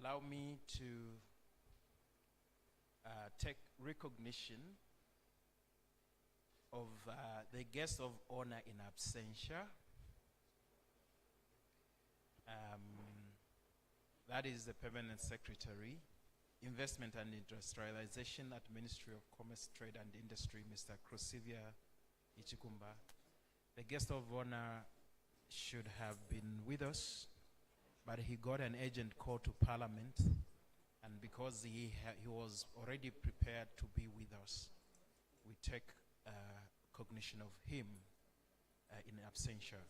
allow me to take recognition of the guest of honor in absentia. That is the Permanent Secretary, Investment and Industrialization at Ministry of Commerce, Trade and Industry, Mr. Crosivia Ichikumba. The guest of honor should have been with us, but he got an urgent call to Parliament, and because he was already prepared to be with us, we take cognition of him in absentia.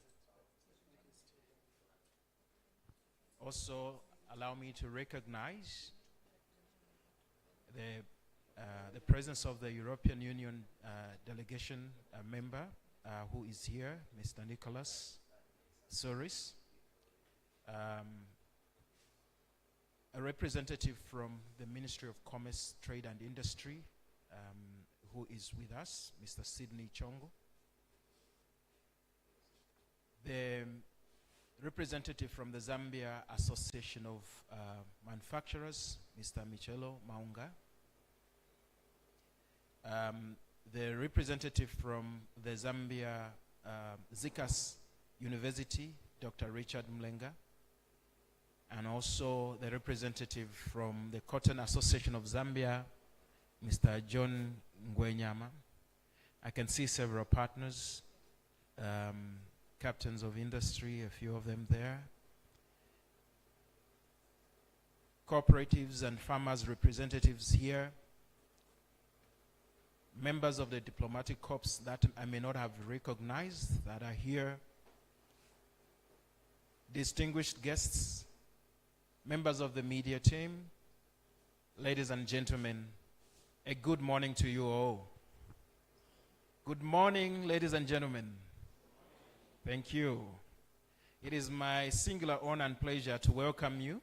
Also, allow me to recognize the presence of the European Union delegation member who is here, Mr. Nicholas Soris. A representative from the Ministry of Commerce, Trade and Industry who is with us, Mr. Sidney Chongo. The representative from the Zambia Association of Manufacturers, Mr. Michelo Maunga. The representative from the Zambia ZICAS University, Dr. Richard Mlenga. And also the representative from the Cotton Association of Zambia, Mr. John Ngwenyama. I can see several partners, captains of industry, a few of them there. Cooperatives and farmers representatives here. Members of the diplomatic corps that I may not have recognized that are here. Distinguished guests, members of the media team, ladies and gentlemen, a good morning to you all. Good morning, ladies and gentlemen. Thank you. It is my singular honor and pleasure to welcome you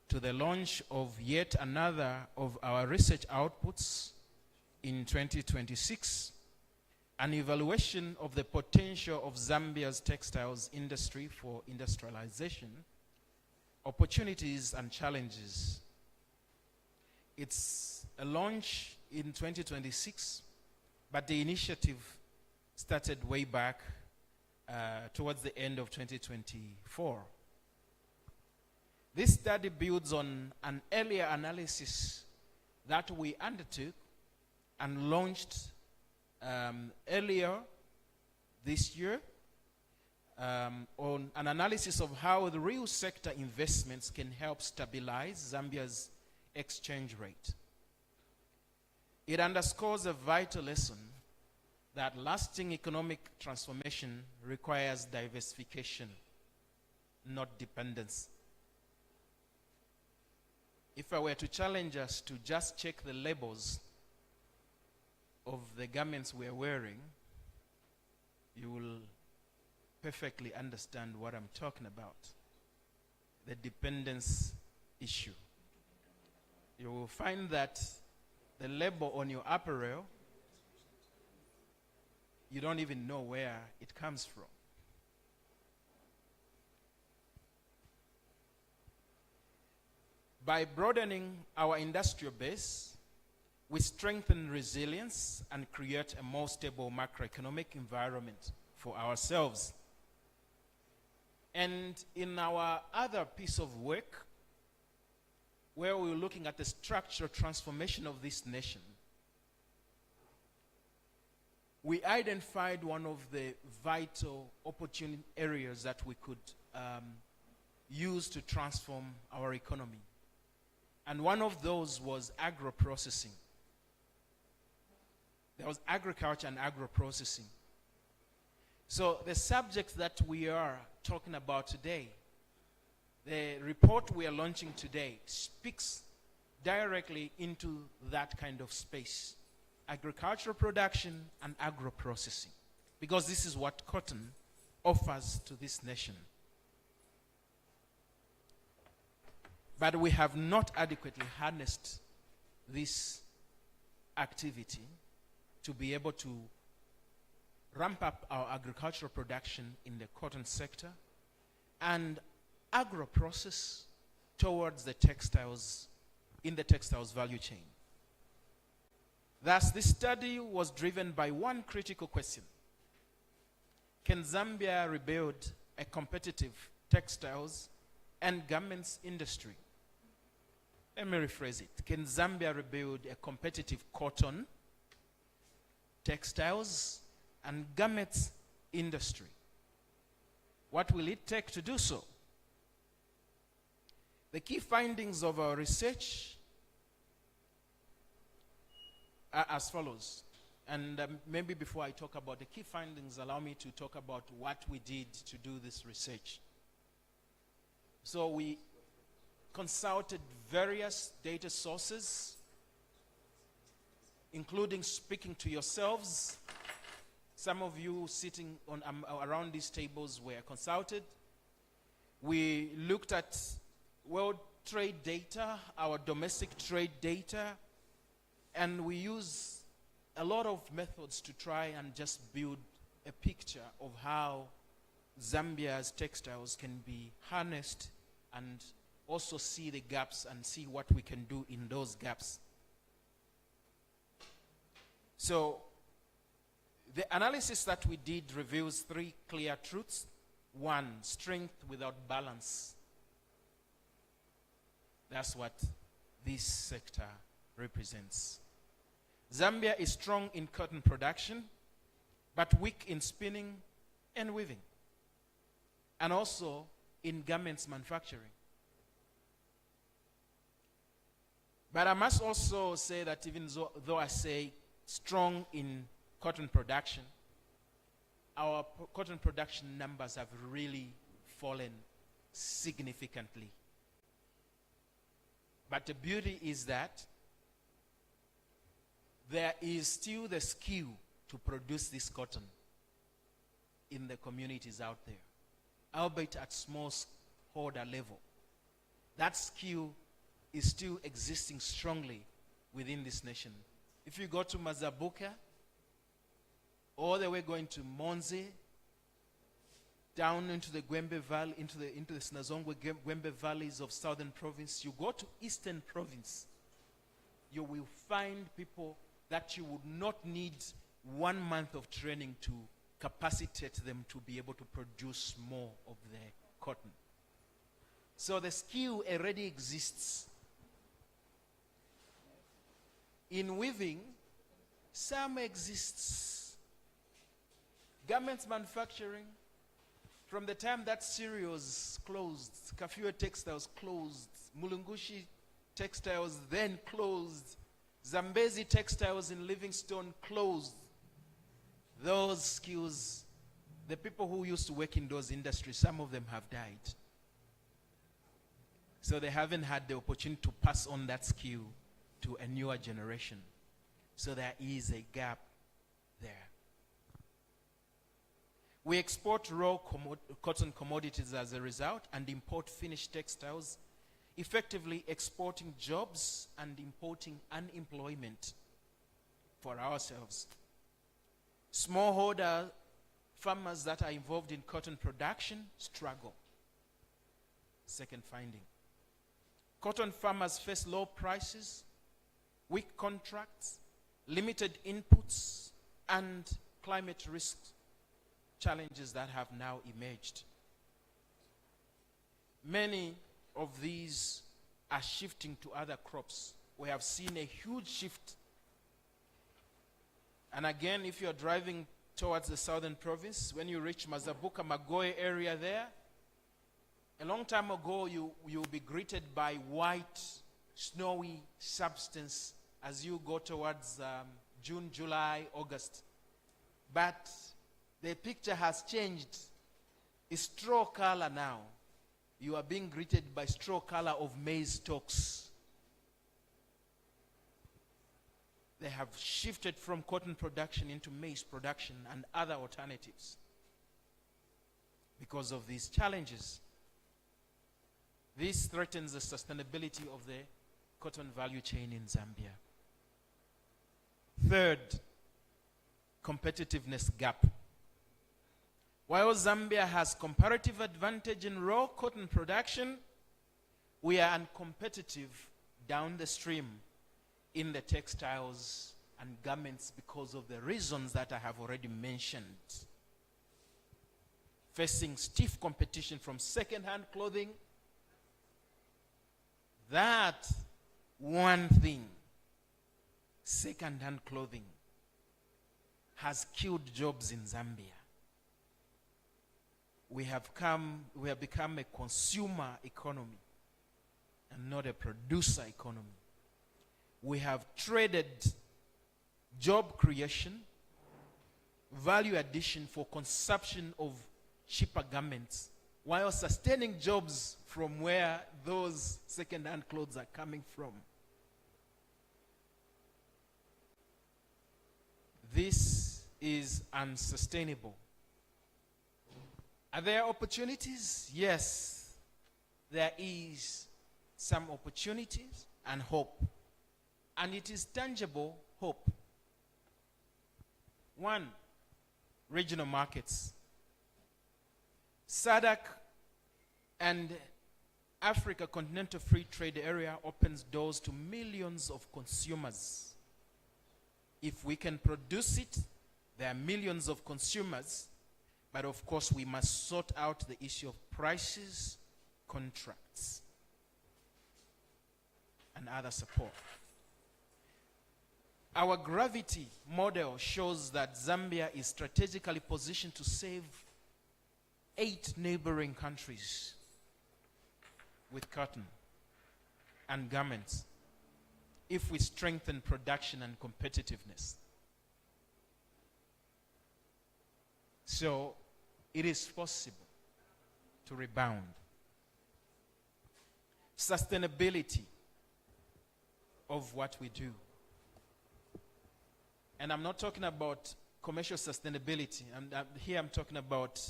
to the launch of yet another of our research outputs in 2026, an evaluation of the potential of Zambia's textiles industry for industrialization, opportunities and challenges. It's a launch in 2026, but the initiative started way back towards the end of 2024. This study builds on an earlier analysis that we undertook and launched earlier this year on an analysis of how the real sector investments can help stabilize Zambia's exchange rate. It underscores a vital lesson that lasting economic transformation requires diversification, not dependence. If I were to challenge us to just check the labels of the garments we're wearing, you will perfectly understand what I'm talking about. The dependence issue. You will find that the label on your apparel, you don't even know where it comes from. By broadening our industrial base, we strengthen resilience and create a more stable macroeconomic environment for ourselves. And in our other piece of work, where we're looking at the structural transformation of this nation, we identified one of the vital opportunity areas that we could use to transform our economy. And one of those was agro-processing. There was agriculture and agro-processing. So the subject that we are talking about today, the report we are launching today, speaks directly into that kind of space. Agricultural production and agro-processing. Because this is what cotton offers to this nation. But we have not adequately harnessed this activity to be able to ramp up our agricultural production in the cotton sector and agro-process towards the textiles, in the textiles value chain. Thus, this study was driven by one critical question. Can Zambia rebuild a competitive textiles and garments industry? Let me rephrase it. Can Zambia rebuild a competitive cotton, textiles, and garments industry? What will it take to do so? The key findings of our research are as follows. And maybe before I talk about the key findings, allow me to talk about what we did to do this research. So we consulted various data sources, including speaking to yourselves. Some of you sitting on around these tables were consulted. We looked at world trade data, our domestic trade data, and we use a lot of methods to try and just build a picture of how Zambia's textiles can be harnessed and also see the gaps and see what we can do in those gaps. So the analysis that we did reveals three clear truths. One, strength without balance. That's what this sector represents. Zambia is strong in cotton production, but weak in spinning and weaving, and also in garments manufacturing. But I must also say that even though I say strong in cotton production, our cotton production numbers have really fallen significantly. But the beauty is that there is still the skill to produce this cotton in the communities out there, albeit at small holder level. That skill is still existing strongly within this nation. If you go to Mazabuka, all the way going to Monze, down into the Gwembe Valley, into the Sinazongwe Gwembe valleys of southern province, you go to eastern province, you will find people that you would not need 1 month of training to capacitate them to be able to produce more of their cotton. So the skill already exists. In weaving, some exists. Garments manufacturing, from the time that cereals closed, Kafue Textiles closed, Mulungushi Textiles then closed, Zambezi Textiles in Livingstone closed. Those skills, the people who used to work in those industries, some of them have died. So they haven't had the opportunity to pass on that skill to a newer generation. So there is a gap there. We export raw cotton commodities as a result and import finished textiles, effectively exporting jobs and importing unemployment for ourselves. Smallholder farmers that are involved in cotton production struggle. Second finding. Cotton farmers face low prices, weak contracts, limited inputs, and climate risks challenges that have now emerged. Many of these are shifting to other crops. We have seen a huge shift. And again, if you're driving towards the southern province, when you reach Mazabuka, Magoe area there, a long time ago, you'll be greeted by white, snowy substance as you go towards June, July, August. But the picture has changed. It's straw color now. You are being greeted by straw color of maize stalks. They have shifted from cotton production into maize production and other alternatives because of these challenges. This threatens the sustainability of the cotton value chain in Zambia. Third, competitiveness gap. While Zambia has comparative advantage in raw cotton production, we are uncompetitive down the stream in the textiles and garments because of the reasons that I have already mentioned. Facing stiff competition from second-hand clothing, that one thing, second-hand clothing, has killed jobs in Zambia. We have become a consumer economy and not a producer economy. We have traded job creation, value addition for consumption of cheaper garments, while sustaining jobs from where those second-hand clothes are coming from. This is unsustainable. Are there opportunities? Yes, there is some opportunities and hope. And it is tangible hope. One, regional markets. SADC and Africa Continental Free Trade Area opens doors to millions of consumers. If we can produce it, there are millions of consumers, but of course we must sort out the issue of prices, contracts, and other support. Our gravity model shows that Zambia is strategically positioned to save 8 neighboring countries with cotton and garments if we strengthen production and competitiveness. So it is possible to rebound. Sustainability of what we do. And I'm not talking about commercial sustainability. Here I'm talking about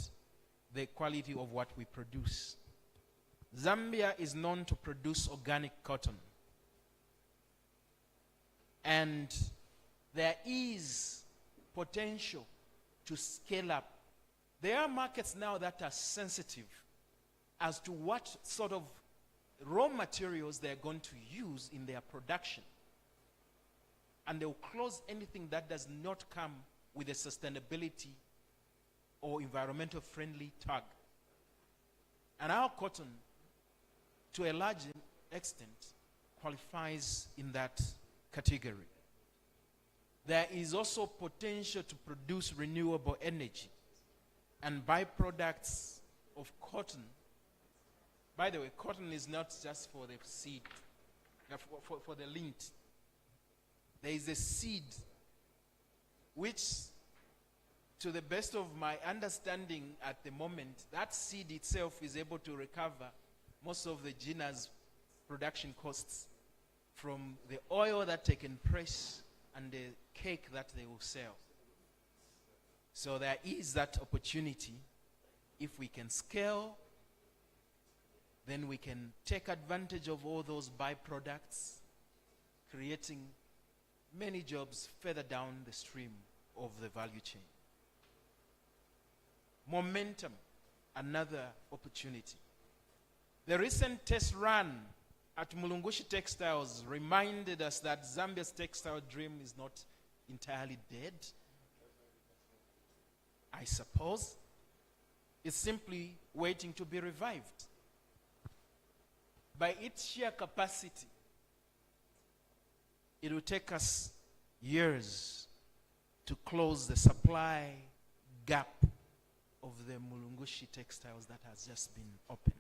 the quality of what we produce. Zambia is known to produce organic cotton. And there is potential to scale up. There are markets now that are sensitive as to what sort of raw materials they're going to use in their production. And they will close anything that does not come with a sustainability or environmental friendly tag. And our cotton, to a large extent, qualifies in that category. There is also potential to produce renewable energy and byproducts of cotton. By the way, cotton is not just for the seed, for the lint. There is a seed which, to the best of my understanding at the moment, that seed itself is able to recover most of the GINA's production costs from the oil that they can press and the cake that they will sell. So there is that opportunity. If we can scale, then we can take advantage of all those byproducts, creating many jobs further down the stream of the value chain. Momentum, another opportunity. The recent test run at Mulungushi Textiles reminded us that Zambia's textile dream is not entirely dead. I suppose it's simply waiting to be revived. By its sheer capacity, it will take us years to close the supply gap of the Mulungushi Textiles that has just been opened.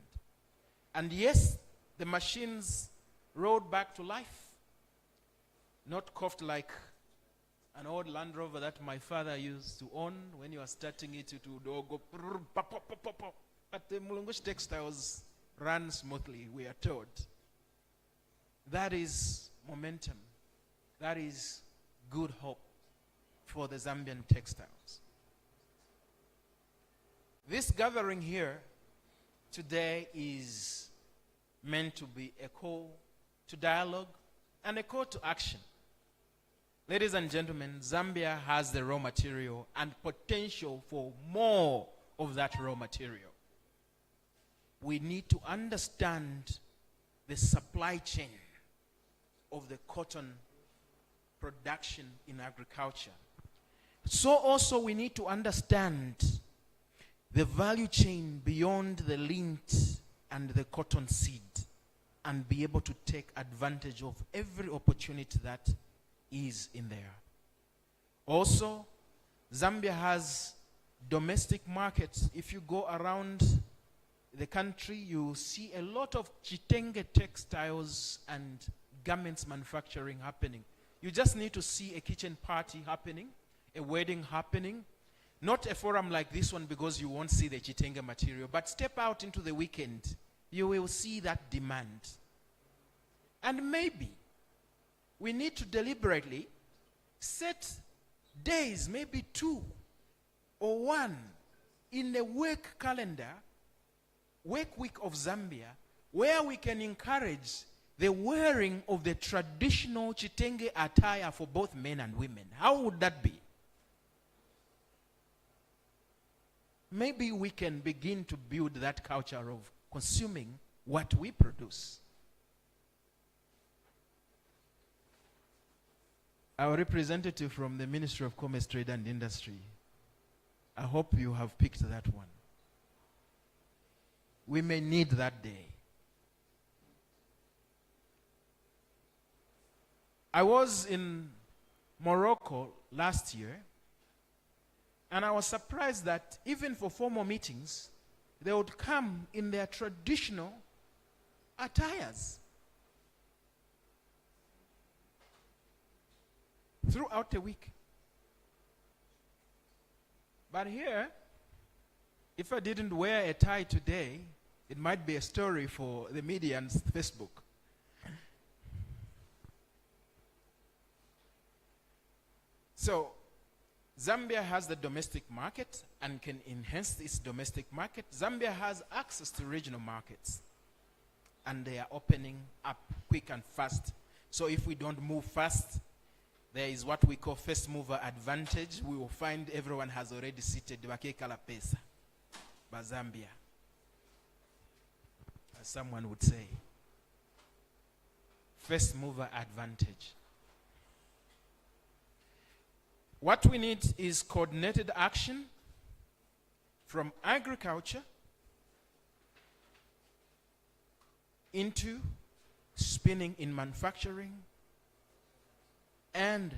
And yes, the machines rolled back to life, not coughed like an old Land Rover that my father used to own. When you are starting it, it would all go. But the Mulungushi Textiles ran smoothly, we are told. That is momentum. That is good hope for the Zambian textiles. This gathering here today is meant to be a call to dialogue and a call to action. Ladies and gentlemen, Zambia has the raw material and potential for more of that raw material. We need to understand the supply chain of the cotton production in agriculture. So also we need to understand the value chain beyond the lint and the cotton seed and be able to take advantage of every opportunity that is in there. Also, Zambia has domestic markets. If you go around the country, you see a lot of Chitenge textiles and garments manufacturing happening. You just need to see a kitchen party happening, a wedding happening. Not a forum like this one because you won't see the Chitenge material, but step out into the weekend, you will see that demand. And maybe we need to deliberately set days, maybe 2 or 1, in the work calendar, work week of Zambia, where we can encourage the wearing of the traditional Chitenge attire for both men and women. How would that be? Maybe we can begin to build that culture of consuming what we produce. Our representative from the Ministry of Commerce, Trade and Industry, I hope you have picked that one. We may need that day. I was in Morocco last year, and I was surprised that even for formal meetings, they would come in their traditional attires. Throughout the week. But here, if I didn't wear a tie today, it might be a story for the media and Facebook. So, Zambia has the domestic market and can enhance its domestic market. Zambia has access to regional markets, and they are opening up quick and fast. So if we don't move fast, there is what we call first mover advantage. We will find everyone has already seated Bakekala Pesa, Zambia, as someone would say. First mover advantage. What we need is coordinated action from agriculture into spinning in manufacturing and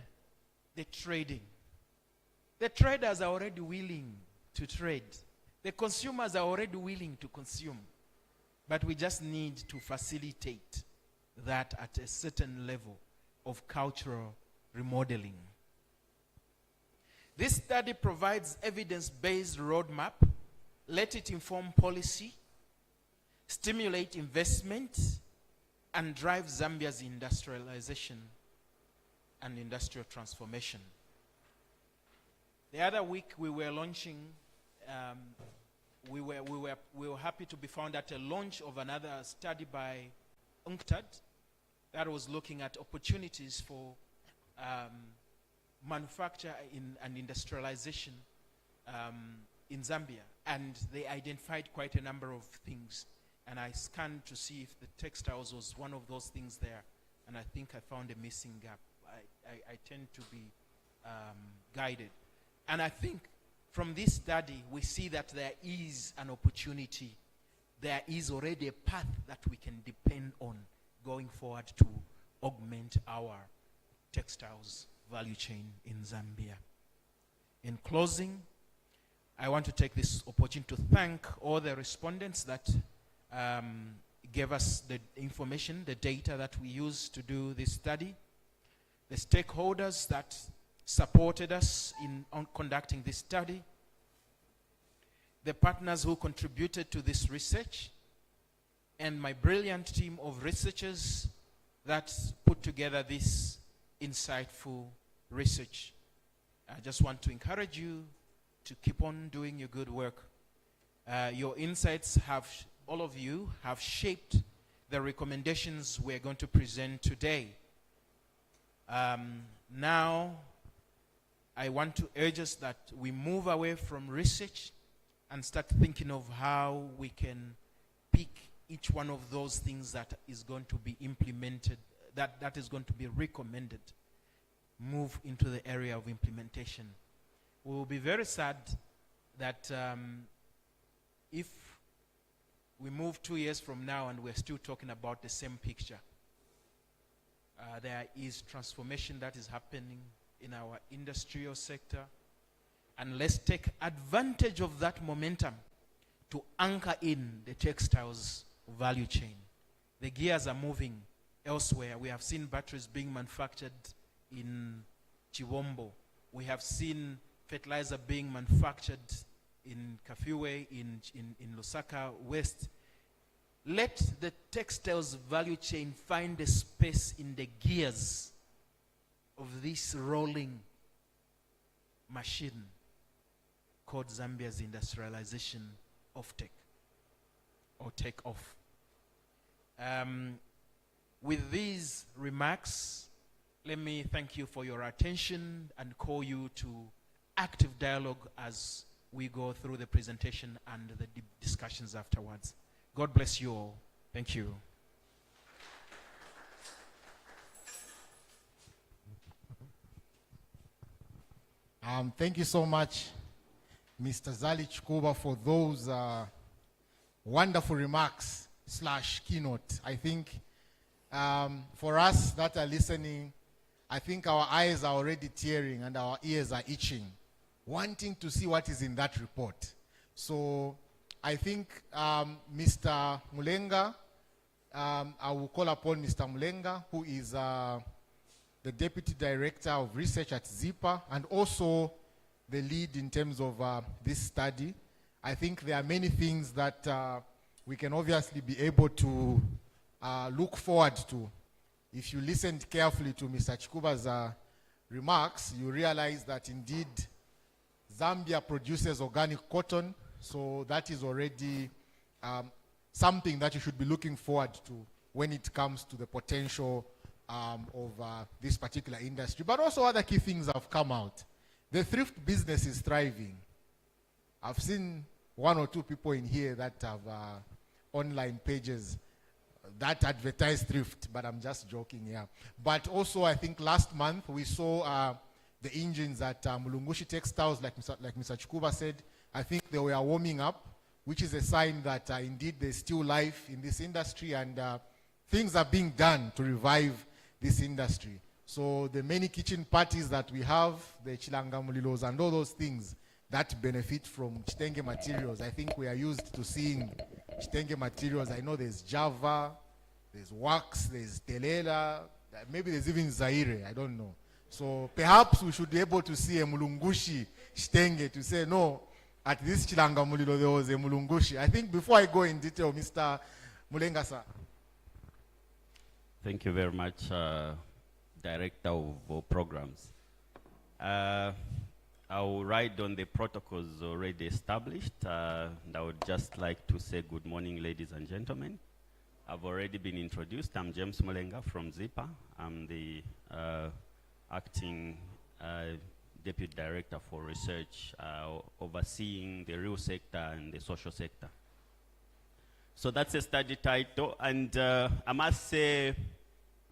the trading. The traders are already willing to trade. The consumers are already willing to consume. But we just need to facilitate that at a certain level of cultural remodeling. This study provides evidence-based roadmap. Let it inform policy, stimulate investment, and drive Zambia's industrialization and industrial transformation. The other week we were launching, we were happy to be found at a launch of another study by UNCTAD that was looking at opportunities for manufacture and industrialization in Zambia, and they identified quite a number of things, and I scanned to see if the textiles was one of those things there, and I think I found a missing gap. I tend to be guided, and I think from this study we see that there is an opportunity, there is already a path that we can depend on going forward to augment our textiles value chain in Zambia. In closing, I want to take this opportunity to thank all the respondents that gave us the information, the data that we used to do this study, the stakeholders that supported us in conducting this study, the partners who contributed to this research, and my brilliant team of researchers that put together this insightful research. I just want to encourage you to keep on doing your good work. Your insights all of you have shaped the recommendations we're going to present today. Now, I want to urge us that we move away from research and start thinking of how we can pick each one of those things that is going to be implemented, that is going to be recommended, move into the area of implementation. We will be very sad that if we move 2 years from now and we're still talking about the same picture. There is transformation that is happening in our industrial sector, and let's take advantage of that momentum to anchor in the textiles value chain. The gears are moving elsewhere. We have seen batteries being manufactured in Chiwombo. We have seen fertilizer being manufactured in Kafiwe, in Lusaka West. Let the textiles value chain find a space in the gears of this rolling machine called Zambia's industrialization of tech, or take off. With these remarks, let me thank you for your attention and call you to active dialogue as we go through the presentation and the discussions afterwards. God bless you all. Thank you. Thank you so much, Mr. Zali Chikuba, for those wonderful remarks / keynote. I think for us that are listening, I think our eyes are already tearing and our ears are itching, wanting to see what is in that report. So I think Mr. Mulenga, I will call upon Mr. Mulenga, who is the Deputy Director of Research at ZIPAR and also the lead in terms of this study. I think there are many things that we can obviously be able to look forward to. If you listened carefully to Mr. Chikuba's remarks, you realize that indeed Zambia produces organic cotton, so that is already something that you should be looking forward to when it comes to the potential of this particular industry. But also other key things have come out. The thrift business is thriving. I've seen 1 or 2 people in here that have online pages that advertise thrift, but I'm just joking here. But also I think last month we saw the engines at Mulungushi Textiles, like Mr. Chikuba said. I think they were warming up, which is a sign that indeed there's still life in this industry and things are being done to revive this industry. So the many kitchen parties that we have, the Chilanga Mulilos and all those things that benefit from Chitenge materials, I think we are used to seeing Chitenge materials. I know there's Java, there's wax, there's Telela, maybe there's even Zaire, I don't know. So perhaps we should be able to see a Mulungushi Chitenge to say, no, at this Chilanga Mulilo there was a Mulungushi. I think before I go in detail, Mr. Mulenga, sir. Thank you very much, Director of Programs. I'll ride on the protocols already established. And I would just like to say good morning, ladies and gentlemen. I've already been introduced. I'm James Mulenga from ZIPAR. I'm the acting Deputy Director for Research, overseeing the real sector and the social sector. So that's a study title, and I must say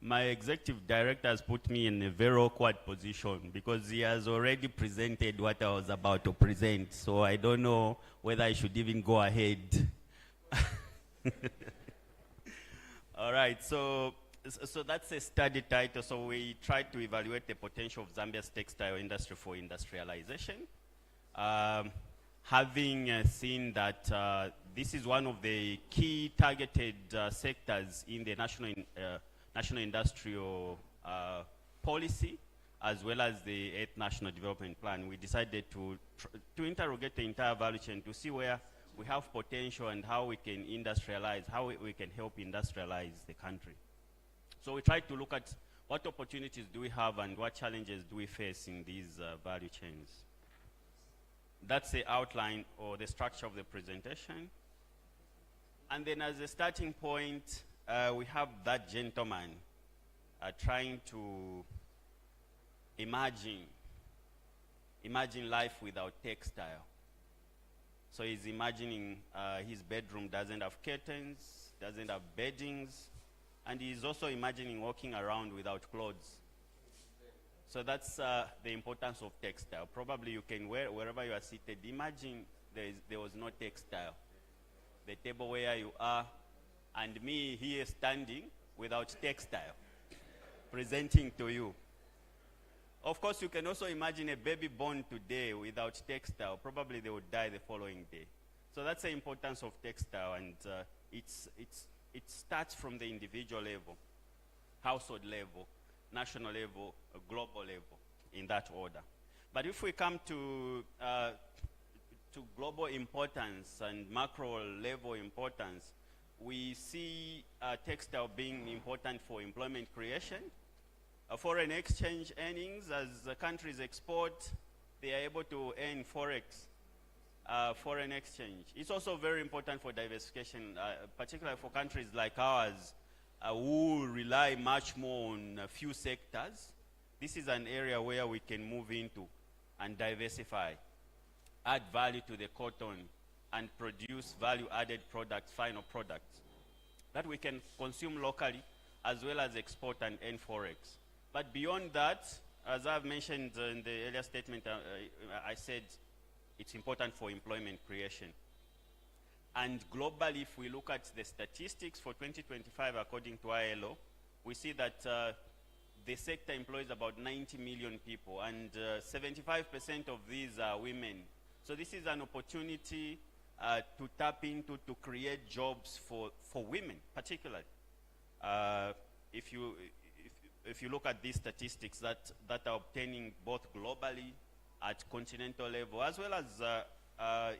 my executive director has put me in a very awkward position because he has already presented what I was about to present, so I don't know whether I should even go ahead. All right, so that's a study title. So we tried to evaluate the potential of Zambia's textile industry for industrialization. Having seen that this is one of the key targeted sectors in the national industrial policy, as well as the 8th National Development Plan, we decided to interrogate the entire value chain to see where we have potential and how we can industrialize, how we can help industrialize the country. So we tried to look at what opportunities do we have and what challenges do we face in these value chains. That's the outline or the structure of the presentation. And then as a starting point, we have that gentleman trying to imagine life without textile. So he's imagining his bedroom doesn't have curtains, doesn't have beddings, and he's also imagining walking around without clothes. So that's the importance of textile. Probably you can wear wherever you are seated. Imagine there was no textile. The table where you are, and me here standing without textile, presenting to you. Of course, you can also imagine a baby born today without textile. Probably they would die the following day. So that's the importance of textile, and it starts from the individual level, household level, national level, global level, in that order. But if we come to global importance and macro level importance, we see textile being important for employment creation, foreign exchange earnings. As countries export, they are able to earn forex, foreign exchange. It's also very important for diversification, particularly for countries like ours, who rely much more on a few sectors. This is an area where we can move into and diversify, add value to the cotton, and produce value-added products, final products, that we can consume locally as well as export and earn forex. But beyond that, as I've mentioned in the earlier statement, I said it's important for employment creation. And globally, if we look at the statistics for 2025, according to ILO, we see that the sector employs about 90 million people, and 75% of these are women. So this is an opportunity to tap into, to create jobs for women, particularly. If you look at these statistics that are obtaining both globally at continental level as well as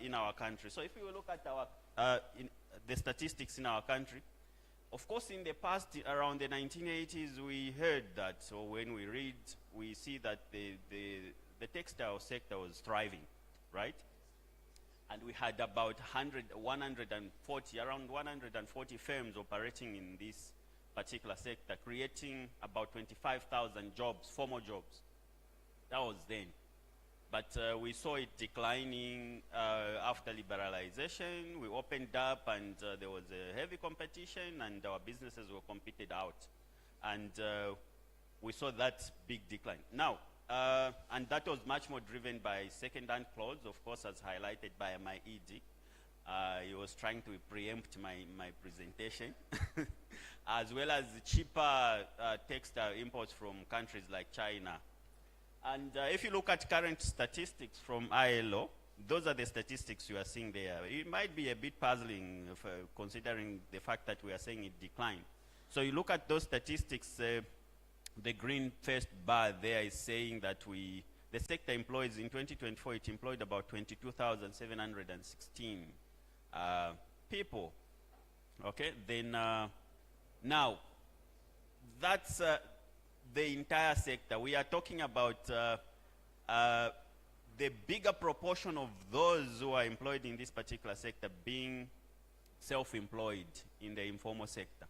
in our country. So if you look at the statistics in our country, of course in the past, around the 1980s, we heard that. So when we read, we see that the textile sector was thriving, right? And we had about around 140 firms operating in this particular sector, creating about 25,000 jobs, formal jobs. That was then. But we saw it declining after liberalization. We opened up, and there was a heavy competition, and our businesses were competed out. And we saw that big decline. Now, and that was much more driven by second-hand clothes, of course, as highlighted by my ED. He was trying to preempt my presentation, as well as cheaper textile imports from countries like China. And if you look at current statistics from ILO, those are the statistics you are seeing there. It might be a bit puzzling considering the fact that we are saying it declined. So you look at those statistics, the green first bar there is saying that the sector employs, in 2024, it employed about 22,716 people. Okay, then now that's the entire sector. We are talking about the bigger proportion of those who are employed in this particular sector being self-employed in the informal sector.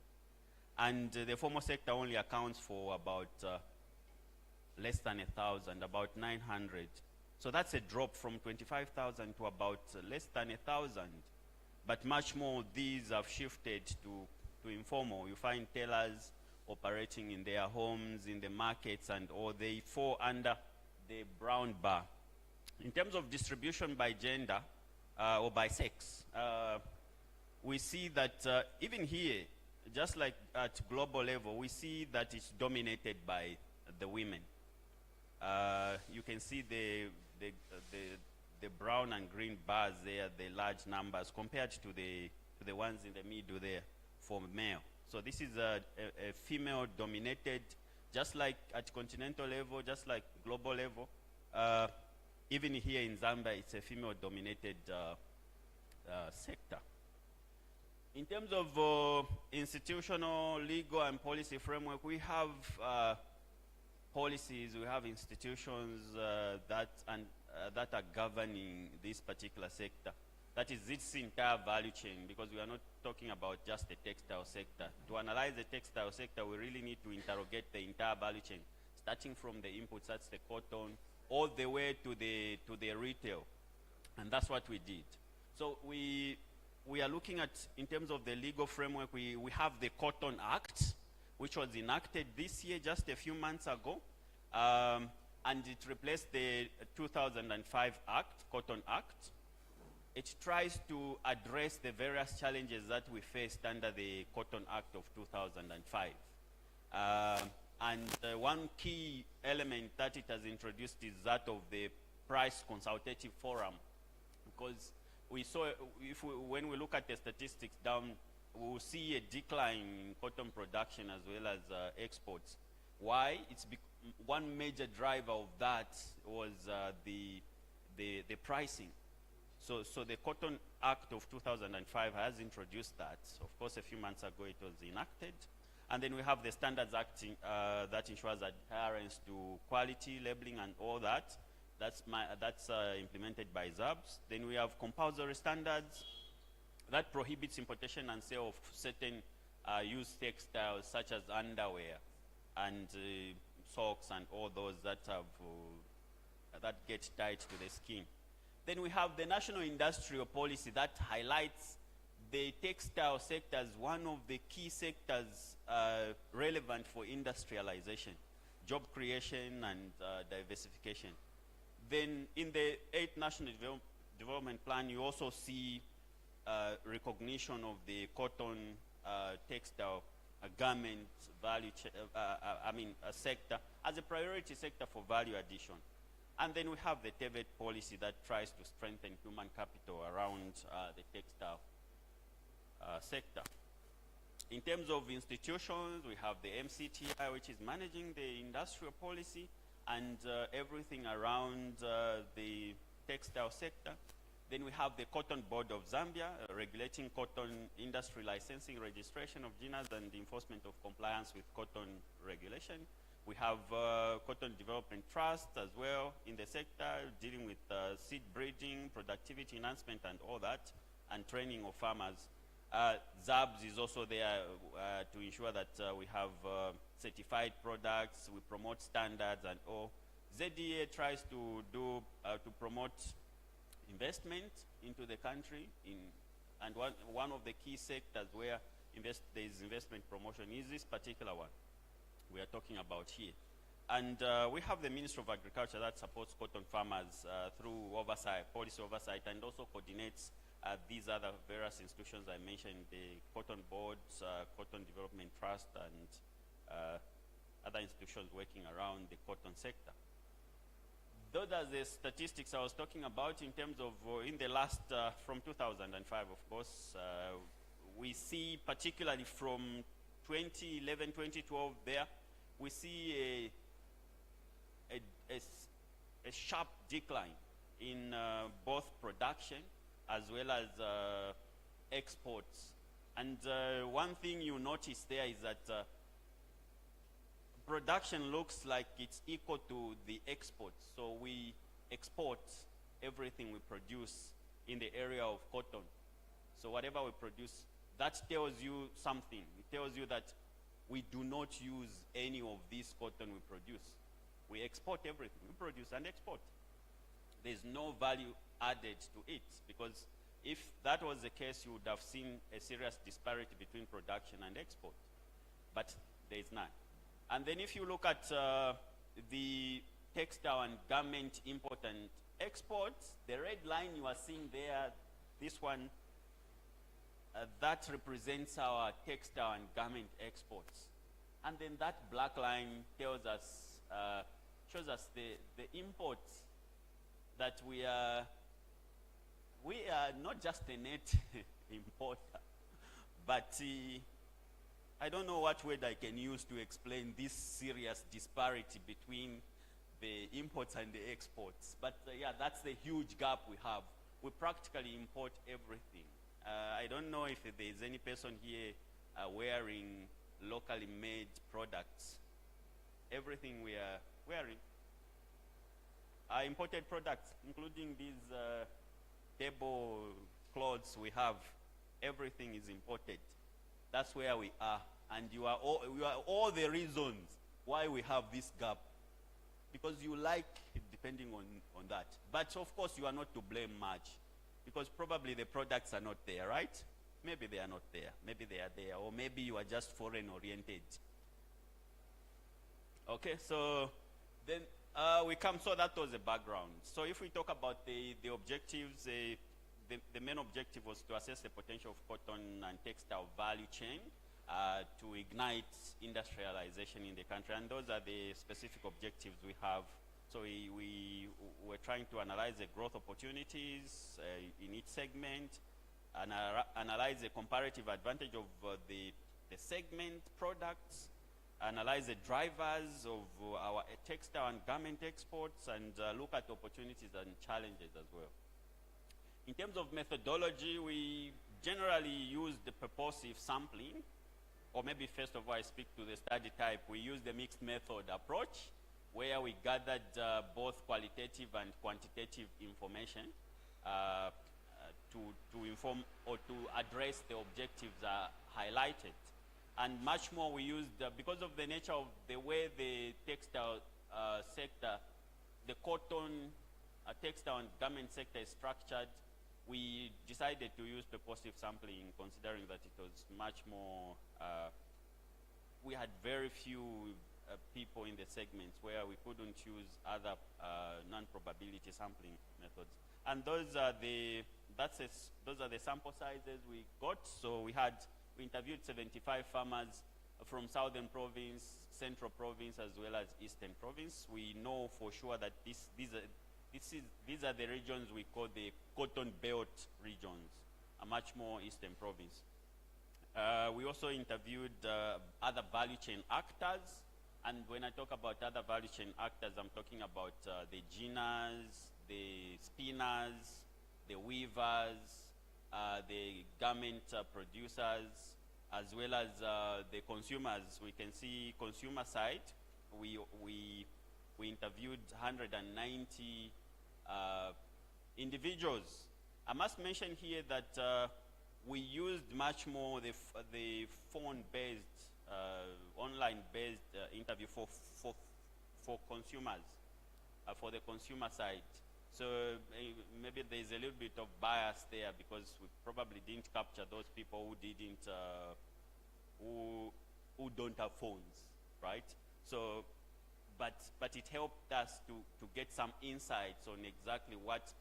And the formal sector only accounts for about less than 1,000, about 900. So that's a drop from 25,000 to about less than 1,000. But much more, these have shifted to informal. You find tailors operating in their homes, in the markets, and or they fall under the brown bar. In terms of distribution by gender or by sex, we see that even here, just like at global level, we see that it's dominated by the women. You can see the brown and green bars there, the large numbers, compared to the ones in the middle there for male. So this is a female-dominated, just like at continental level, just like global level. Even here in Zambia, it's a female-dominated sector. In terms of institutional, legal, and policy framework, we have policies, we have institutions that are governing this particular sector. That is its entire value chain, because we are not talking about just the textile sector. To analyze the textile sector, we really need to interrogate the entire value chain, starting from the inputs, that's the cotton, all the way to the retail. And that's what we did. So we we are looking at, in terms of the legal framework, we have the Cotton Act, which was enacted this year, just a few months ago. And it replaced the 2005 Act, Cotton Act. It tries to address the various challenges that we faced under the Cotton Act of 2005. And one key element that it has introduced is that of the Price Consultative Forum, because we saw, when we look at the statistics down, we will see a decline in cotton production as well as exports. Why? It's one major driver of that was the pricing. So the Cotton Act of 2005 has introduced that. Of course, a few months ago it was enacted. And then we have the Standards Act that ensures adherence to quality, labeling, and all that. That's implemented by ZABS. Then we have compulsory standards that prohibits importation and sale of certain used textiles such as underwear and socks and all those that have that get tied to the skin. Then we have the National Industrial Policy that highlights the textile sector as one of the key sectors relevant for industrialization, job creation, and diversification. Then in the 8th National Development Plan, you also see recognition of the cotton textile garment value sector as a priority sector for value addition. And then we have the TEVET policy that tries to strengthen human capital around the textile sector. In terms of institutions, we have the MCTI, which is managing the industrial policy and everything around the textile sector. Then we have the Cotton Board of Zambia, regulating cotton industry licensing, registration of GINAs, and the enforcement of compliance with cotton regulation. We have Cotton Development Trust as well in the sector, dealing with seed breeding, productivity enhancement, and all that, and training of farmers. ZABS is also there to ensure that we have certified products, we promote standards and all. ZDA tries to promote investment into the country, and one of the key sectors where there is investment promotion is this particular one we are talking about here. And we have the Ministry of Agriculture that supports cotton farmers through oversight, policy oversight, and also coordinates these other various institutions I mentioned, the Cotton Boards, Cotton Development Trust, and other institutions working around the cotton sector. Those are the statistics I was talking about in terms of, in the last, from 2005, of course, we see particularly from 2011, 2012 there, we see a sharp decline in both production as well as exports. And one thing you notice there is that production looks like it's equal to the exports. So we export everything we produce in the area of cotton. So whatever we produce, that tells you something. It tells you that we do not use any of this cotton we produce. We export everything. We produce and export. There's no value added to it, because if that was the case, you would have seen a serious disparity between production and export. But there is none. And then if you look at the textile and garment import and exports, the red line you are seeing there, this one, that represents our textile and garment exports. And then that black line tells us, shows us the imports that we are not just a net importer, but I don't know what word I can use to explain this serious disparity between the imports and the exports. But yeah, that's the huge gap we have. We practically import everything. I don't know if there is any person here wearing locally made products. Everything we are wearing are imported products, including these table clothes we have. Everything is imported. That's where we are. And you are all the reasons why we have this gap. Because you like it depending on that. But of course, you are not to blame much. because probably the products are not there, right? Maybe they are not there, maybe they are there, or maybe you are just foreign oriented. Okay, so then we come, so that was the background. So if we talk about the objectives, the main objective was to assess the potential of cotton and textile value chain to ignite industrialization in the country, and those are the specific objectives we have. So we were trying to analyze the growth opportunities in each segment, analyze the comparative advantage of the segment products, analyze the drivers of our textile and garment exports, and look at opportunities and challenges as well. In terms of methodology, we generally use the purposive sampling, or maybe first of all I speak to the study type. We use the mixed method approach, where we gathered both qualitative and quantitative information to inform or to address the objectives highlighted. And much more we used, because of the nature of the way the textile sector, the cotton, textile and garment sector is structured, we decided to use purposive sampling, considering that it was much more, we had very few people in the segments where we couldn't use other non-probability sampling methods. And those are the sample sizes we got. So we interviewed 75 farmers from Southern Province, Central Province, as well as Eastern Province. We know for sure that these are the regions we call the cotton belt regions, a much more Eastern Province. We also interviewed other value chain actors, and when I talk about other value chain actors, I'm talking about the ginners, the spinners, the weavers, the garment producers, as well as the consumers. We can see consumer side. We interviewed 190 individuals. I must mention here that we used much more the phone-based, online-based interview for consumers, for the consumer side. So maybe there's a little bit of bias there, because we probably didn't capture those people who didn't, who don't have phones, right? So, but it helped us to get some insights on exactly what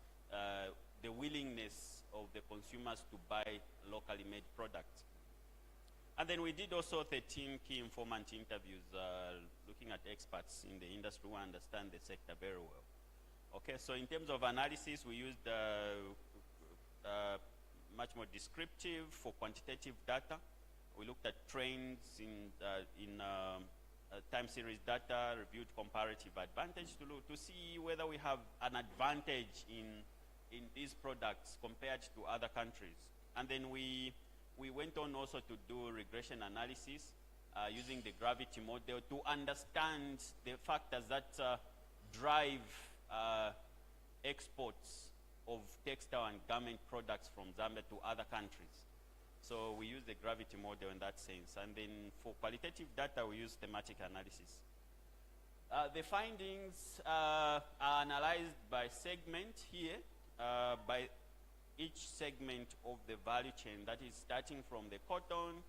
the willingness of the consumers to buy locally made products. And then we did also 13 key informant interviews, looking at experts in the industry who understand the sector very well. Okay, so in terms of analysis, we used much more descriptive for quantitative data. We looked at trends in time series data, reviewed comparative advantage to see whether we have an advantage in these products compared to other countries. And then we went on also to do regression analysis using the gravity model to understand the factors that drive exports of textile and garment products from Zambia to other countries. So we use the gravity model in that sense. And then for qualitative data, we use thematic analysis. The findings are analyzed by segment here, by each segment of the value chain, that is starting from the cotton,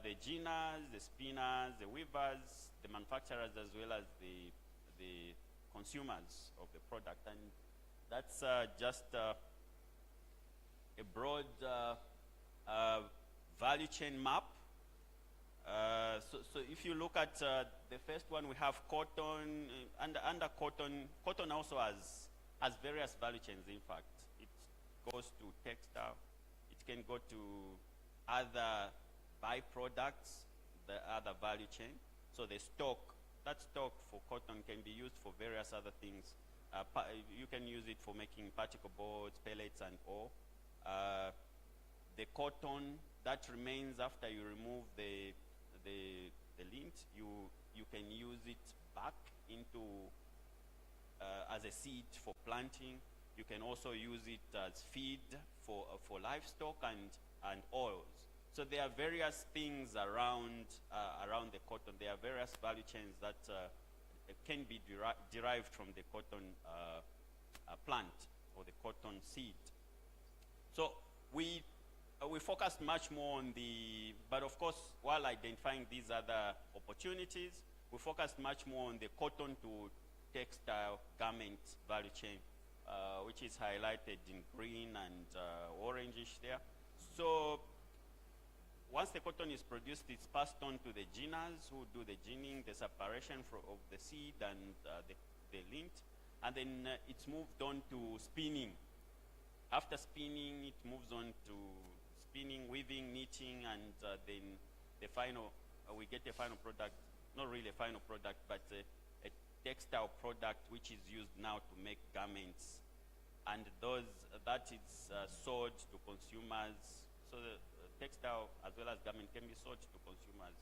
the ginners, the spinners, the weavers, the manufacturers, as well as the consumers of the product. And that's just a broad value chain map. So if you look at the first one, we have cotton. Under cotton also has various value chains. In fact, it goes to textile. It can go to other byproducts, the other value chain. So the stock, that stock for cotton can be used for various other things. You can use it for making particle boards, pellets, and all. The cotton that remains after you remove the lint, you can use it back into as a seed for planting. You can also use it as feed for livestock and oils. So there are various things around the cotton. There are various value chains that can be derived from the cotton plant or the cotton seed. So we focused much more on the, but of course, while identifying these other opportunities, we focused much more on the cotton to textile garment value chain, which is highlighted in green and orangish there. So once the cotton is produced, it's passed on to the ginners who do the ginning, the separation of the seed and the lint, and then it's moved on to spinning. After spinning, it moves on to spinning, weaving, knitting, and then the final, we get a final product, not really a final product, but a textile product which is used now to make garments. And that is sold to consumers. So the textile as well as garment can be sold to consumers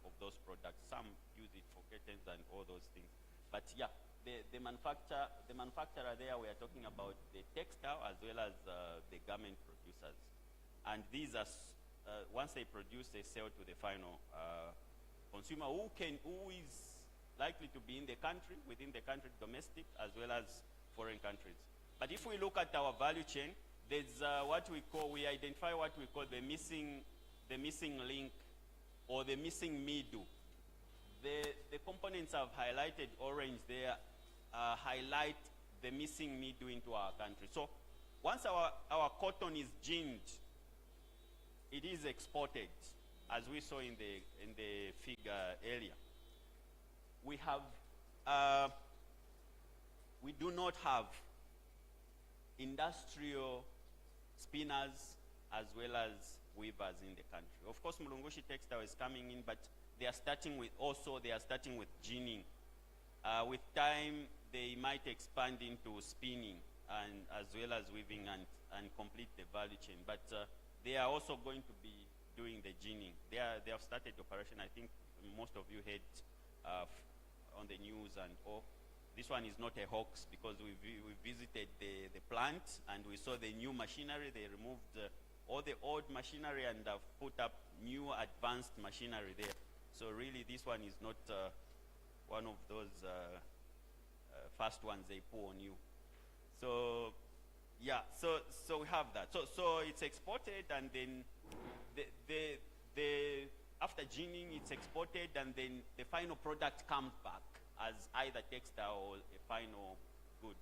of those products. Some use it for curtains and all those things. But yeah, the manufacturer there, we are talking about the textile as well as the garment producers. And these are, once they produce, they sell to the final consumer who is likely to be in the country, within the country, domestic, as well as foreign countries. But if we look at our value chain, there's we identify what we call the missing link or the missing middle. The components I've highlighted orange there highlight the missing middle into our country. So once our cotton is ginned, it is exported, as we saw in the figure earlier. We do not have industrial spinners as well as weavers in the country. Of course, Mulungushi Textile is coming in, but they are starting with ginning. With time, they might expand into spinning and as well as weaving and complete the value chain. But they are also going to be doing the ginning. They have started operation. I think most of you heard on the news and all. This one is not a hoax because we visited the plant and we saw the new machinery. They removed all the old machinery and have put up new advanced machinery there. So really this one is not one of those first ones they pour on you. So yeah, so we have that. So it's exported and then after ginning it's exported and then the final product comes back as either textile or a final good.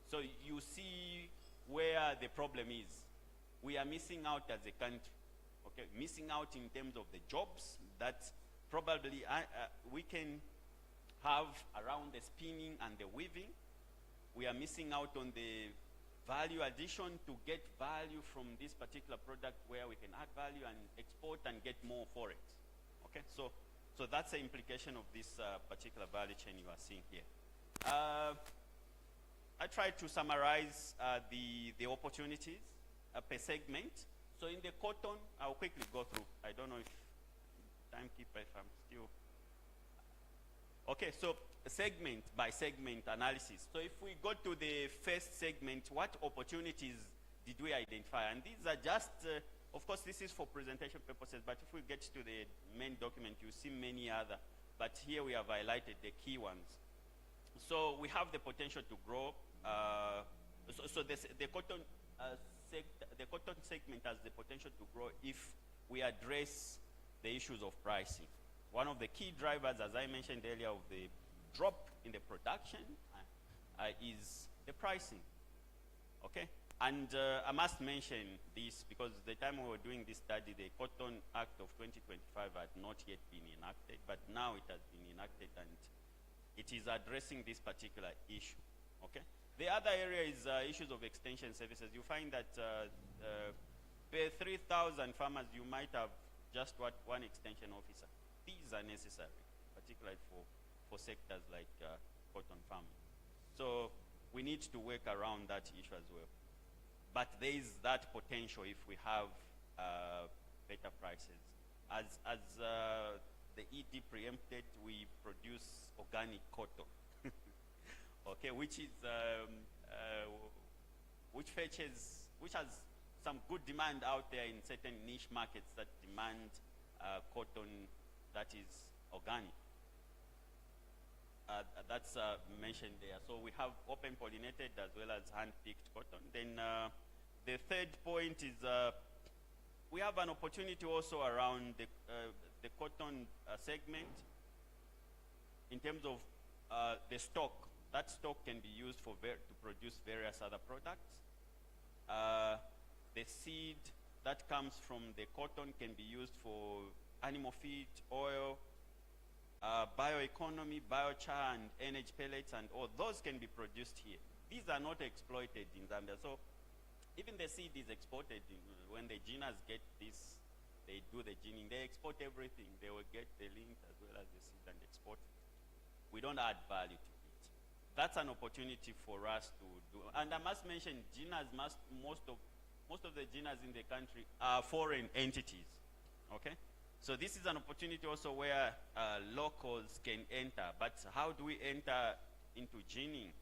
So you see where the problem is. We are missing out as a country, okay? Missing out in terms of the jobs that probably we can have around the spinning and the weaving. We are missing out on the value addition to get value from this particular product where we can add value and export and get more for it, okay? So that's the implication of this particular value chain you are seeing here. I tried to summarize the opportunities per segment. So in the cotton, I'll quickly go through. I don't know if timekeeper, if I'm still. Okay, so segment by segment analysis. So if we go to the first segment, what opportunities did we identify? And these are just, of course, this is for presentation purposes, but if we get to the main document, you see many other. But here we have highlighted the key ones. So we have the potential to grow. The cotton segment has the potential to grow if we address the issues of pricing. One of the key drivers, as I mentioned earlier, of the drop in the production is the pricing. Okay? And I must mention this because the time we were doing this study, the Cotton Act of 2025 had not yet been enacted, but now it has been enacted and it is addressing this particular issue. Okay? The other area is issues of extension services. You find that per 3,000 farmers, you might have just one extension officer. These are necessary, particularly for sectors like cotton farming. So we need to work around that issue as well. But there is that potential if we have better prices. As the ED preempted, we produce organic cotton, okay, which has some good demand out there in certain niche markets that demand cotton that is organic. That's mentioned there. So we have open pollinated as well as hand-picked cotton. Then the third point is we have an opportunity also around the cotton segment in terms of the stock. That stock can be used to produce various other products. The seed that comes from the cotton can be used for animal feed, oil, bioeconomy, biochar, and energy pellets, and all those can be produced here. These are not exploited in Zambia. So even the seed is exported. When the ginners get this, they do the ginning. They export everything. They will get the lint as well as the seed and export it. We don't add value to it. That's an opportunity for us to do. And I must mention, ginners most of the ginners in the country are foreign entities. Okay? So this is an opportunity also where locals can enter. But how do we enter into ginning?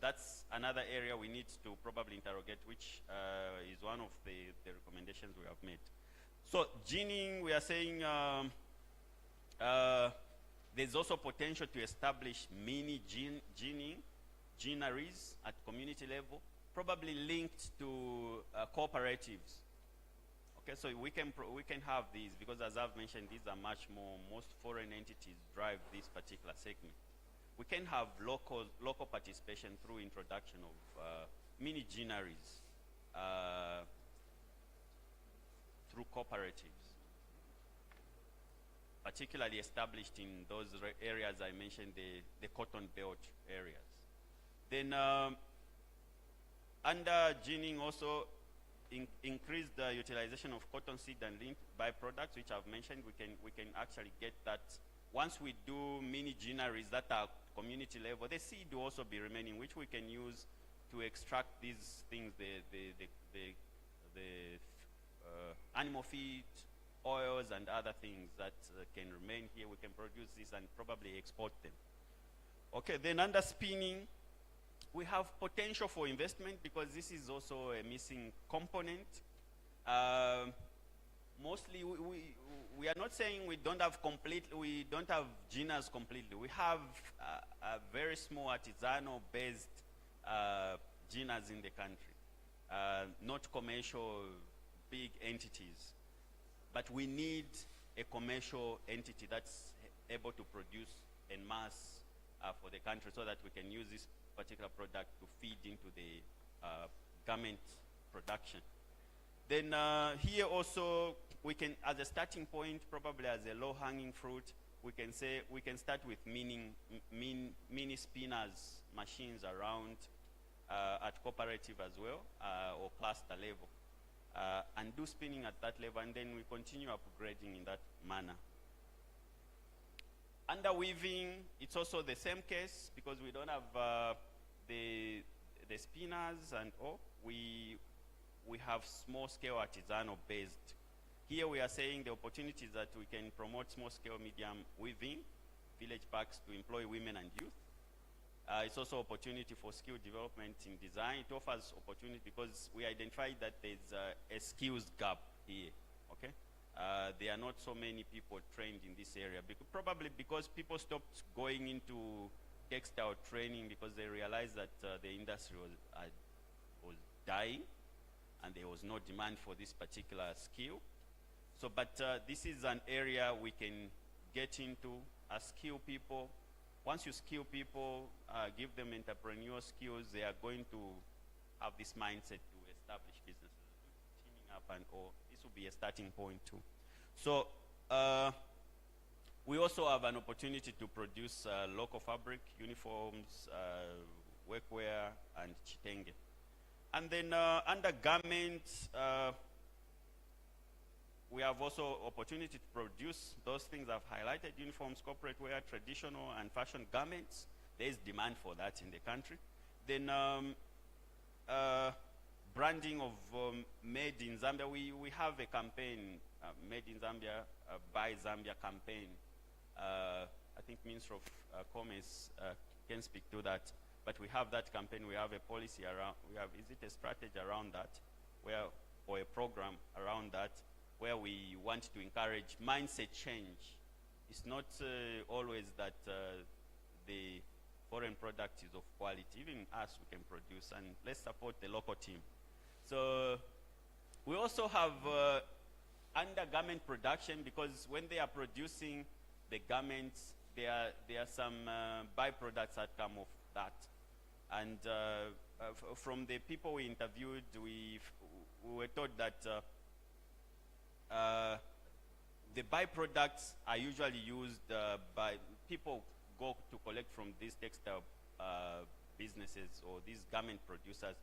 That's another area we need to probably interrogate, which is one of the recommendations we have made. So ginning, we are saying there's also potential to establish mini ginneries at community level, probably linked to cooperatives. Okay, so we can have these, because as I've mentioned, these are much more, most foreign entities drive this particular segment. We can have local participation through introduction of mini ginneries through cooperatives, particularly established in those areas I mentioned, the cotton belt areas. Then under ginning also, increase the utilization of cotton seed and lint byproducts, which I've mentioned. We can actually get that. Once we do mini ginneries that are community level, the seed will also be remaining, which we can use to extract these things, the animal feed, oils, and other things that can remain here. We can produce this and probably export them. Okay, then under spinning, we have potential for investment, because this is also a missing component. Mostly, we are not saying we don't have ginners completely. We have a very small artisanal-based ginners in the country, not commercial big entities. But we need a commercial entity that's able to produce en masse for the country, so that we can use this particular product to feed into the garment production. Then here also, we can, as a starting point, probably as a low-hanging fruit, we can say we can start with mini spinners machines around at cooperative as well, or cluster level, and do spinning at that level, and then we continue upgrading in that manner. Under weaving, it's also the same case, because we don't have the spinners and all. We have small-scale artisanal-based. Here we are saying the opportunities that we can promote small-scale medium weaving, village parks to employ women and youth. It's also opportunity for skill development in design. It offers opportunity because we identified that there's a skills gap here, okay? There are not so many people trained in this area, probably because people stopped going into textile training because they realized that the industry was dying and there was no demand for this particular skill. So, but this is an area we can get into, skill people. Once you skill people, give them entrepreneurial skills, they are going to have this mindset to establish businesses, teaming up and all. This will be a starting point too. So we also have an opportunity to produce local fabric, uniforms, workwear, and chitenge. And then under garments, we have also opportunity to produce those things I've highlighted: uniforms, corporate wear, traditional and fashion garments. There is demand for that in the country. Then branding of Made in Zambia. We have a campaign, Made in Zambia, by Zambia campaign. I think Minister of Commerce can speak to that. But we have that campaign. We have a policy around. Is it a strategy around that, or a program around that, where we want to encourage mindset change. It's not always that the foreign product is of quality. Even us, we can produce, and let's support the local team. So we also have undergarment production, because when they are producing the garments, there are some byproducts that come off that. And from the people we interviewed, we were told that the byproducts are usually used by people go to collect from these textile businesses or these garment producers,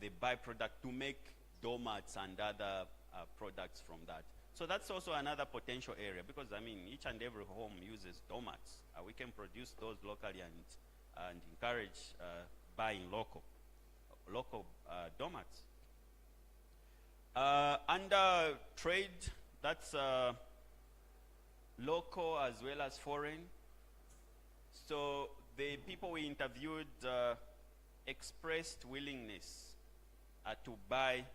the byproduct to make doormats and other products from that. So that's also another potential area, because I mean, each and every home uses doormats. We can produce those locally and encourage buying local doormats. Under trade, that's local as well as foreign. So the people we interviewed expressed willingness to buy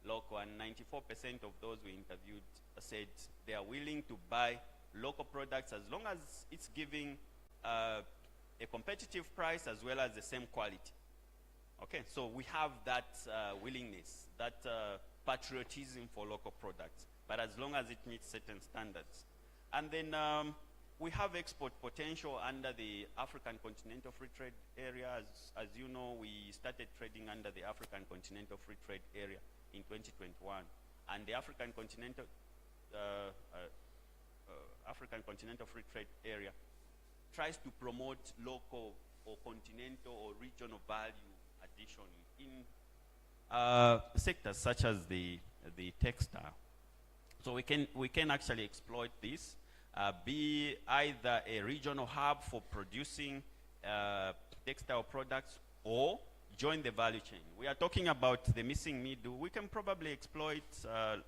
local, and 94% of those we interviewed said they are willing to buy local products as long as it's giving a competitive price as well as the same quality. Okay, so we have that willingness, that patriotism for local products, but as long as it meets certain standards. And then we have export potential under the African Continental Free Trade Area. As you know, we started trading under the African Continental Free Trade Area in 2021. And the African Continental Free Trade Area tries to promote local or continental or regional value addition in sectors such as the textile. So we can actually exploit this, be either a regional hub for producing textile products or join the value chain. We are talking about the missing middle. We can probably exploit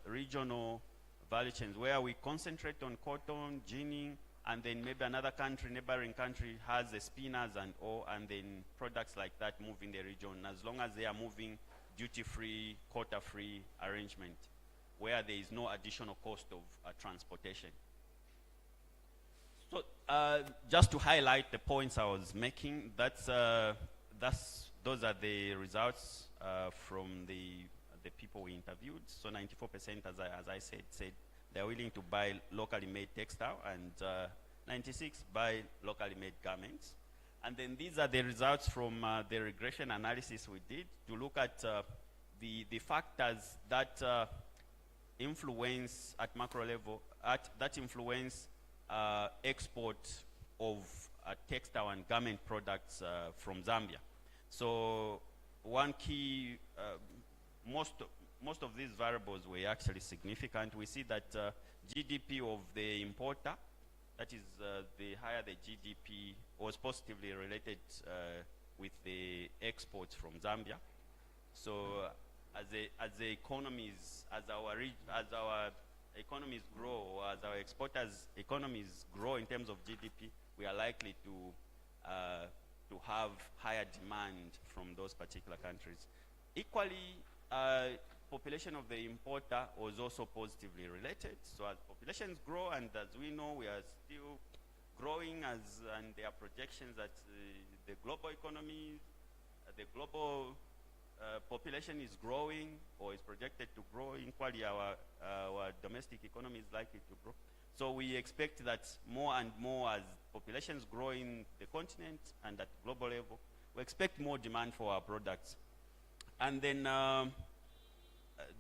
regional value chains where we concentrate on cotton, ginning, and then maybe another country, neighboring country, has the spinners and all, and then products like that move in the region, as long as they are moving duty-free, quota-free arrangement, where there is no additional cost of transportation. So just to highlight the points I was making, those are the results from the people we interviewed. So 94%, as I said they're willing to buy locally made textile, and 96 buy locally made garments. And then these are the results from the regression analysis we did to look at the factors that influence at macro level, that influence export of textile and garment products from Zambia. So one key, most of these variables were actually significant. We see that GDP of the importer, that is the higher the GDP, was positively related with the exports from Zambia. So as our economies grow, or as our exporters' economies grow in terms of GDP, we are likely to have higher demand from those particular countries. Equally, population of the importer was also positively related. So as populations grow, and as we know, we are still growing, and there are projections that the global economy, the global population is growing or is projected to grow. Equally, our domestic economy is likely to grow. So we expect that more and more, as populations grow in the continent and at global level, we expect more demand for our products. And then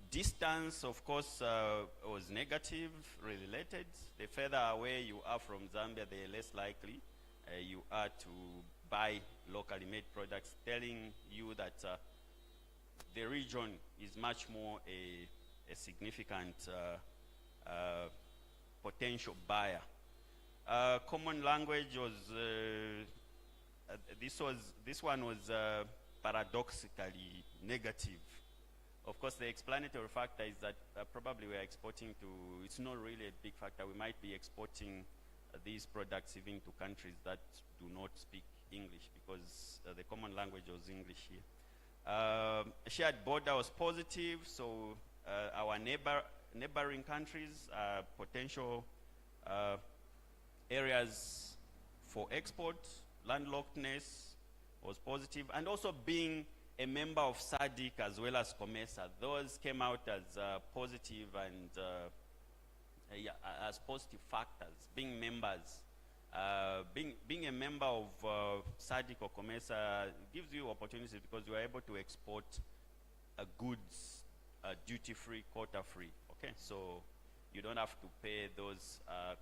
distance, of course, was negative related. The further away you are from Zambia, the less likely you are to buy locally made products, telling you that the region is much more a significant potential buyer. Common language was this one was paradoxically negative. Of course, the explanatory factor is that probably we are exporting to, it's not really a big factor. We might be exporting these products even to countries that do not speak English, because the common language was English here. Shared border was positive, so our neighboring countries, potential areas for export, landlockedness was positive, and also being a member of SADC as well as COMESA. Those came out as positive and as positive factors, being members. Being a member of SADC or COMESA gives you opportunities because you are able to export goods duty-free, quota-free. Okay, so you don't have to pay those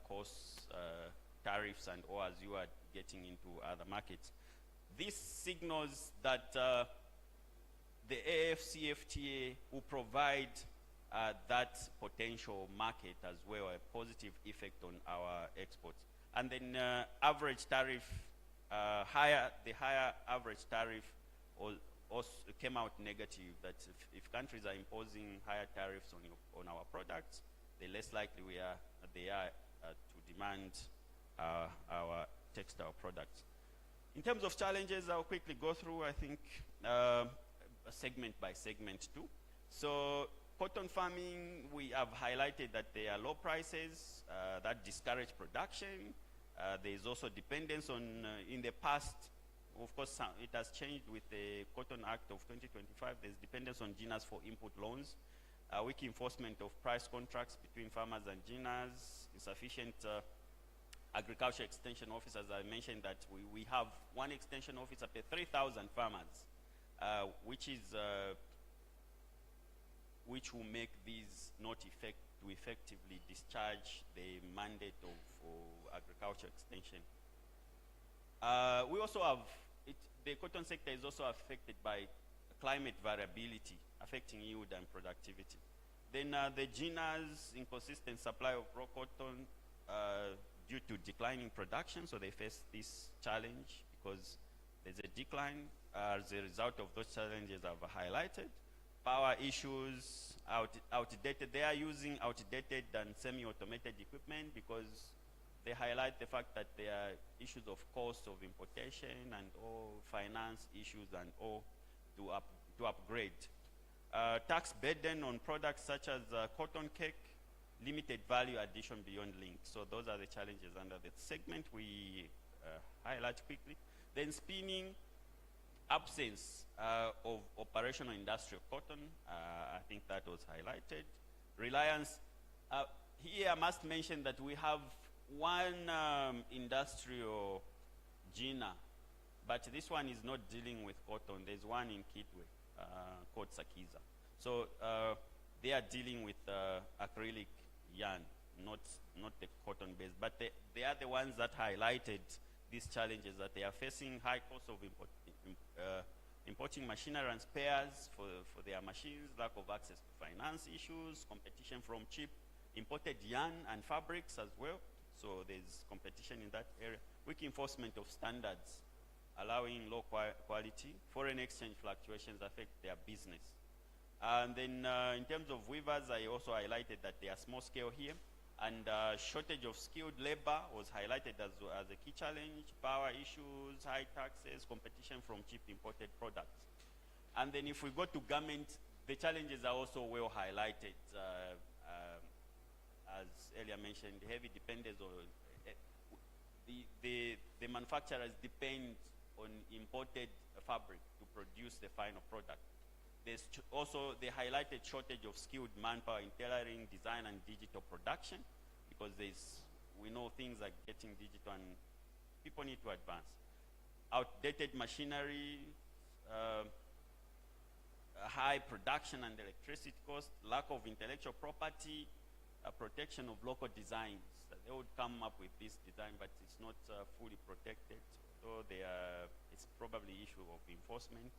costs, tariffs, and all as you are getting into other markets. This signals that the AFCFTA will provide that potential market as well, a positive effect on our exports. And then average tariff, the higher average tariff also came out negative, that if countries are imposing higher tariffs on our products, the less likely they are to demand our textile products. In terms of challenges, I'll quickly go through, I think, segment by segment too. So cotton farming, we have highlighted that there are low prices that discourage production. There is also dependence on, in the past, of course, it has changed with the Cotton Act of 2025. There's dependence on GINAs for input loans, weak enforcement of price contracts between farmers and GINAs, insufficient agriculture extension officers. I mentioned that we have one extension officer per 3,000 farmers, which will make these not effectively discharge the mandate of agriculture extension. We also have, the cotton sector is also affected by climate variability, affecting yield and productivity. Then the GINA's inconsistent supply of raw cotton due to declining production, so they face this challenge because there's a decline as a result of those challenges I've highlighted. Power issues, outdated, they are using outdated and semi-automated equipment because they highlight the fact that there are issues of cost of importation and all finance issues and all to upgrade. Tax burden on products such as cotton cake, limited value addition beyond link. So those are the challenges under that segment we highlight quickly. Then spinning, absence of operational industrial cotton, I think that was highlighted. Reliance, here I must mention that we have one industrial GINA, but this one is not dealing with cotton. There's one in Kitwe called Sakiza. So they are dealing with acrylic yarn, not the cotton base, but they are the ones that highlighted these challenges, that they are facing high cost of importing machinery and spares for their machines, lack of access to finance issues, competition from cheap imported yarn and fabrics as well. So there's competition in that area. Weak enforcement of standards, allowing low quality. Foreign exchange fluctuations affect their business. And then in terms of weavers, I also highlighted that they are small scale here. And shortage of skilled labor was highlighted as a key challenge. Power issues, high taxes, competition from cheap imported products. And then if we go to garment, the challenges are also well highlighted. As earlier mentioned, the heavy dependence on the manufacturers depend on imported fabric to produce the final product. There's also the highlighted shortage of skilled manpower in tailoring, design, and digital production, because we know things are getting digital and people need to advance. Outdated machinery, high production and electricity costs, lack of intellectual property, protection of local designs. They would come up with this design, but it's not fully protected, although it's probably an issue of enforcement.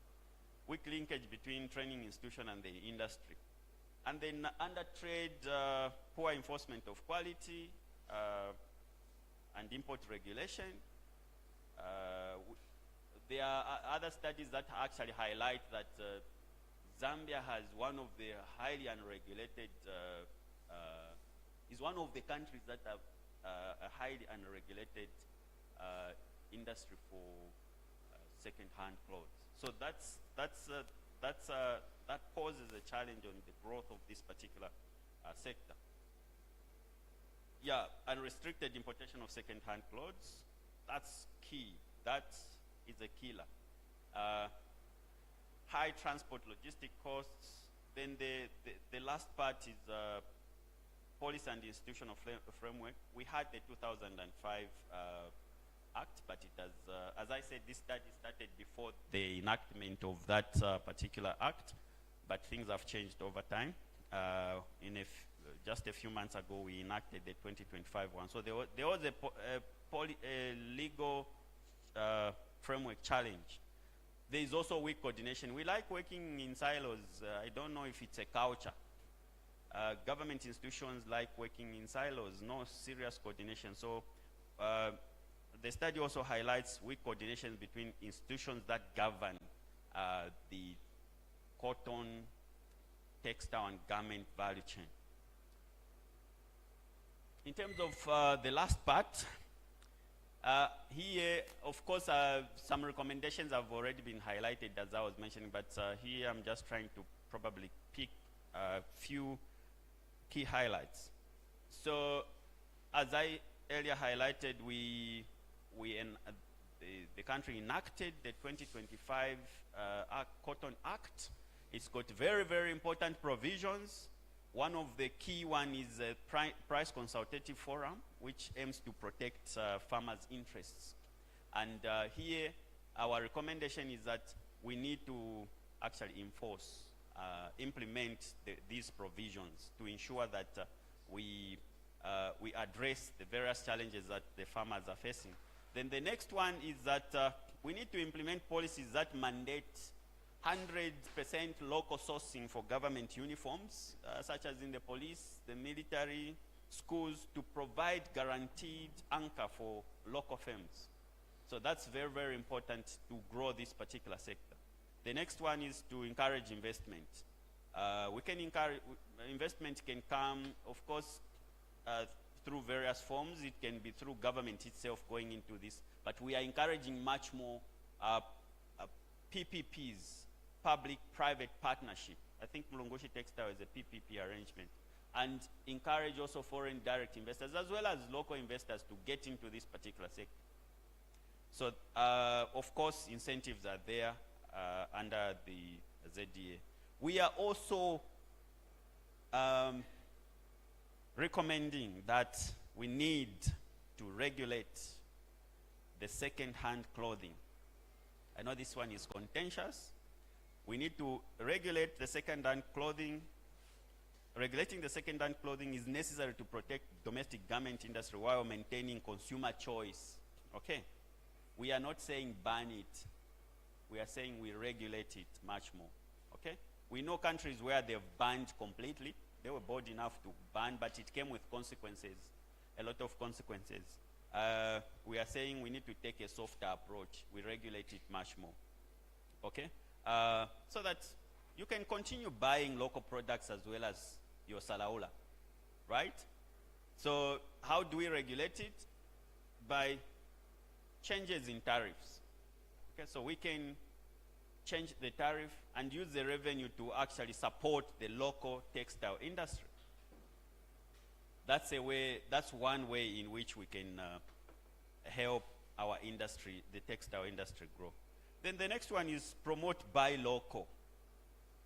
Weak linkage between training institution and the industry. And then under trade, poor enforcement of quality and import regulation. There are other studies that actually highlight that Zambia has one of the highly unregulated, is one of the countries that have a highly unregulated industry for second-hand clothes. So that poses a challenge on the growth of this particular sector. Yeah, unrestricted importation of second-hand clothes, that's key. That is a killer. high transport logistic costs. Then the last part is policy and institutional framework. We had the 2005 Act, but it has, as I said, this study started before the enactment of that particular Act, but things have changed over time. Just a few months ago, we enacted the 2025 one. So there was a legal framework challenge. There is also weak coordination. We like working in silos. I don't know if it's a culture. Government institutions like working in silos, no serious coordination. So the study also highlights weak coordination between institutions that govern the cotton, textile, and garment value chain. In terms of the last part, here, of course, some recommendations have already been highlighted, as I was mentioning, but here I'm just trying to probably pick a few key highlights. So, as I earlier highlighted, the country enacted the 2025 Cotton Act. It's got very, very important provisions. One of the key one is a price consultative forum, which aims to protect farmers' interests. And here, our recommendation is that we need to actually enforce, implement these provisions to ensure that we address the various challenges that the farmers are facing. Then the next one is that we need to implement policies that mandate 100% local sourcing for government uniforms, such as in the police, the military, schools, to provide guaranteed anchor for local firms. So that's very, very important to grow this particular sector. The next one is to encourage investment. Investment can come, of course, through various forms. It can be through government itself going into this, but we are encouraging much more PPPs, public-private partnership. I think Mulongoshi Textile is a PPP arrangement. And encourage also foreign direct investors as well as local investors to get into this particular sector. So, of course, incentives are there under the ZDA. We are also recommending that we need to regulate the second-hand clothing. I know this one is contentious. We need to regulate the second-hand clothing. Regulating the second-hand clothing is necessary to protect domestic garment industry while maintaining consumer choice. Okay? We are not saying ban it. We are saying we regulate it much more. Okay? We know countries where they've banned completely. They were bold enough to ban, but it came with consequences, a lot of consequences. We are saying we need to take a softer approach. We regulate it much more. Okay? So that you can continue buying local products as well as your salaula, right? So how do we regulate it? By changes in tariffs. Okay, so we can change the tariff and use the revenue to actually support the local textile industry. That's a way. That's one way in which we can help our industry, the textile industry, grow. Then the next one is promote buy local.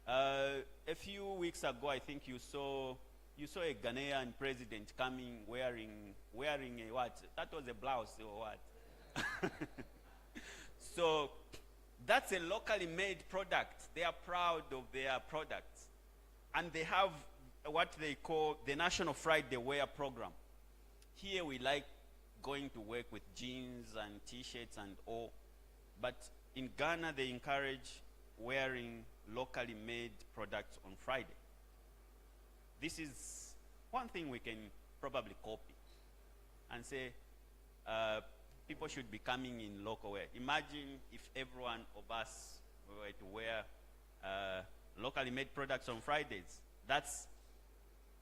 A few weeks ago, I think you saw a Ghanaian president coming wearing a what? That was a blouse or what? So that's a locally made product. They are proud of their products, and they have what they call the National Friday Wear program. Here we like going to work with jeans and t-shirts and all, but in Ghana they encourage wearing locally made products on Friday. This is one thing we can probably copy and say people should be coming in local wear. Imagine if every one of us were to wear locally made products on Fridays. That's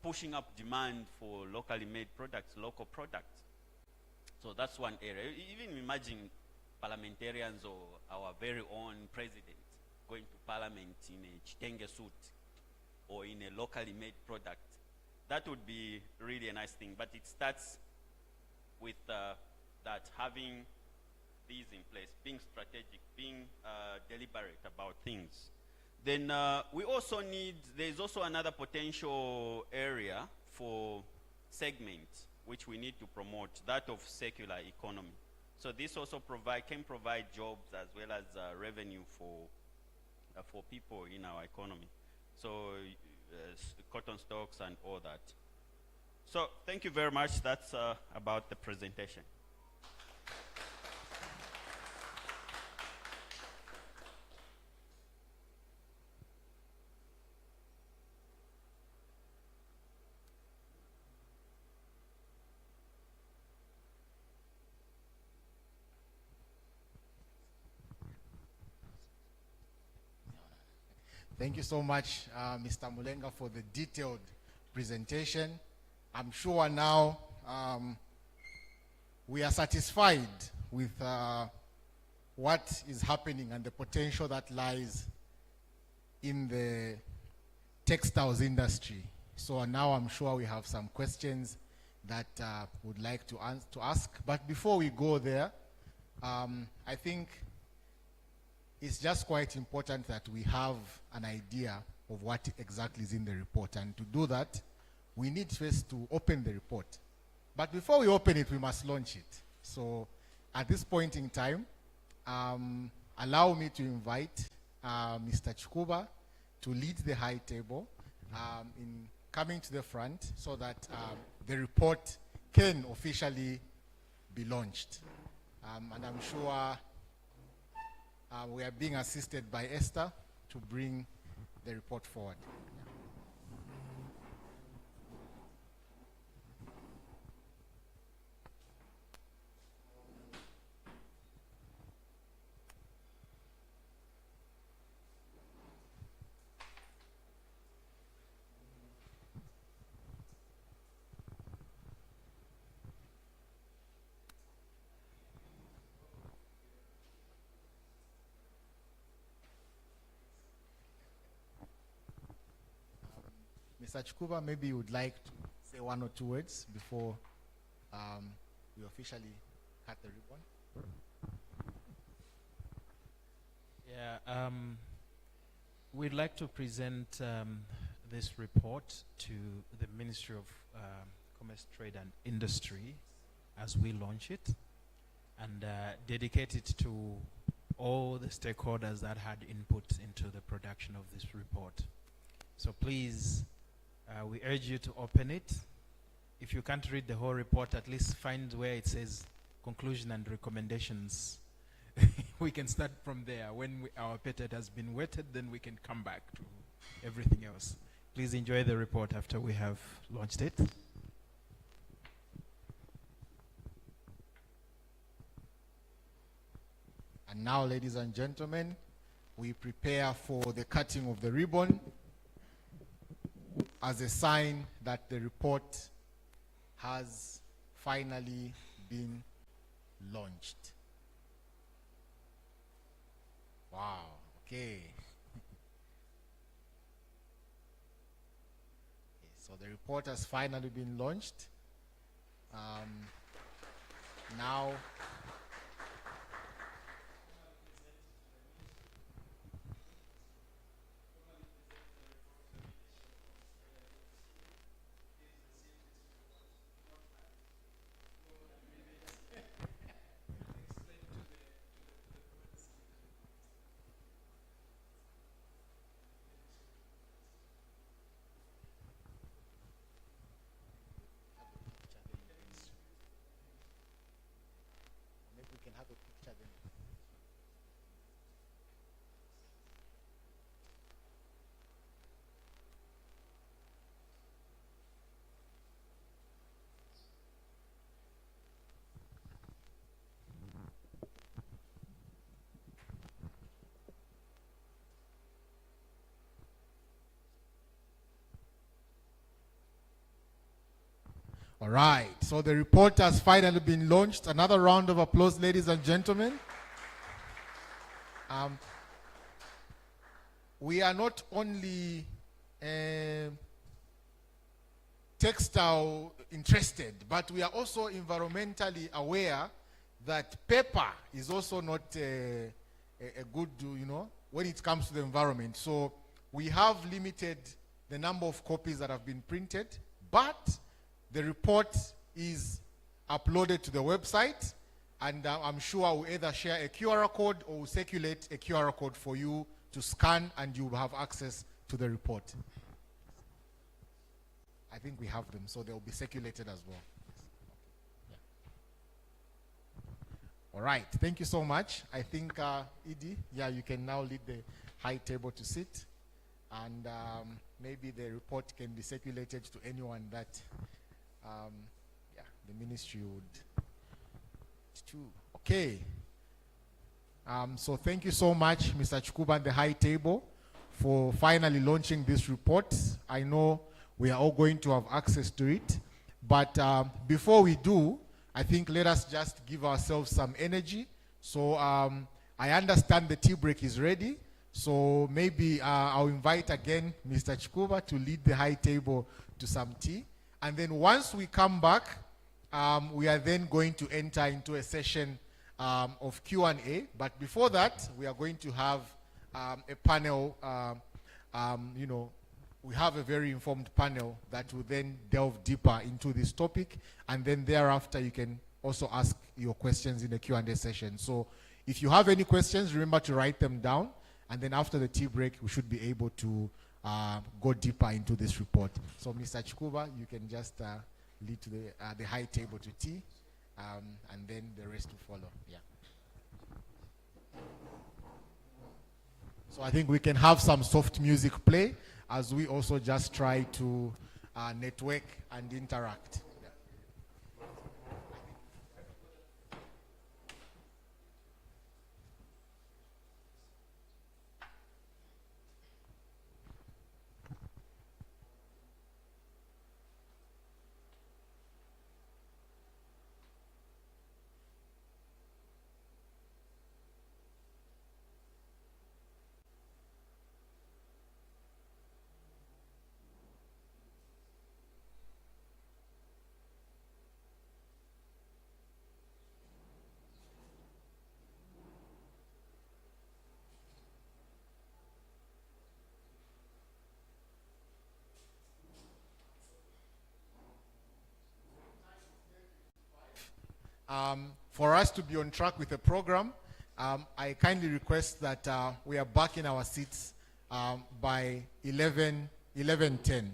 pushing up demand for locally made products, local products. So that's one area. Even imagine parliamentarians or our very own president going to parliament in a chitenge suit or in a locally made product. That would be really a nice thing, but it starts with that having these in place, being strategic, being deliberate about things. Then we also need, there's also another potential area for segment which we need to promote, that of circular economy. So this also can provide jobs as well as revenue for people in our economy. So cotton stocks and all that. So thank you very much. That's about the presentation. Thank you so much, Mr. Mulenga, for the detailed presentation. I'm sure now we are satisfied with what is happening and the potential that lies in the textiles industry. So now I'm sure we have some questions that would like to ask. But before we go there, I think it's just quite important that we have an idea of what exactly is in the report. And to do that, we need first to open the report. But before we open it, we must launch it. So at this point in time, allow me to invite Mr. Chikuba to lead the high table in coming to the front so that the report can officially be launched. And I'm sure we are being assisted by Esther to bring the report forward. Mr. Chikuba, maybe you would like to say one or two words before we officially cut the ribbon. Yeah, we'd like to present this report to the Ministry of Commerce, Trade and Industry as we launch it, and dedicate it to all the stakeholders that had input into the production of this report. So please, we urge you to open it. If you can't read the whole report, at least find where it says conclusion and recommendations. We can start from there. When our appetite has been whetted, then we can come back to everything else. Please enjoy the report after we have launched it. And now, ladies and gentlemen, we prepare for the cutting of the ribbon as a sign that the report has finally been launched. Wow, okay. So the report has finally been launched. Now, maybe we can have a picture then. All right, so the report has finally been launched. Another round of applause, ladies and gentlemen. We are not only textile interested, but we are also environmentally aware that paper is also not a good, when it comes to the environment. So we have limited the number of copies that have been printed, but the report is uploaded to the website, and I'm sure we'll either share a QR code or we'll circulate a QR code for you to scan, and you will have access to the report. I think we have them, so they'll be circulated as well. Yeah. All right, thank you so much. I think, Edie, yeah, you can now lead the high table to sit, and maybe the report can be circulated to anyone that yeah, the ministry would too. Okay. So thank you so much, Mr. Chukuba and the high table, for finally launching this report. I know we are all going to have access to it, but before we do, I think let us just give ourselves some energy. So I understand the tea break is ready, so maybe I'll invite again Mr. Chukuba to lead the high table to some tea. And then once we come back, we are then going to enter into a session of Q&A. But before that, we are going to have a panel, you know, we have a very informed panel that will then delve deeper into this topic. And then thereafter, you can also ask your questions in the Q&A session. So if you have any questions, remember to write them down. And then after the tea break, we should be able to go deeper into this report. So Mr. Chukuba, you can just lead to the high table to tea, and then the rest will follow. Yeah. So I think we can have some soft music play as we also just try to network and interact. For us to be on track with the program, I kindly request that we are back in our seats by 11:10.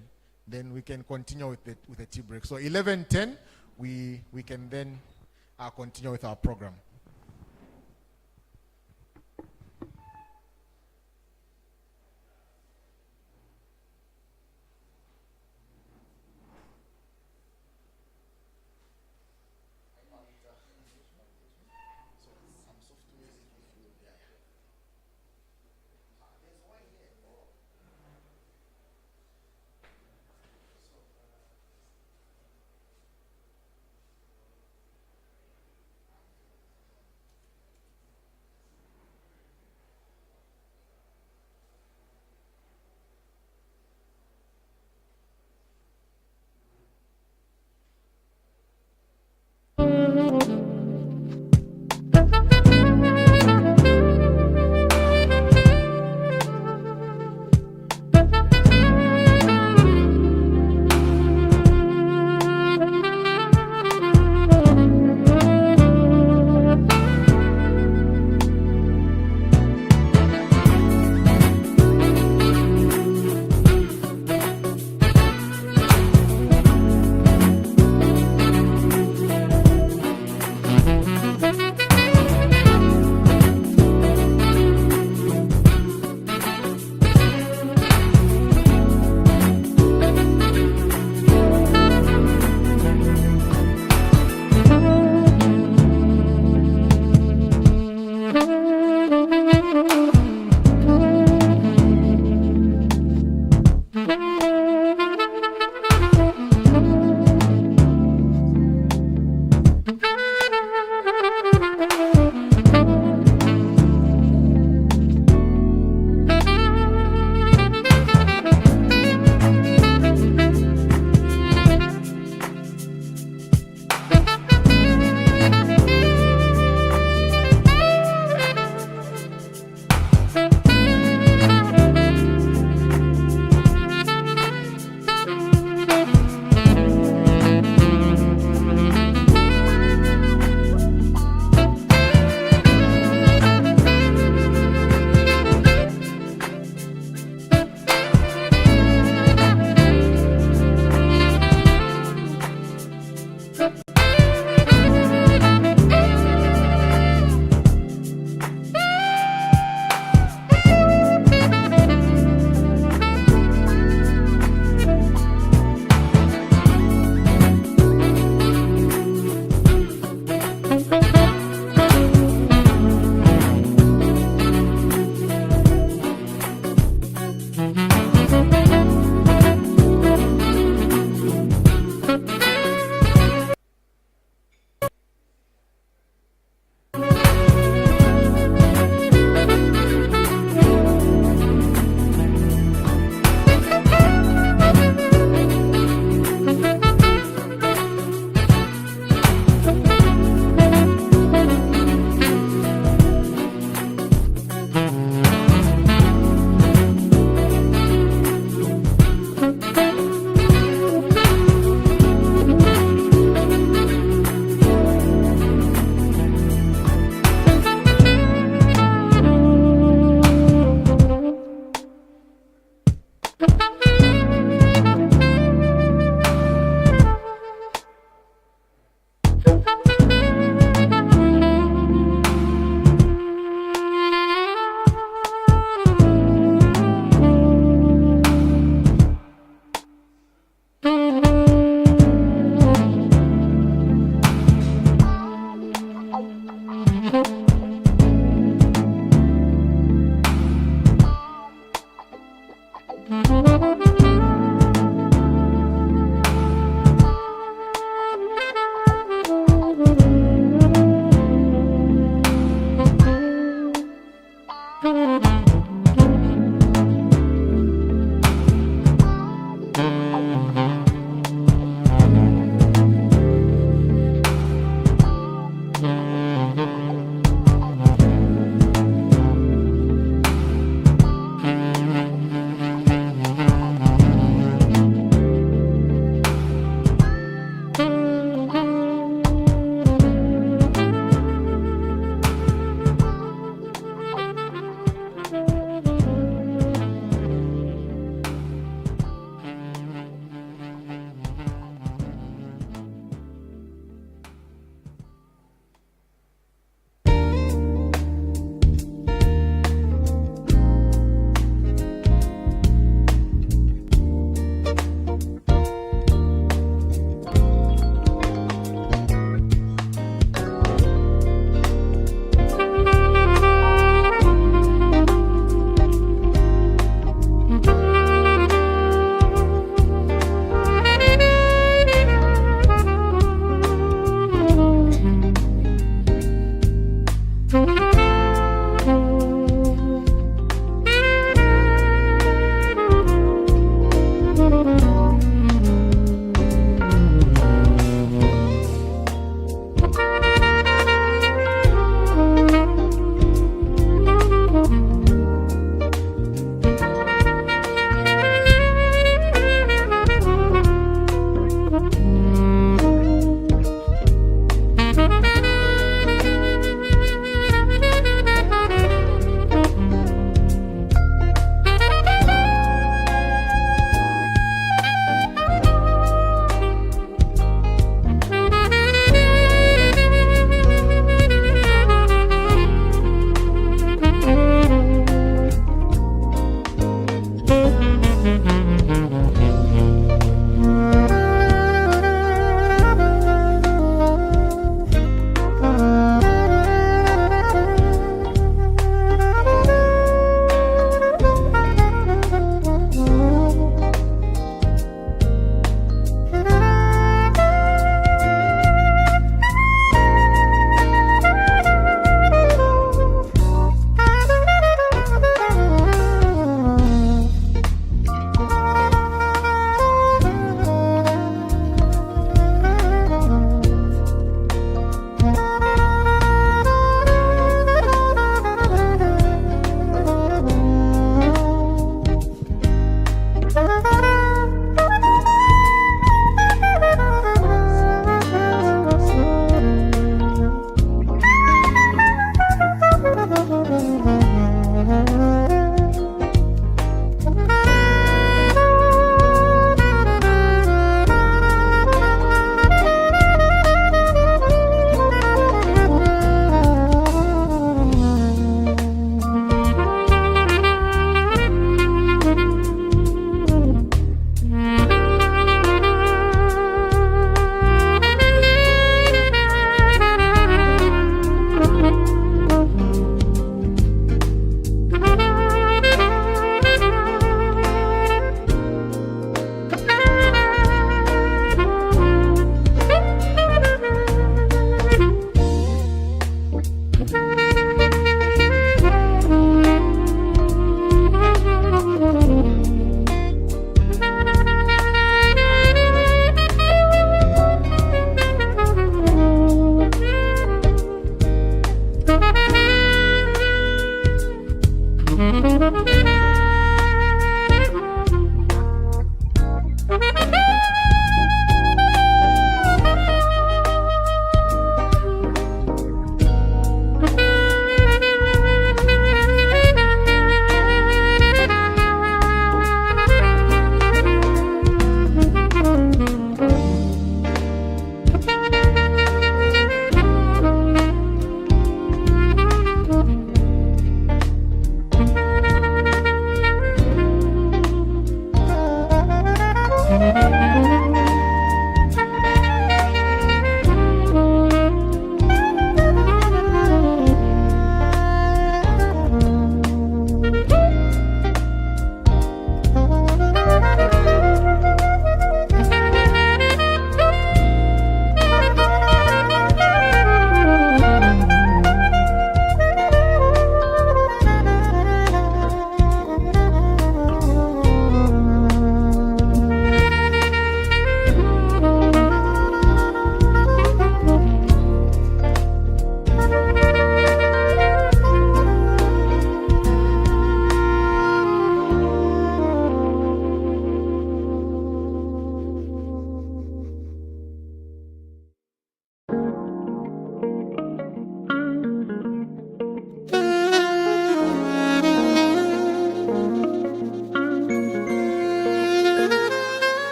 Then we can continue with the tea break. So 11:10, we can then continue with our program.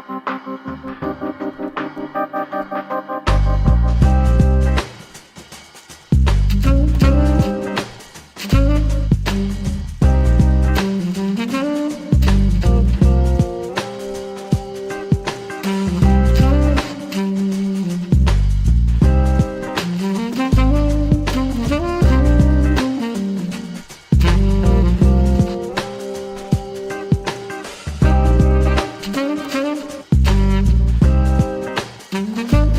Thank you.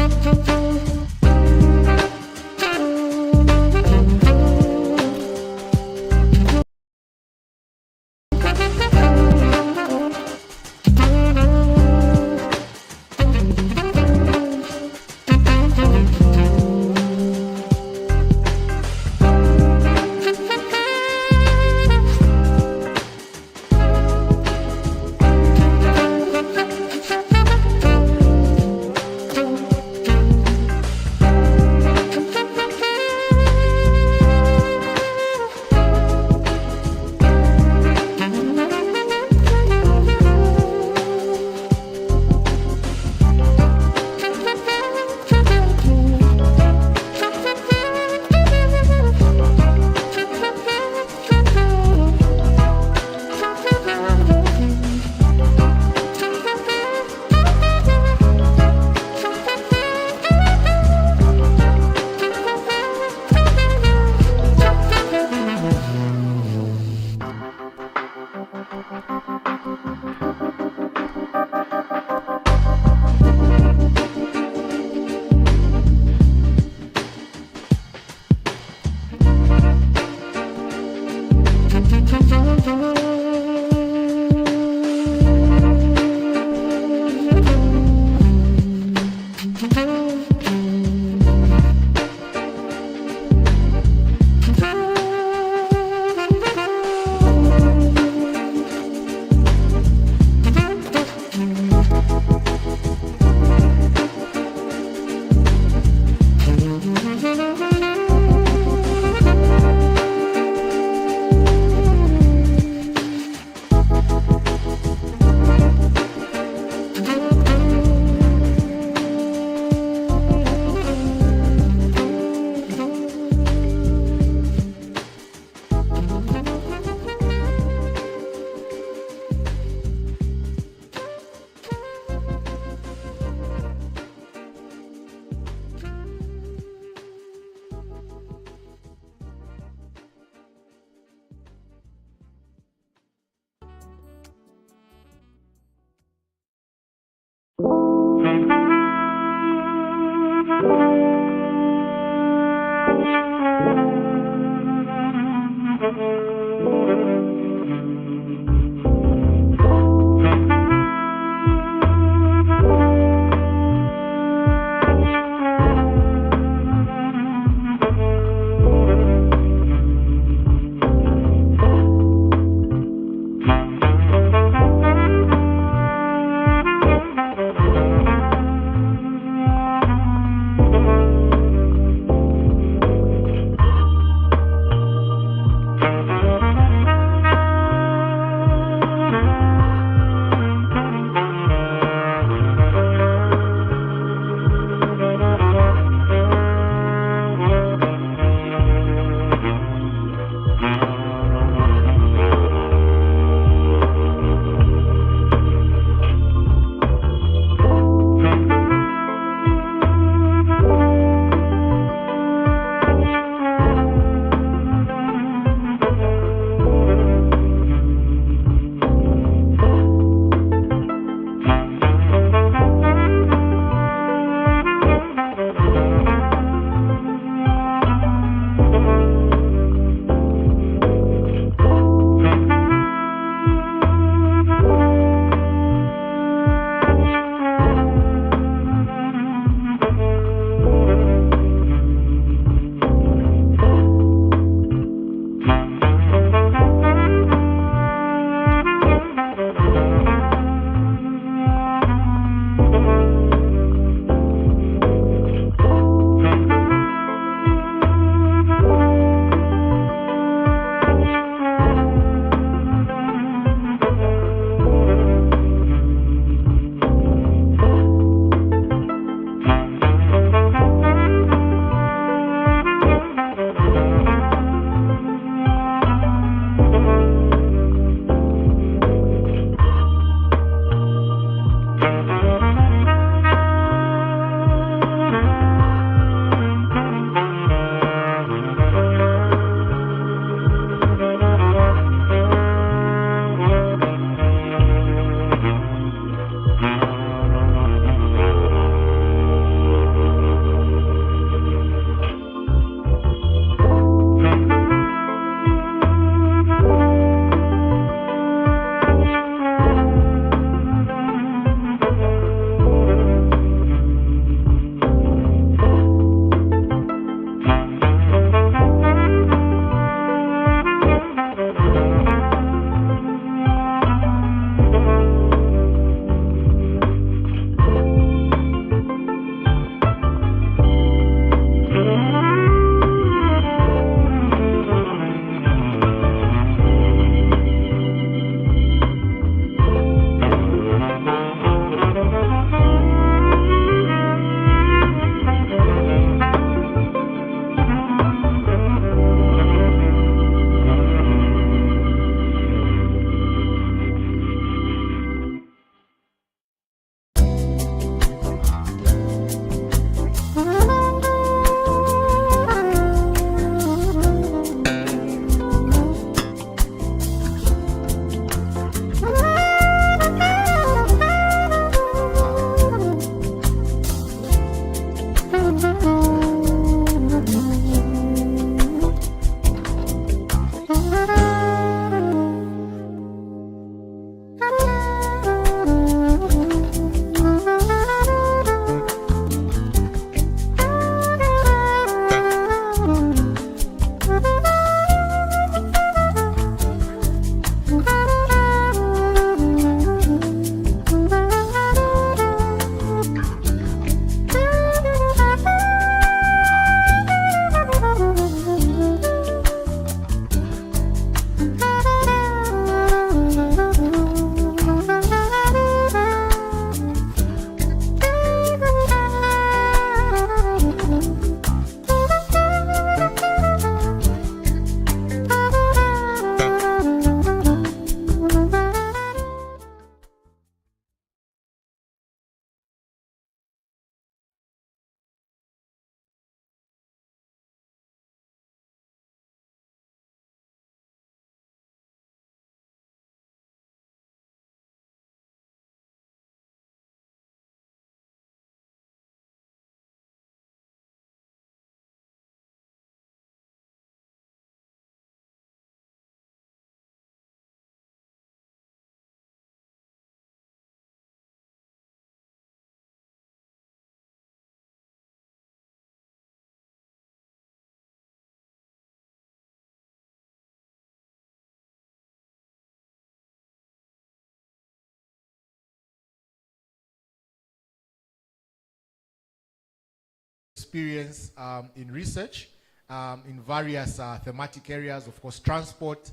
experience in research in various thematic areas, of course, transport,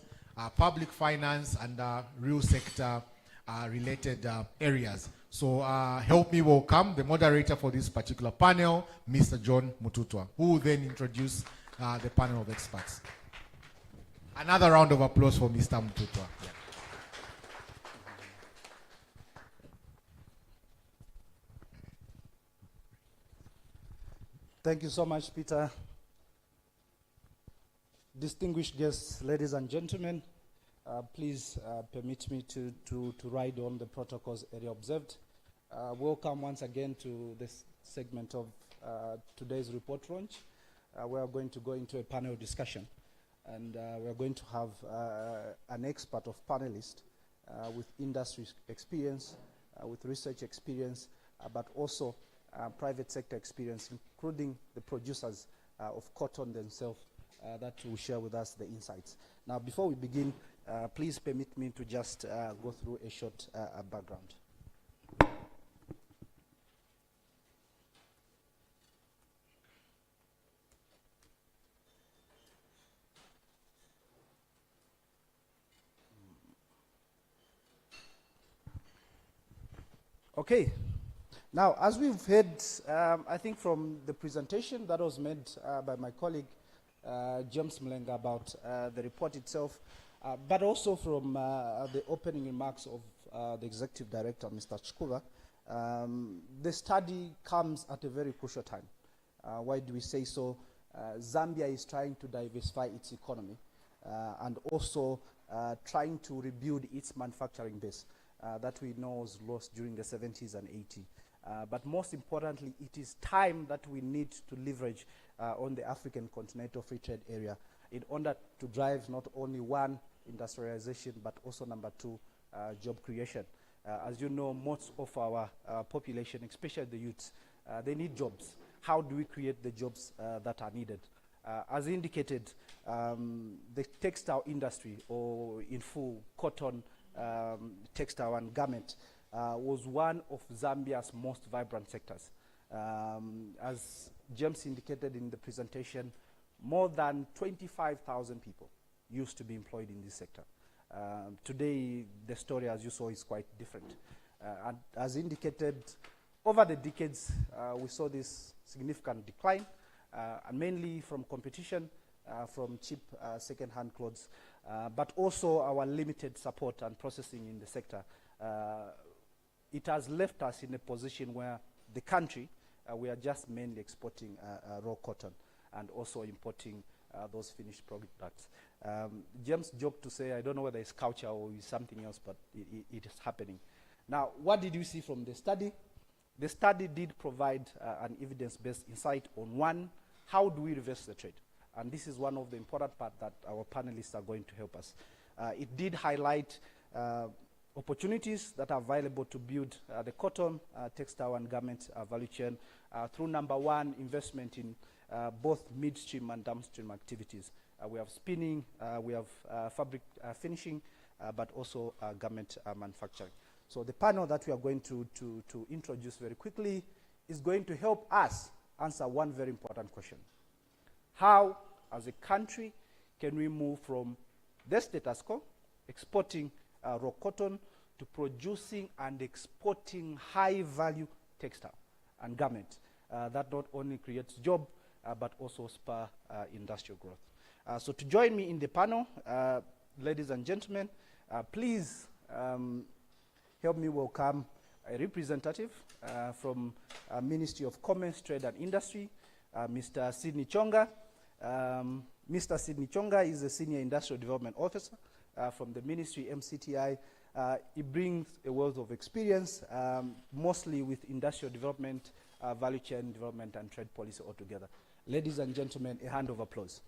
public finance, and real sector related areas. So help me welcome the moderator for this particular panel, Mr. John Mututwa, who will then introduce the panel of experts. Another round of applause for Mr. Mututwa. Yeah. Thank you so much, Peter. Distinguished guests, ladies and gentlemen, please permit me to ride on the protocols area observed. Welcome once again to this segment of today's report launch. We are going to go into a panel discussion, and we are going to have an expert of panelists with industry experience, with research experience, but also private sector experience, including the producers of cotton themselves, that will share with us the insights. Now, before we begin, please permit me to just go through a short background. Okay. Now, as we've heard, I think from the presentation that was made by my colleague, James Mlenga, about the report itself, but also from the opening remarks of the Executive Director, Mr. Chikuba, the study comes at a very crucial time. Why do we say so? Zambia is trying to diversify its economy and also trying to rebuild its manufacturing base that we know was lost during the 70s and 80s. But most importantly, it is time that we need to leverage on the African Continental Free Trade Area in order to drive not only one, industrialization, but also number two, job creation. As you know, most of our population, especially the youths, they need jobs. How do we create the jobs that are needed? As indicated, the textile industry, or in full, cotton, textile and garment, was one of Zambia's most vibrant sectors. As James indicated in the presentation, more than 25,000 people used to be employed in this sector. Today, the story, as you saw, is quite different. And as indicated, over the decades, we saw this significant decline, and mainly from competition, from cheap second-hand clothes, but also our limited support and processing in the sector. It has left us in a position where the country, we are just mainly exporting raw cotton and also importing those finished products. James joked to say, I don't know whether it's culture or it's something else, but it is happening. Now, what did you see from the study? The study did provide an evidence-based insight on, one, how do we reverse the trade? And this is one of the important parts that our panelists are going to help us. It did highlight opportunities that are available to build the cotton, textile and garment value chain through, number one, investment in both midstream and downstream activities. We have spinning, we have fabric finishing, but also garment manufacturing. So the panel that we are going to introduce very quickly is going to help us answer one very important question. How, as a country, can we move from the status quo, exporting raw cotton, to producing and exporting high-value textile and garment that not only creates job, but also spur industrial growth. So to join me in the panel, ladies and gentlemen, please help me welcome a representative from Ministry of Commerce, Trade and Industry, Mr. Sidney Chonga. Mr. Sidney Chonga is a Senior Industrial Development Officer from the Ministry MCTI. He brings a wealth of experience, mostly with industrial development, value chain development, and trade policy altogether. Ladies and gentlemen, a hand of applause.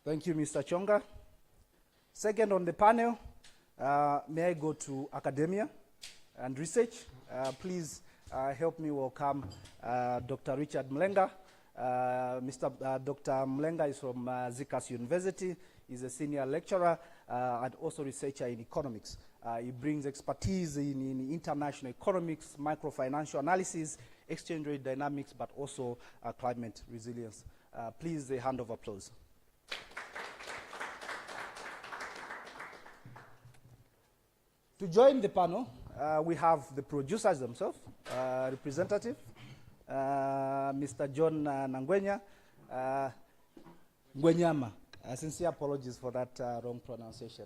Thank you, Mr. Chonga. Second on the panel, may I go to academia and research? Please help me welcome Dr. Richard Mlenga. Dr. Mlenga is from ZIPAR University. He's a senior lecturer and also researcher in economics. He brings expertise in international economics, microfinancial analysis, exchange rate dynamics, but also climate resilience. Please, a hand of applause. To join the panel, we have the producers themselves, representative, Mr. John Nangwenya, Ngwenyama. Sincere apologies for that wrong pronunciation.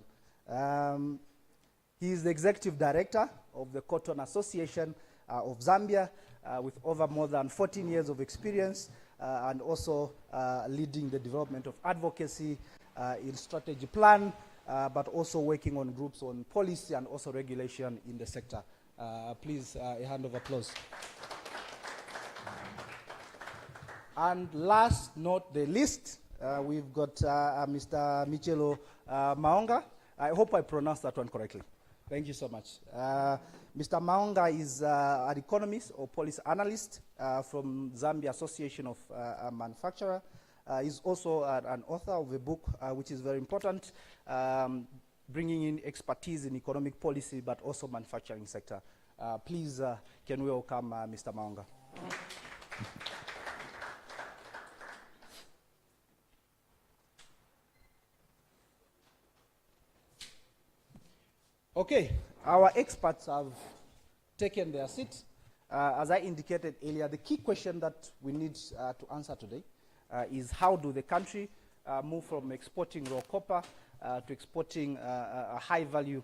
He is the executive director of the Cotton Association of Zambia, with over more than 14 years of experience, and also leading the development of advocacy in strategy plan, but also working on groups on policy and also regulation in the sector. Please, a hand of applause. And last, not the least, we've got Mr. Michelo Maonga. I hope I pronounced that one correctly. Thank you so much. Mr. Maonga is an economist or policy analyst from Zambia Association of Manufacturers. He's also an author of a book which is very important, bringing in expertise in economic policy but also manufacturing sector. Please, can we welcome Mr. Maonga? Okay, our experts have taken their seat. As I indicated earlier, the key question that we need to answer today is how do the country move from exporting raw copper to exporting high-value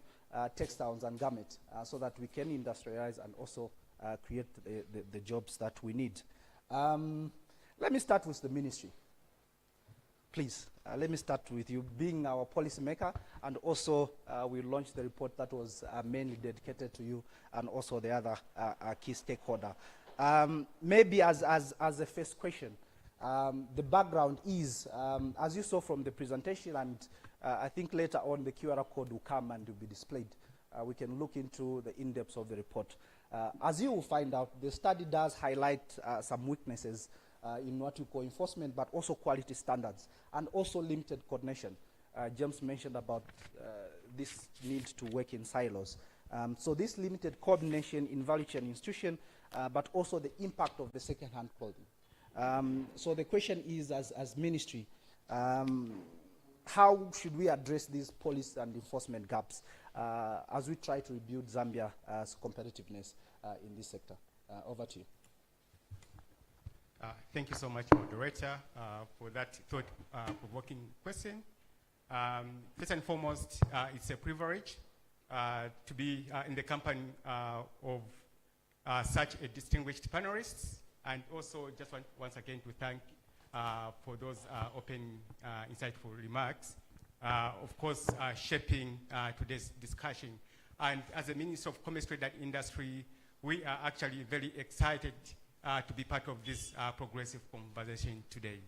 textiles and garments so that we can industrialize and also create the jobs that we need. Let me start with the ministry. Please, let me start with you being our policymaker, and also we launched the report that was mainly dedicated to you and also the other key stakeholder. Maybe as a first question, the background is, as you saw from the presentation, and I think later on the QR code will come and will be displayed. We can look into the in-depth of the report. As you will find out, the study does highlight some weaknesses in what we call enforcement, but also quality standards, and also limited coordination. James mentioned about this need to work in silos. So this limited coordination in value chain institution, but also the impact of the second-hand clothing. So the question is, as ministry, how should we address these policy and enforcement gaps as we try to rebuild Zambia's competitiveness in this sector? Over to you. Thank you so much, moderator, for that thought-provoking question. First and foremost, it's a privilege to be in the company of such a distinguished panelists, and also just want once again to thank for those open, insightful remarks, of course, shaping today's discussion. And as a Minister of Commerce, Trade and Industry, we are actually very excited to be part of this progressive conversation today.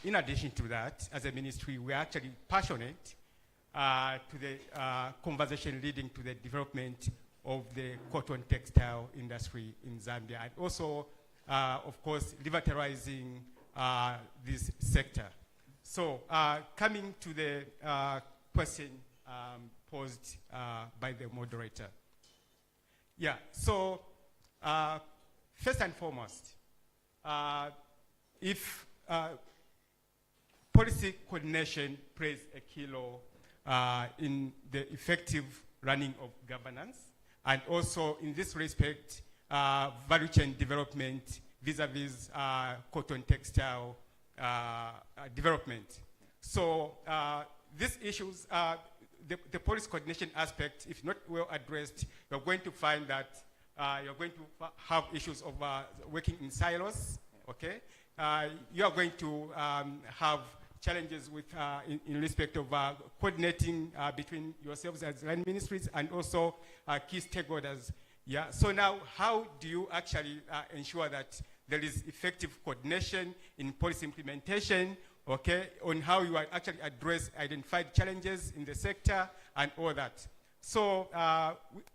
In addition to that, as a ministry, we are actually passionate to the conversation leading to the development of the cotton textile industry in Zambia, and also, of course, revitalizing this sector. So, coming to the question posed by the moderator. Yeah, so, first and foremost, if policy coordination plays a key role in the effective running of governance, and also in this respect, value chain development vis-a-vis cotton textile development. So these issues, the policy coordination aspect, if not well addressed, you're going to find that you're going to have issues of working in silos, okay? You are going to have challenges with, in respect of coordinating between yourselves as land ministries and also key stakeholders. Yeah. So now, how do you actually ensure that there is effective coordination in policy implementation, okay, on how you actually address identified challenges in the sector and all that? So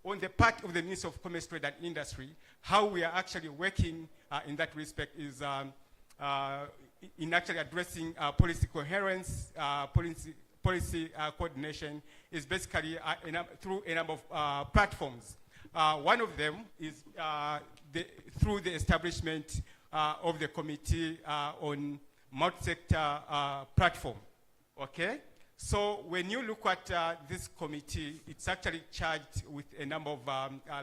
on the part of the Ministry of Commerce, Trade and Industry, how we are actually working in that respect is in actually addressing policy coherence, policy coordination is basically through a number of platforms. One of them is through the establishment of the committee on multi-sector platform, okay? So when you look at this committee, it's actually charged with a number of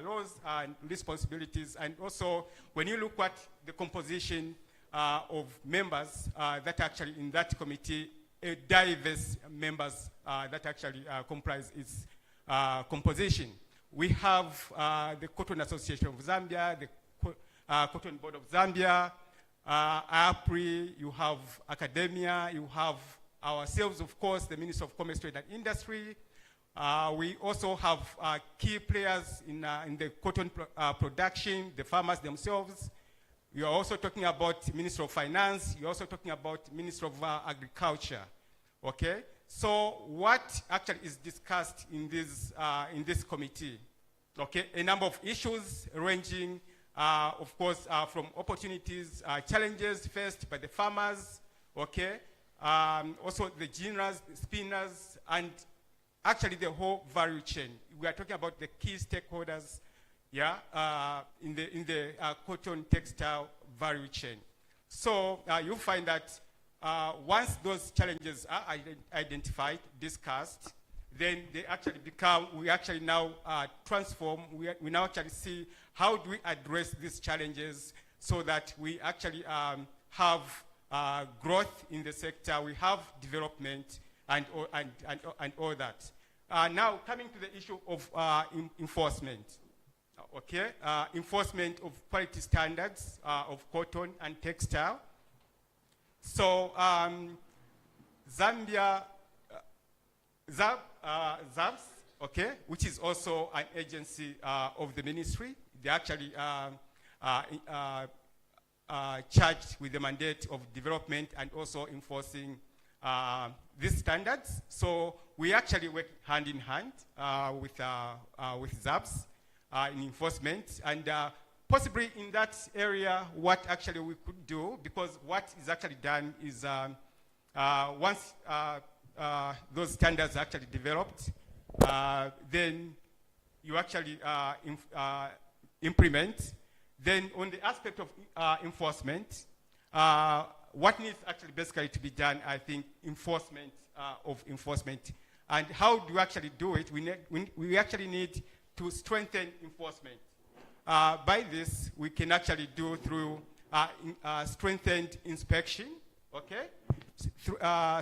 laws and responsibilities. And also, when you look at the composition of members that actually in that committee, diverse members that actually comprise its composition. We have the Cotton Association of Zambia, the Cotton Board of Zambia, APRI, you have academia, you have ourselves, of course, the Ministry of Commerce, Trade and Industry. We also have key players in the cotton production, the farmers themselves. You are also talking about Ministry of Finance. You're also talking about Ministry of Agriculture, okay? So what actually is discussed in this committee? Okay, a number of issues ranging, of course, from opportunities, challenges faced by the farmers, okay? Also the generals, spinners, and actually the whole value chain. We are talking about the key stakeholders, yeah, in the cotton textile value chain. So you find that once those challenges are identified, discussed, then they actually become, we actually now transform, we now actually see how do we address these challenges so that we actually have growth in the sector, we have development and all that. Now coming to the issue of enforcement. Okay, enforcement of quality standards of cotton and textile. So Zambia, ZAPS, okay, which is also an agency of the ministry, they actually charged with the mandate of development and also enforcing these standards. So we actually work hand in hand with ZAPS in enforcement, and possibly in that area, what actually we could do, because what is actually done is once those standards are actually developed, then you actually implement. Then on the aspect of enforcement, what needs actually basically to be done, I think, enforcement of enforcement. And how do you actually do it? We actually need to strengthen enforcement. By this, we can actually do through strengthened inspection, okay?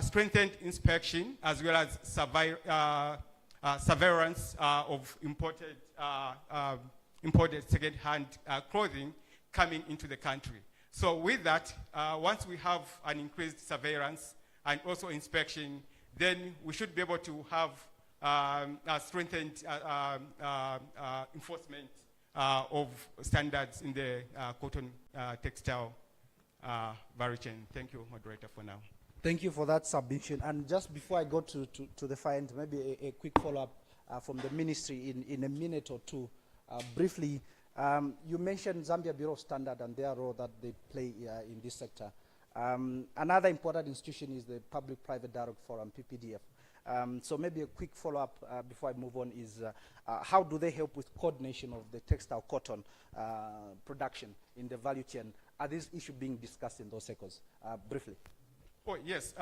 Strengthened inspection as well as surveillance of imported second-hand clothing coming into the country. So with that, once we have an increased surveillance and also inspection, then we should be able to have strengthened enforcement of standards in the cotton textile value chain. Thank you, moderator, for now. Thank you for that submission. And just before I go to the far end, maybe a quick follow-up from the ministry in a minute or two. Briefly, you mentioned Zambia Bureau of Standard and their role that they play in this sector. Another important institution is the Public-Private Dialogue Forum, PPDF. So maybe a quick follow-up before I move on is how do they help with coordination of the textile cotton production in the value chain? Are these issues being discussed in those circles? Briefly. Oh, yes.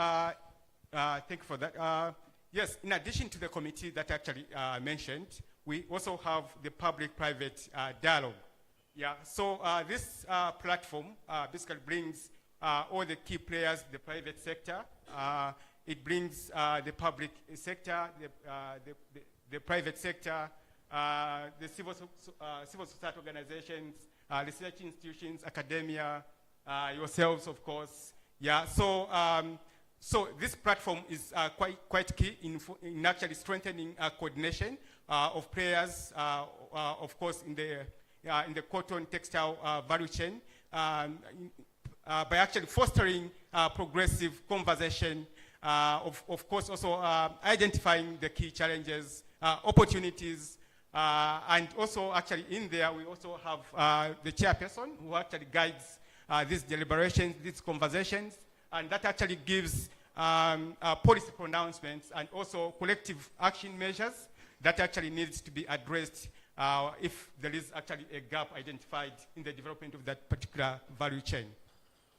Thank you for that. Yes, in addition to the committee that actually mentioned, we also have the public-private dialogue. Yeah, so this platform basically brings all the key players, the private sector. It brings the public sector, the private sector, the civil society organizations, research institutions, academia, yourselves, of course. Yeah, so this platform is quite key in actually strengthening coordination of players, of course, in the cotton textile value chain, by actually fostering progressive conversation, of course, also identifying the key challenges, opportunities, and also actually in there we also have the chairperson who actually guides these deliberations, these conversations, and that actually gives policy pronouncements and also collective action measures that actually needs to be addressed if there is actually a gap identified in the development of that particular value chain.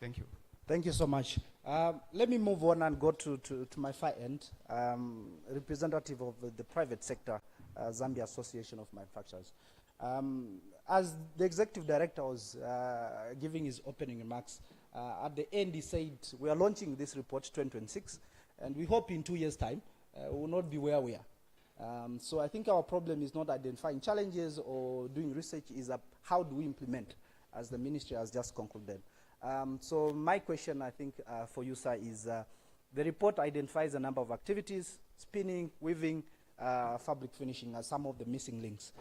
Thank you. Thank you so much. Let me move on and go to my far end, representative of the private sector, Zambia Association of Manufacturers. As the executive director was giving his opening remarks, at the end he said, we are launching this report 2026, and we hope in 2 years' time we will not be where we are. So I think our problem is not identifying challenges or doing research, is how do we implement, as the ministry has just concluded. So my question, I think, for you, sir, is the report identifies a number of activities: spinning, weaving, fabric finishing as some of the missing links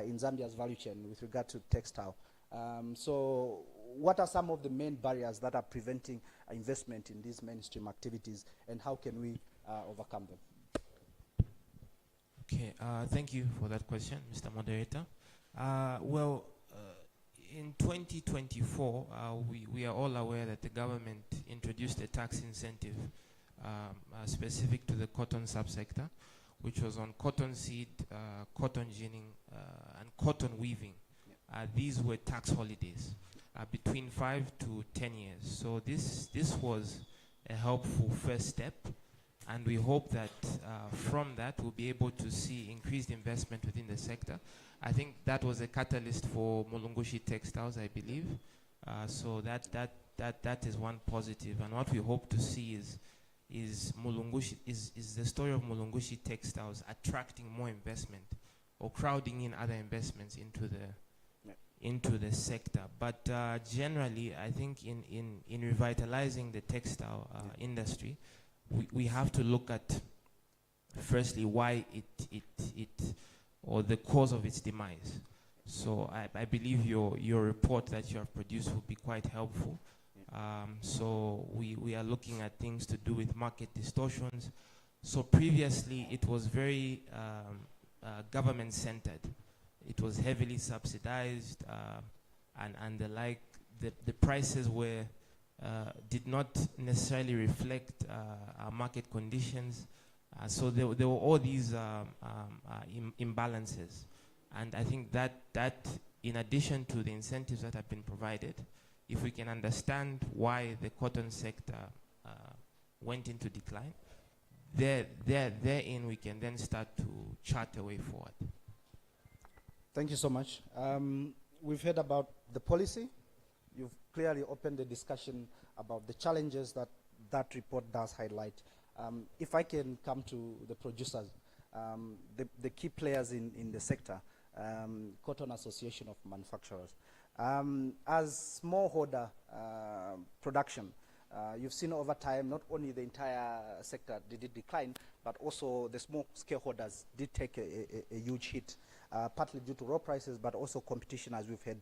in Zambia's value chain with regard to textile. So what are some of the main barriers that are preventing investment in these mainstream activities, and how can we overcome them? Okay, thank you for that question, Mr. Moderator. In 2024, we are all aware that the government introduced a tax incentive specific to the cotton subsector, which was on cotton seed, cotton ginning, and cotton weaving. These were tax holidays between 5 to 10 years. So this was a helpful first step, and we hope that from that we'll be able to see increased investment within the sector. I think that was a catalyst for Mulungushi Textiles, I believe. So that is one positive, and what we hope to see is the story of Mulungushi Textiles attracting more investment or crowding in other investments into the sector. But generally, I think in revitalizing the textile industry, we have to look at firstly why it or the cause of its demise. So I believe your report that you have produced will be quite helpful. So we are looking at things to do with market distortions. So previously it was very government-centered. It was heavily subsidized and the like. The prices were did not necessarily reflect our market conditions. So there were all these imbalances. And I think that in addition to the incentives that have been provided, if we can understand why the cotton sector went into decline, therein we can then start to chart a way forward. Thank you so much. We've heard about the policy. You've clearly opened the discussion about the challenges that report does highlight. If I can come to the producers, the key players in the sector, Cotton Association of Manufacturers. As smallholder production, you've seen over time, not only the entire sector did it decline, but also the small scale holders did take a huge hit, partly due to raw prices, but also competition, as we've heard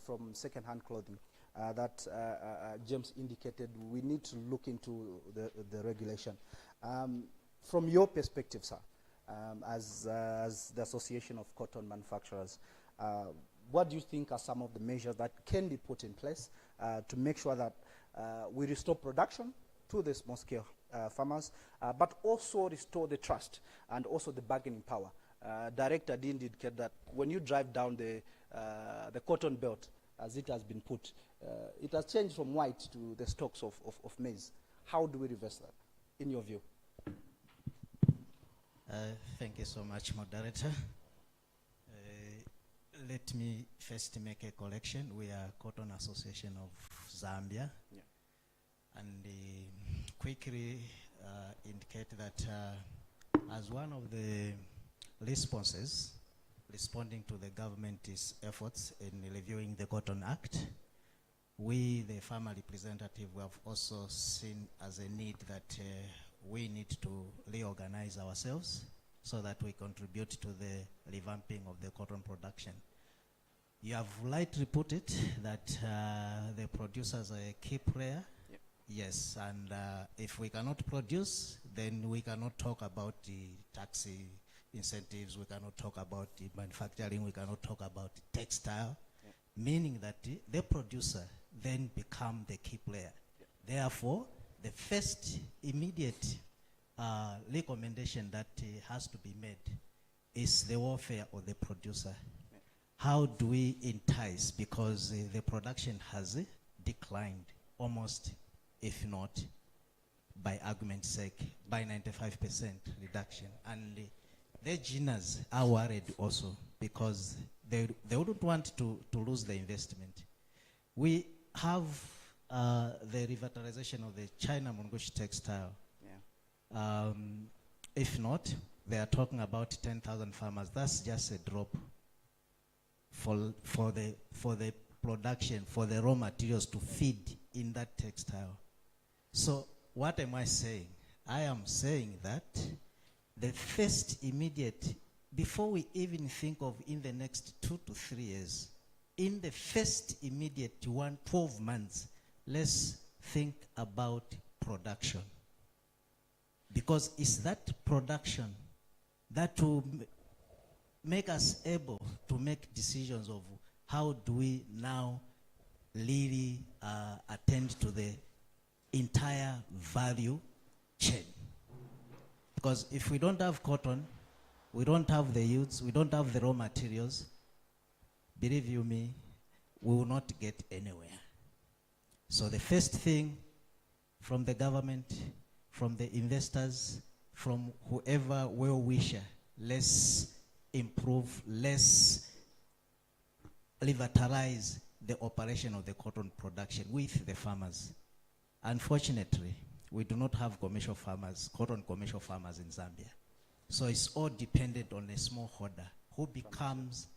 from second-hand clothing. That James indicated, we need to look into the regulation. From your perspective, sir, as the Association of Cotton Manufacturers, what do you think are some of the measures that can be put in place to make sure that we restore production to the small-scale farmers, but also restore the trust and also the bargaining power? Director did indicate that when you drive down the cotton belt, as it has been put, it has changed from white to the stalks of maize. How do we reverse that, in your view? Thank you so much, Moderator. Let me first make a correction. We are Cotton Association of Zambia. Yeah. And quickly indicate that as one of the responses responding to the government's efforts in reviewing the Cotton Act, we, the farmer representative, we have also seen as a need that we need to reorganize ourselves so that we contribute to the revamping of the cotton production. You have rightly put it that the producers are a key player. Yep. Yes, and if we cannot produce, then we cannot talk about the tax incentives, we cannot talk about the manufacturing, we cannot talk about the textile, meaning that the producer then become the key player. Therefore, the first immediate recommendation that has to be made is the welfare of the producer. How do we entice? Because the production has declined almost, if not, by argument's sake, by 95% reduction. And the GINAs are worried also because they wouldn't want to lose the investment. We have the revitalization of the China Mungushi textile. Yeah. If not, they are talking about 10,000 farmers. That's just a drop for the production, for the raw materials to feed in that textile. So what am I saying? I am saying that the first immediate, before we even think of in the next 2 to 3 years, in the first immediate 12 months, let's think about production. Because it's that production that will make us able to make decisions of how do we now really attend to the entire value chain. Because if we don't have cotton, we don't have the youths, we don't have the raw materials, believe you me, we will not get anywhere. So the first thing from the government, from the investors, from whoever well-wisher, let's improve, let's revitalize the operation of the cotton production with the farmers. Unfortunately, we do not have commercial farmers, cotton commercial farmers in Zambia. So it's all dependent on a smallholder who becomes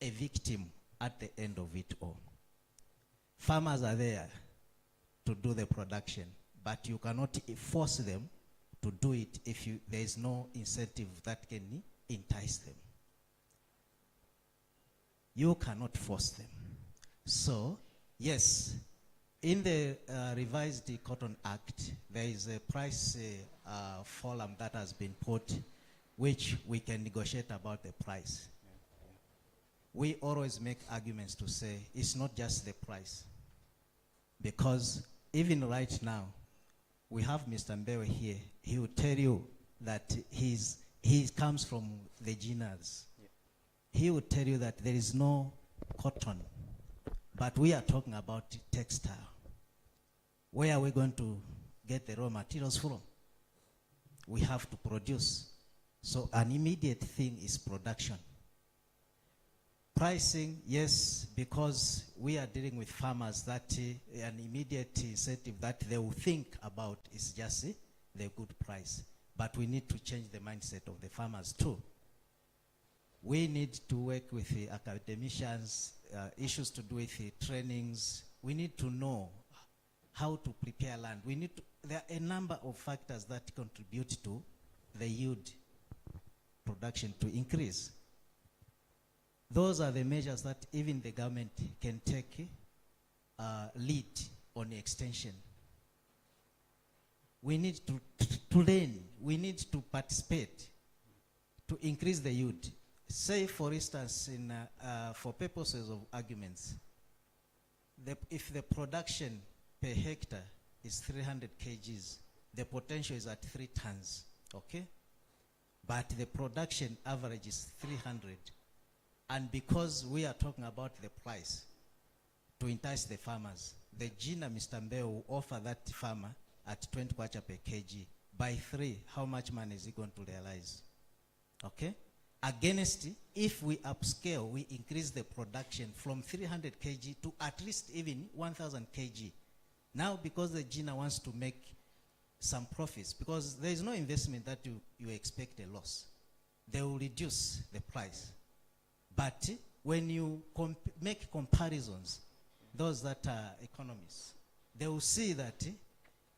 a victim at the end of it all. Farmers are there to do the production, but you cannot force them to do it if there is no incentive that can entice them. You cannot force them. So, yes, in the revised Cotton Act, there is a price forum that has been put, which we can negotiate about the price. We always make arguments to say it's not just the price. Because even right now, we have Mr. Mbewe here. He will tell you that he comes from the GINAs. Yeah. He will tell you that there is no cotton, but we are talking about textile. Where are we going to get the raw materials from? We have to produce. So an immediate thing is production. Pricing, yes, because we are dealing with farmers that an immediate incentive that they will think about is just the good price. But we need to change the mindset of the farmers too. We need to work with the academicians, issues to do with the trainings. We need to know how to prepare land. There are a number of factors that contribute to the yield production to increase. Those are the measures that even the government can take lead on the extension. We need to learn. We need to participate to increase the yield. Say, for instance, for purposes of arguments, if the production per hectare is 300 kgs, the potential is at 3 tons, okay? But the production average is 300. And because we are talking about the price to entice the farmers, the GINA, Mr. Mbewe, will offer that farmer at 20 kwacha per kg. By 3, how much money is he going to realize? Okay? Against, if we upscale, we increase the production from 300 kg to at least even 1,000 kg. Now, because the GINA wants to make some profits, because there is no investment that you expect a loss, they will reduce the price. But when you make comparisons, those that are economists, they will see that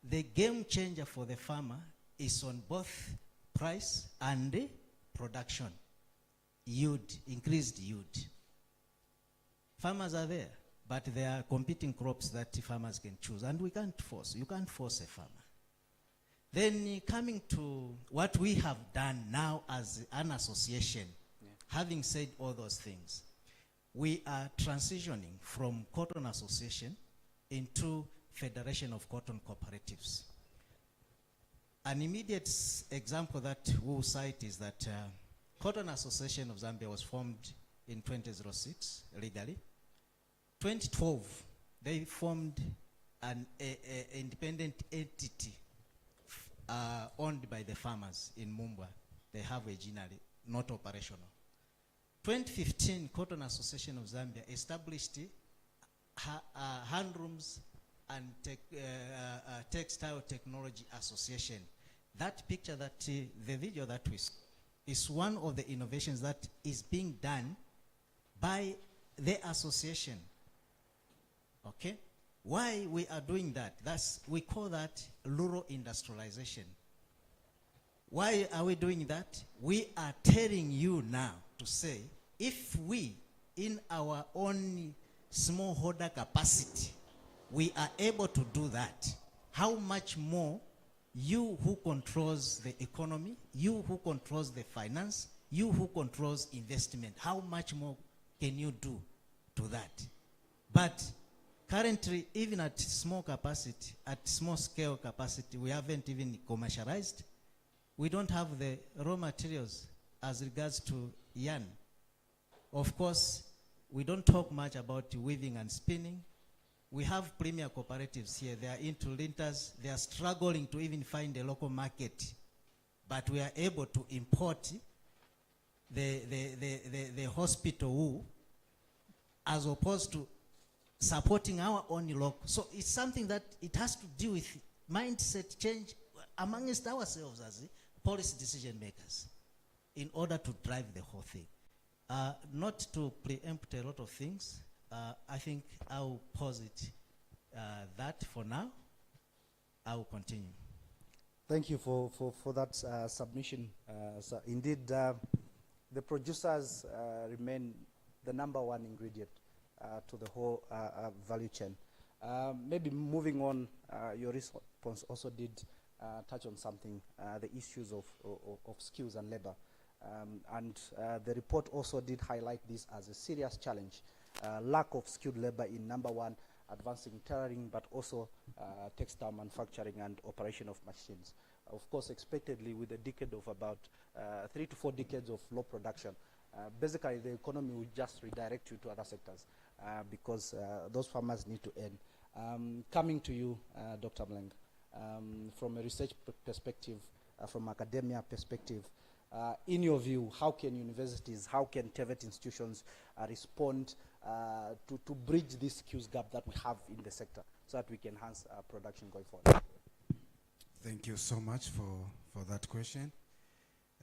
the game changer for the farmer is on both price and production. Yield, increased yield. Farmers are there, but there are competing crops that farmers can choose, and we can't force. You can't force a farmer. Then coming to what we have done now as an association, having said all those things, we are transitioning from Cotton Association into Federation of Cotton Cooperatives. An immediate example that we'll cite is that Cotton Association of Zambia was formed in 2006 legally. 2012, they formed an independent entity owned by the farmers in Mumbwa. They have originally not operational. 2015, Cotton Association of Zambia established handlooms and Textile Technology Association. That picture, the video that we saw, is one of the innovations that is being done by the association. Okay? Why we are doing that? We call that rural industrialization. Why are we doing that? We are telling you now to say, if we, in our own smallholder capacity, we are able to do that, how much more you who controls the economy, you who controls the finance, you who controls investment, how much more can you do to that? But currently, even at small capacity, at small scale capacity, we haven't even commercialized. We don't have the raw materials as regards to yarn. Of course, we don't talk much about weaving and spinning. We have premier cooperatives here. They are into linters. They are struggling to even find a local market. But we are able to import the hospital wool as opposed to supporting our own local. So it's something that it has to do with mindset change amongst ourselves as policy decision makers in order to drive the whole thing. Not to preempt a lot of things, I think I'll pause it that for now. I will continue. Thank you for that submission. So indeed, the producers remain the #1 ingredient to the whole value chain. Maybe moving on, your response also did touch on something, the issues of skills and labor. And the report also did highlight this as a serious challenge, lack of skilled labor in #1, advancing tailoring, but also textile manufacturing and operation of machines. Of course, expectedly, with a decade of about 3 to 4 decades of low production, basically the economy will just redirect you to other sectors because those farmers need to earn. Coming to you, Dr. Mlenga, from a research perspective, from academia perspective, in your view, how can universities, how can TVET institutions respond to bridge this skills gap that we have in the sector so that we can enhance production going forward? Thank you so much for that question.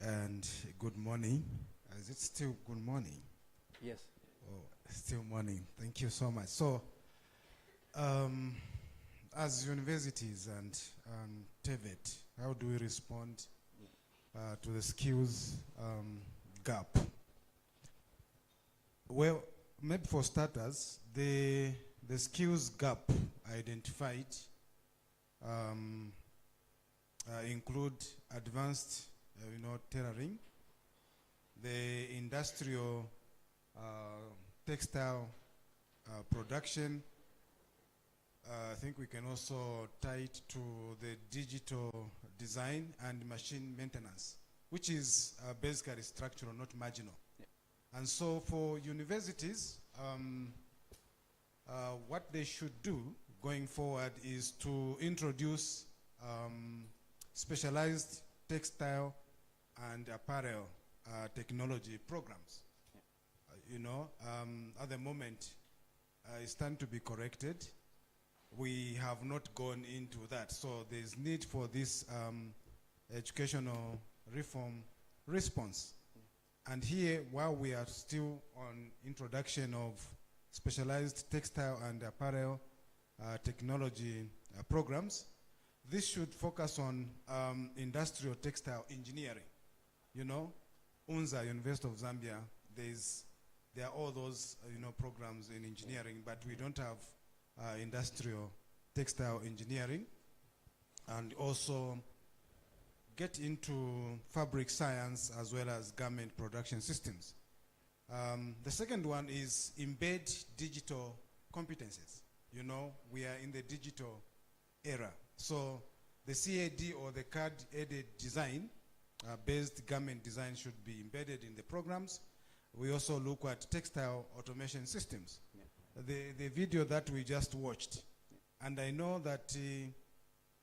And good morning. Is it still good morning? Yes. Oh, still morning. Thank you so much. So, as universities and TVET, how do we respond to the skills gap? Well, maybe for starters, the skills gap identified include advanced, tailoring, the industrial textile production. I think we can also tie it to the digital design and machine maintenance, which is basically structural, not marginal. Yeah. And so for universities, what they should do going forward is to introduce specialized textile and apparel technology programs. Yeah. At the moment, it's time to be corrected. We have not gone into that. So there's need for this educational reform response. And here, while we are still on introduction of specialized textile and apparel technology programs, this should focus on industrial textile engineering. UNZA, University of Zambia, there are all those programs in engineering, but we don't have industrial textile engineering, and also get into fabric science as well as garment production systems. The second one is embed digital competencies. You know, we are in the digital era. So the CAD or the CAD-aided design, based garment design should be embedded in the programs. We also look at textile automation systems. The video that we just watched, and I know that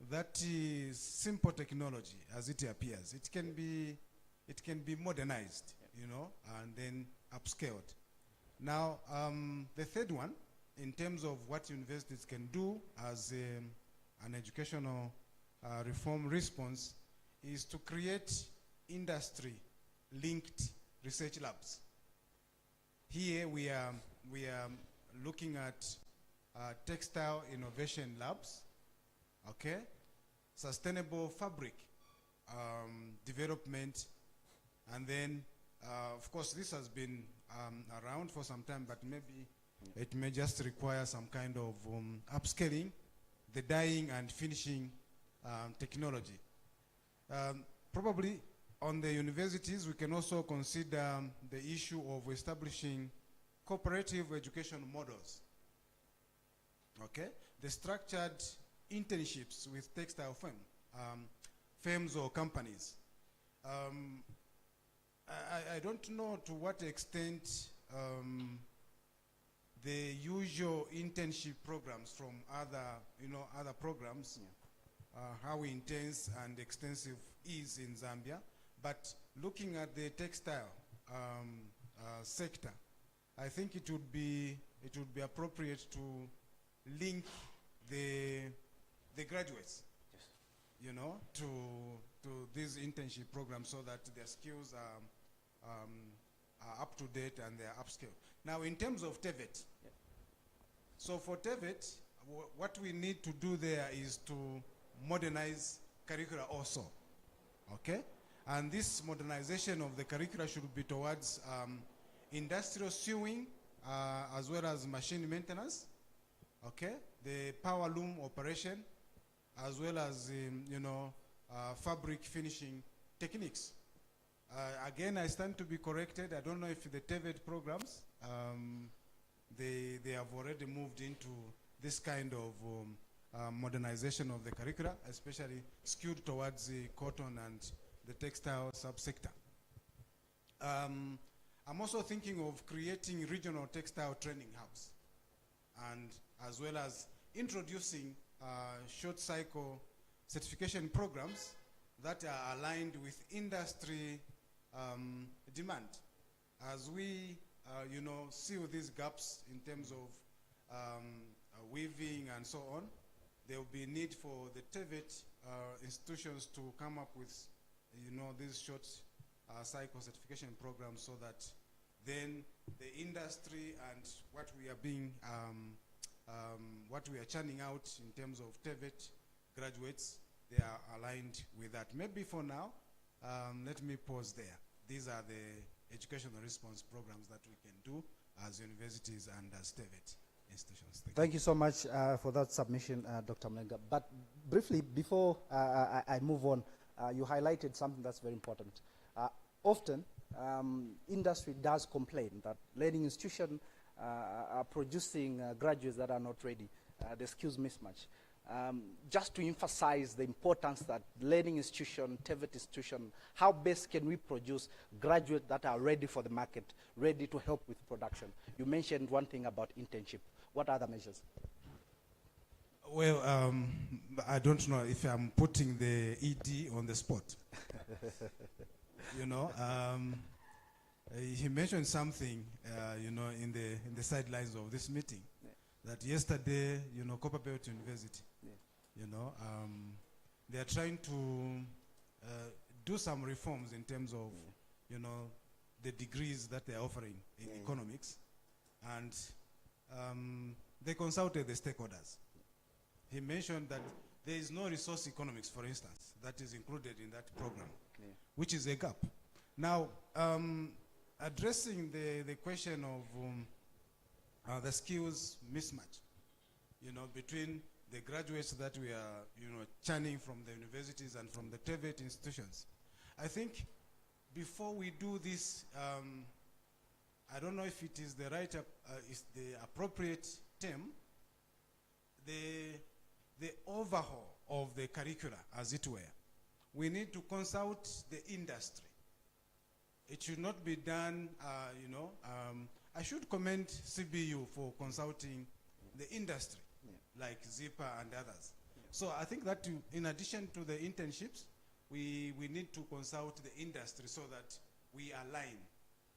that is simple technology as it appears. It can be modernized, you know, and then upscaled. Now, the third one, in terms of what universities can do as an educational reform response, is to create industry-linked research labs. Here we are looking at textile innovation labs, okay? Sustainable fabric development, and then, of course, this has been around for some time, but maybe it may just require some kind of upscaling, the dyeing and finishing technology. Probably on the universities, we can also consider the issue of establishing cooperative education models. Okay, the structured internships with textile firms or companies. I don't know to what extent the usual internship programs from other programs, how intense and extensive is in Zambia, but looking at the textile sector, I think it would be appropriate to link the graduates, yes, you know, to these internship programs so that their skills are up to date and they are upscaled. Now, in terms of TEVET, yeah, so for TEVET, what we need to do there is to modernize curricula also, okay? And this modernization of the curricula should be towards industrial sewing as well as machine maintenance, okay? The power loom operation, as well as, fabric finishing techniques. Again, I stand to be corrected. I don't know if the TEVET programs, they have already moved into this kind of modernization of the curricula, especially skewed towards the cotton and the textile subsector. I'm also thinking of creating regional textile training hubs, and as well as introducing short cycle certification programs that are aligned with industry demand. As we, seal these gaps in terms of weaving and so on, there will be need for the TEVET institutions to come up with, these short cycle certification programs, so that then the industry and what we are churning out in terms of TEVET graduates, they are aligned with that. Maybe for now, let me pause there. These are the educational response programs that we can do as universities and as TEVET institutions. Thank you so much for that submission, Dr. Mlenga. But briefly, before I move on, you highlighted something that's very important. Often, industry does complain that learning institutions are producing graduates that are not ready. The skills mismatch. Just to emphasize the importance that learning institution, TEVET institution, how best can we produce graduates that are ready for the market, ready to help with production? You mentioned one thing about internship. What other measures? Well, I don't know if I'm putting the ED on the spot. He mentioned something, in the sidelines of this meeting, that yesterday, Copperbelt University, they are trying to do some reforms in terms of, the degrees that they are offering in economics, and they consulted the stakeholders. He mentioned that there is no resource economics, for instance, that is included in that program, which is a gap. Now, addressing the question of the skills mismatch, between the graduates that we are, churning from the universities and from the TEVET institutions. I think before we do this, I don't know if it is the right, is the appropriate term, the overhaul of the curricula, as it were. We need to consult the industry. It should not be done, I should commend CBU for consulting the industry, like ZIPAR and others. So I think that in addition to the internships, we need to consult the industry so that we align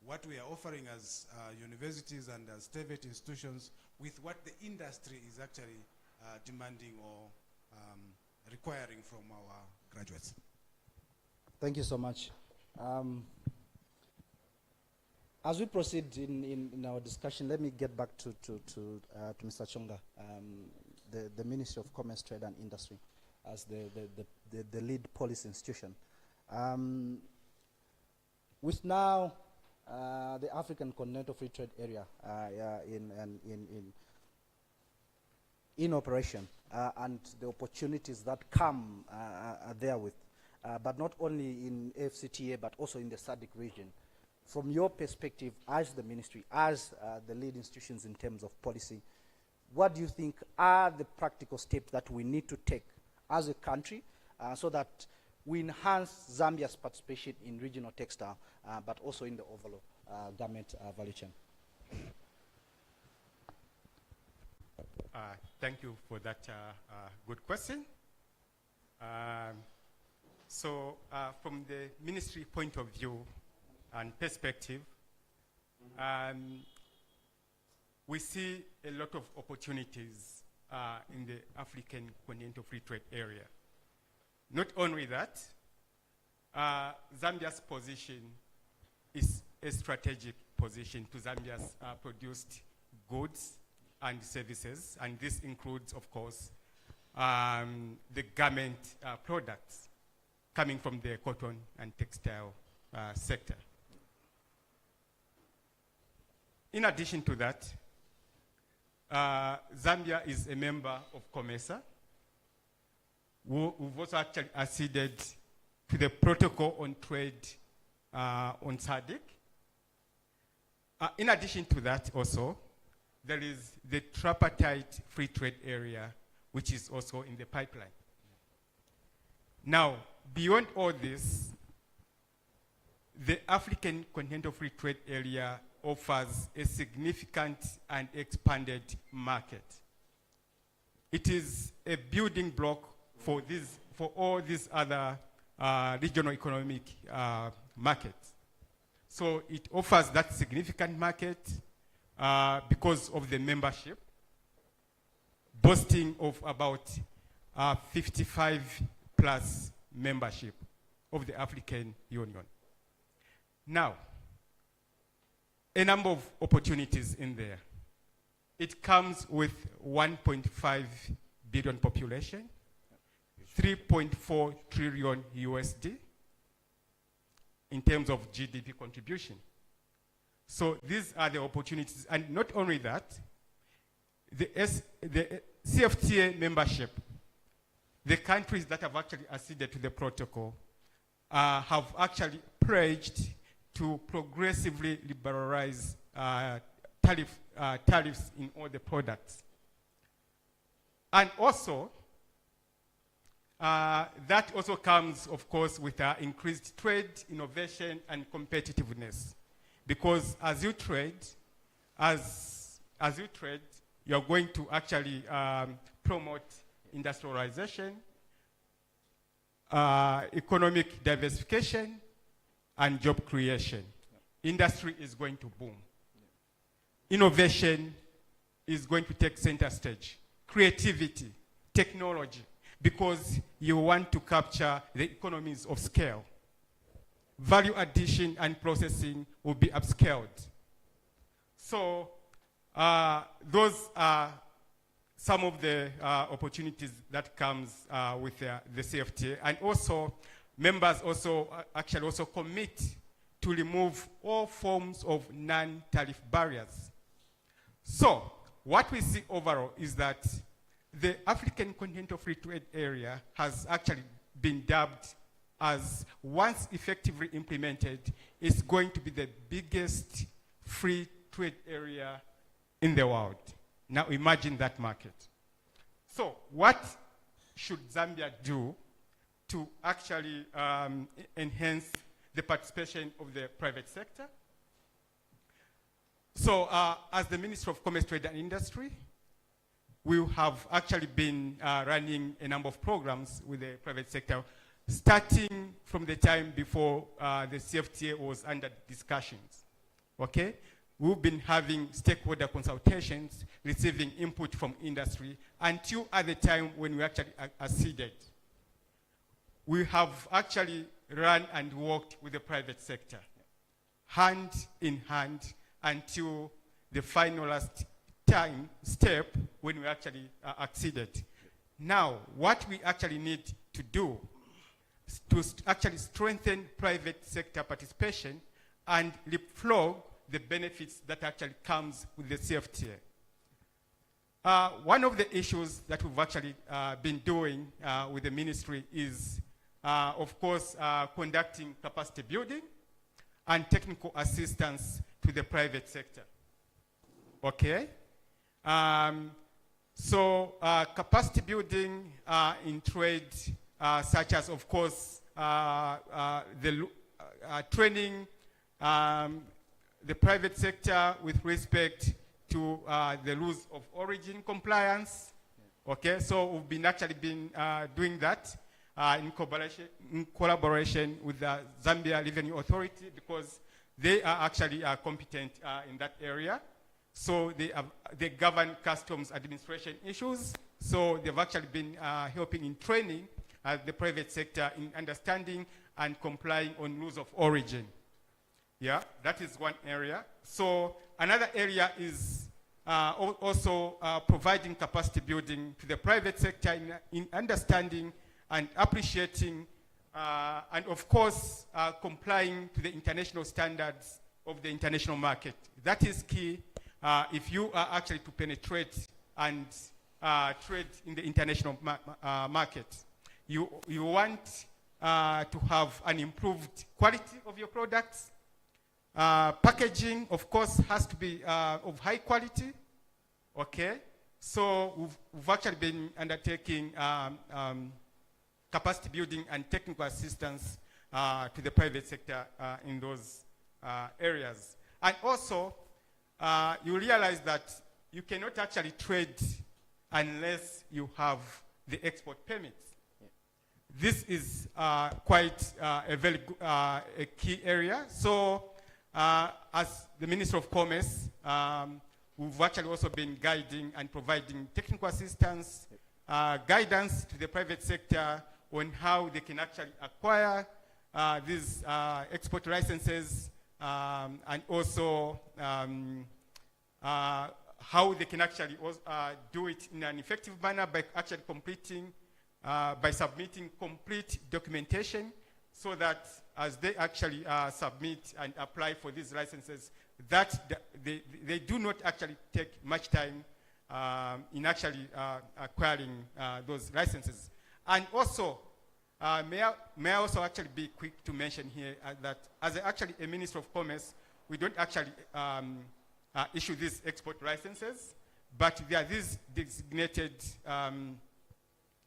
what we are offering as universities and as TVET institutions with what the industry is actually demanding or requiring from our graduates. Thank you so much. As we proceed in our discussion, let me get back to Mr. Chonga, the Ministry of Commerce, Trade and Industry, as the lead policy institution. With now the African Continental Free Trade Area in operation, and the opportunities that come therewith, but not only in AFCTA, but also in the SADC region. From your perspective as the ministry, as the lead institutions in terms of policy, what do you think are the practical steps that we need to take as a country so that we enhance Zambia's participation in regional textile, but also in the overall garment value chain? Thank you for that good question. So from the ministry point of view and perspective, we see a lot of opportunities in the African Continental Free Trade Area. Not only that, Zambia's position is a strategic position to Zambia's produced goods and services, and this includes, of course, the garment products coming from the cotton and textile sector. In addition to that, Zambia is a member of COMESA. We've also actually acceded to the protocol on trade on SADC. In addition to that also, there is the tripartite free trade area, which is also in the pipeline. Now, beyond all this, the African Continental Free Trade Area offers a significant and expanded market. It is a building block for all these other regional economic markets. So it offers that significant market because of the membership, boasting of about 55 plus membership of the African Union. Now, a number of opportunities in there. It comes with 1.5 billion population, 3.4 trillion USD in terms of GDP contribution. So these are the opportunities. And not only that, the CFTA membership, the countries that have actually acceded to the protocol have actually pledged to progressively liberalize tariffs in all the products. And also, that also comes, of course, with increased trade, innovation, and competitiveness. Because as you trade, you're going to actually promote industrialization, economic diversification, and job creation. Industry is going to boom. Innovation is going to take center stage. Creativity, technology, because you want to capture the economies of scale. Value addition and processing will be upscaled. So those are some of the opportunities that comes with the CFTA. And also, members also actually also commit to remove all forms of non-tariff barriers. So what we see overall is that the African Continental Free Trade Area has actually been dubbed as, once effectively implemented, is going to be the biggest free trade area in the world. Now imagine that market. So what should Zambia do to actually enhance the participation of the private sector? So as the Minister of Commerce, Trade and Industry, we have actually been running a number of programs with the private sector, starting from the time before the CFTA was under discussions, okay? We've been having stakeholder consultations, receiving input from industry, until at the time when we actually acceded. We have actually run and worked with the private sector, hand in hand, until the final last step when we actually acceded. Now, what we actually need to do is to actually strengthen private sector participation and leapfrog the benefits that actually comes with the CFTA. One of the issues that we've actually been doing with the ministry is, of course, conducting capacity building and technical assistance to the private sector. Okay? So capacity building in trade, such as, of course, training the private sector with respect to the rules of origin compliance. Okay, so we've been actually doing that in collaboration with the Zambia Revenue Authority, because they are actually competent in that area. So they govern customs administration issues. So they've actually been helping in training the private sector in understanding and complying on rules of origin. Yeah, that is one area. So another area is also providing capacity building to the private sector in understanding and appreciating and of course complying to the international standards of the international market. That is key if you are actually to penetrate and trade in the international market. You want to have an improved quality of your products. Packaging, of course, has to be of high quality. Okay, so we've actually been undertaking capacity building and technical assistance to the private sector in those areas. And also, you realize that you cannot actually trade unless you have the export permits. This is quite a very a key area. So, as the Minister of Commerce, we've actually also been guiding and providing technical assistance, guidance to the private sector on how they can actually acquire these export licenses, and also how they can actually do it in an effective manner by actually completing, by submitting complete documentation, so that as they actually submit and apply for these licenses, that they do not actually take much time in actually acquiring those licenses. And also, may I also actually be quick to mention here that as actually a Minister of Commerce, we don't actually issue these export licenses, but there are these designated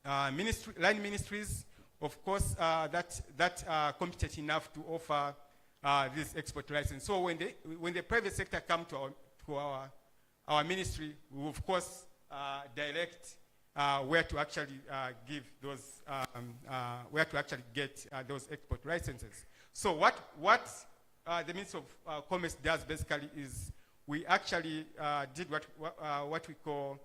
line ministries, of course, that are competent enough to offer this export license. So when the private sector come to our ministry, we will of course direct where to actually give those, where to actually get those export licenses. So what the Ministry of Commerce does basically is we actually did what we call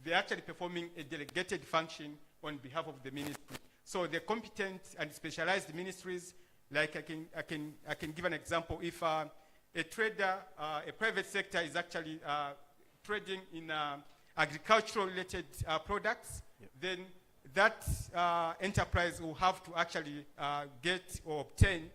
they're actually performing a delegated function on behalf of the ministry. So the competent and specialized ministries, like I can give an example. If a trader, a private sector is actually trading in agricultural related products, then that enterprise will have to actually get or obtain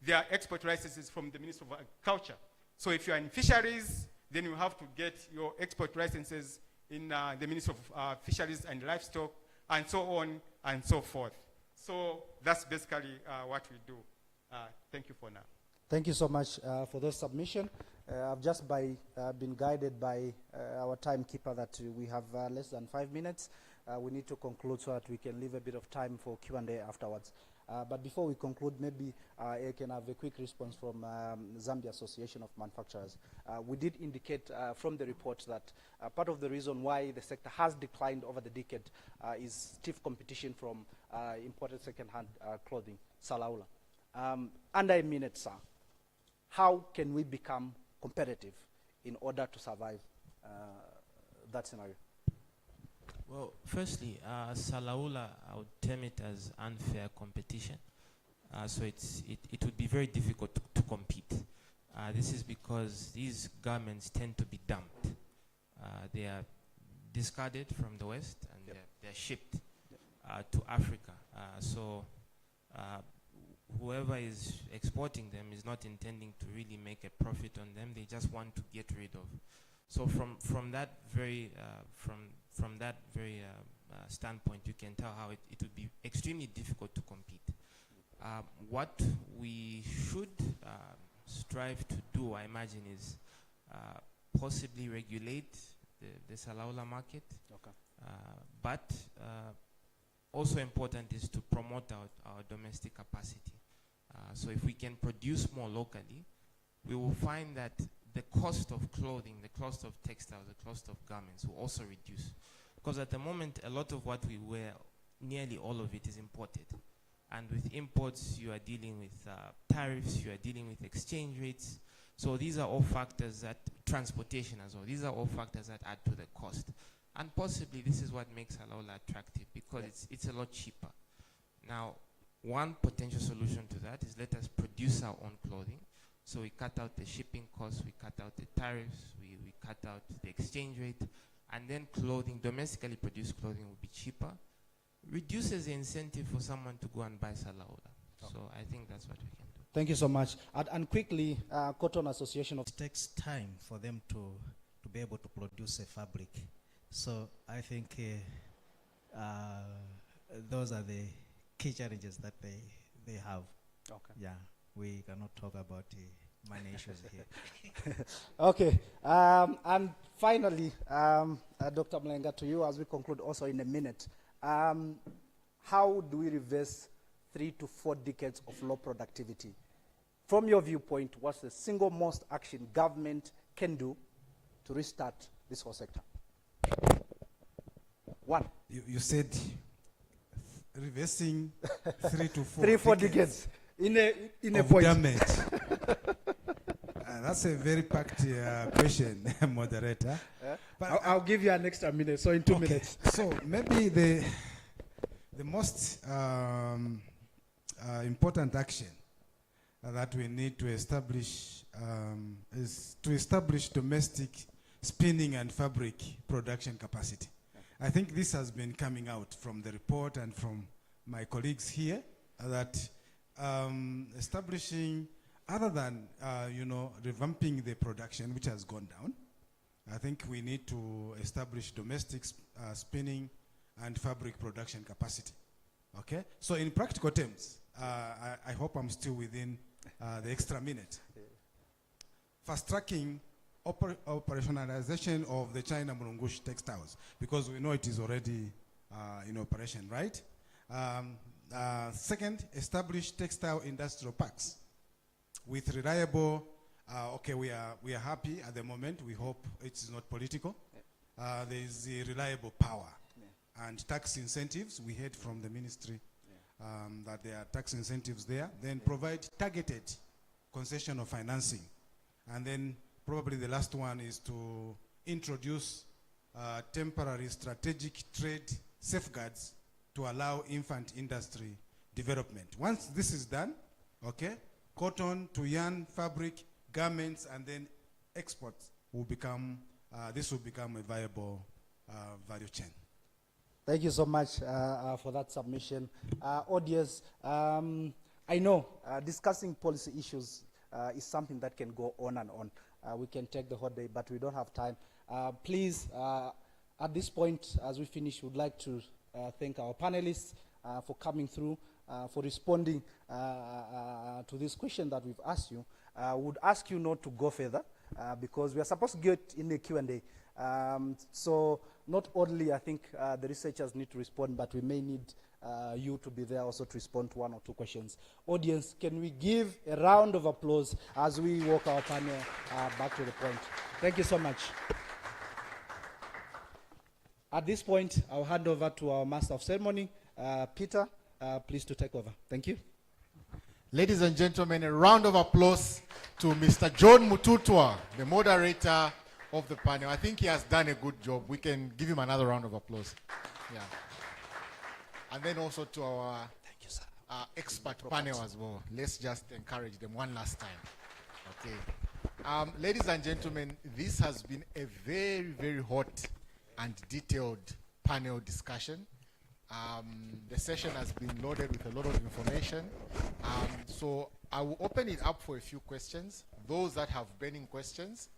their export licenses from the Ministry of Agriculture. So if you're in fisheries, then you have to get your export licenses in the Ministry of Fisheries and Livestock, and so on and so forth. So that's basically what we do. Thank you for now. Thank you so much for those submission. I've just been guided by our timekeeper that we have less than 5 minutes. We need to conclude so that we can leave a bit of time for Q&A afterwards. But before we conclude, maybe I can have a quick response from Zambia Association of Manufacturers. We did indicate from the report that part of the reason why the sector has declined over the decade is stiff competition from imported second-hand clothing, Salaula. Under a minute, sir, how can we become competitive in order to survive that scenario? Well, firstly, Salaula, I would term it as unfair competition. So it would be very difficult to compete. This is because these garments tend to be dumped. They are discarded from the West and they're shipped to Africa. So whoever is exporting them is not intending to really make a profit on them. They just want to get rid of. So from that very standpoint, you can tell how it would be extremely difficult to compete. What we should strive to do, I imagine, is possibly regulate the Salaula market. Okay. But also important is to promote our domestic capacity. So if we can produce more locally, we will find that the cost of clothing, the cost of textiles, the cost of garments will also reduce. Because at the moment, a lot of what we wear, nearly all of it is imported. And with imports, you are dealing with tariffs, you are dealing with exchange rates. So these are all factors that, transportation as well, these are all factors that add to the cost. And possibly this is what makes Salaula attractive, because it's a lot cheaper. Now, one potential solution to that is let us produce our own clothing. So we cut out the shipping costs, we cut out the tariffs, we cut out the exchange rate, and then clothing, domestically produced clothing will be cheaper. Reduces the incentive for someone to go and buy Salaula. So I think that's what we can do. Thank you so much. And quickly, Cotton Association of... It takes time for them to be able to produce a fabric. So I think those are the key challenges that they have. Okay. Yeah, we cannot talk about money issues here. Okay. And finally, Dr. Mlenga, to you as we conclude also in a minute. How do we reverse 3 to 4 decades of low productivity? From your viewpoint, what's the single most action government can do to restart this whole sector? One. You said reversing 3 to 4 3 4 decades in a point. Damage. That's a very packed question, moderator. But I'll give you an extra minute, so in 2 minutes. So maybe the most important action that we need to establish is to establish domestic spinning and fabric production capacity. I think this has been coming out from the report and from my colleagues here, that establishing, other than revamping the production, which has gone down, I think we need to establish domestic spinning and fabric production capacity. Okay? So in practical terms, I hope I'm still within the extra minute. Fast-tracking operationalization of the China Mulungushi textiles, because we know it is already in operation, right? Second, establish textile industrial parks with reliable, we are happy at the moment. We hope it is not political. There is a reliable power and tax incentives. We heard from the ministry that there are tax incentives there. Then provide targeted concession of financing. And then probably the last one is to introduce temporary strategic trade safeguards to allow infant industry development. Once this is done, okay, cotton to yarn, fabric, garments, and then exports will become, this will become a viable value chain. Thank you so much for that submission. Audience, I know discussing policy issues is something that can go on and on. We can take the whole day, but we don't have time. Please, at this point, as we finish, we would like to thank our panelists for coming through. for responding to this question that we've asked you. Would ask you not to go further because we are supposed to get in the Q&A. So not only I think the researchers need to respond, but we may need you to be there also to respond to one or two questions. Audience, can we give a round of applause as we walk our panel back to the point? Thank you so much. At this point, I'll hand over to our Master of Ceremony, Peter, please to take over. Thank you. Ladies and gentlemen, a round of applause to Mr. John Mututwa, the moderator of the panel. I think he has done a good job. We can give him another round of applause. Yeah. And then also to our expert panel as well. Let's just encourage them one last time. Okay. Ladies and gentlemen, this has been a very, very hot and detailed panel discussion. The session has been loaded with a lot of information. So I will open it up for a few questions. Those that have burning questions,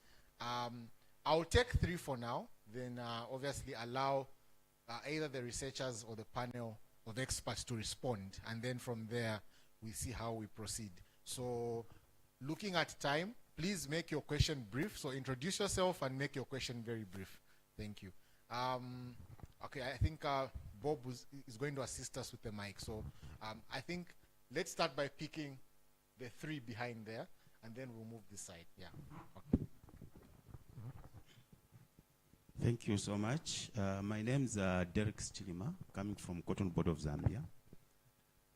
I'll take 3 for now, then obviously allow either the researchers or the panel of experts to respond. And then from there, we see how we proceed. So looking at time, please make your question brief. So introduce yourself and make your question very brief. Thank you. Okay, I think Bob is going to assist us with the mic. So I think let's start by picking the 3 behind there, and then we'll move this side. Yeah. Okay. Thank you so much. My name is Derek Chilima, coming from Cotton Board of Zambia.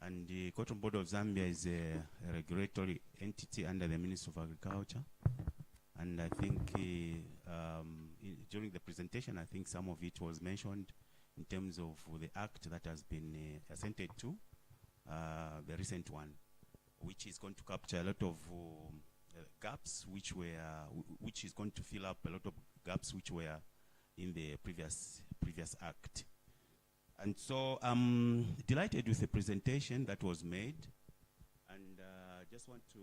And the Cotton Board of Zambia is a regulatory entity under the Ministry of Agriculture. And I think during the presentation, I think some of it was mentioned in terms of the act that has been assented to, the recent one, which is going to capture a lot of gaps, which is going to fill up a lot of gaps which were in the previous act. And so I'm delighted with the presentation that was made, and just want to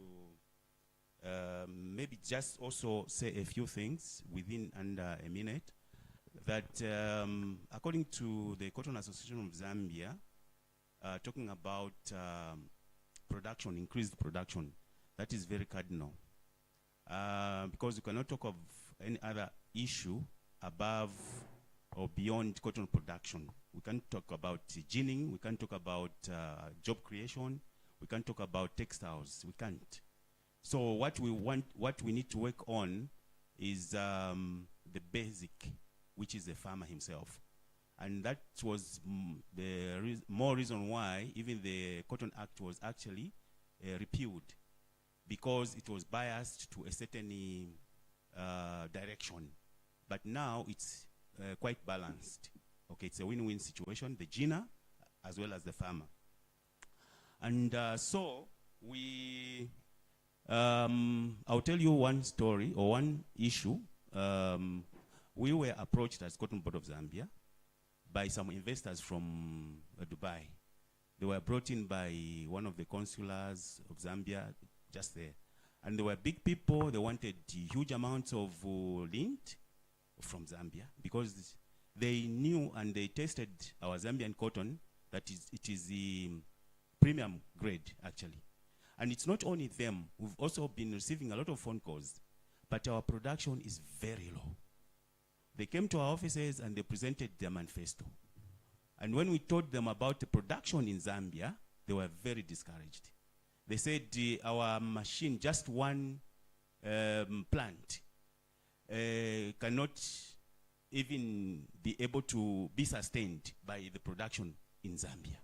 maybe just also say a few things within under a minute. That according to the Cotton Association of Zambia, talking about production, increased production, that is very cardinal. Because you cannot talk of any other issue above or beyond cotton production. We can't talk about ginning, we can't talk about job creation, we can't talk about textiles, we can't. So what we need to work on is the basic, which is the farmer himself. And that was the more reason why even the Cotton Act was actually repealed, because it was biased to a certain direction. But now it's quite balanced. Okay, it's a win-win situation, the GINA as well as the farmer. And so we, I'll tell you one story or one issue. We were approached as Cotton Board of Zambia by some investors from Dubai. They were brought in by one of the consulars of Zambia just there. And they were big people. They wanted huge amounts of lint from Zambia because they knew and they tested our Zambian cotton that it is the premium grade, actually. And it's not only them. We've also been receiving a lot of phone calls, but our production is very low. They came to our offices and they presented their manifesto. And when we told them about the production in Zambia, they were very discouraged. They said our machine, just one plant, cannot even be able to be sustained by the production in Zambia.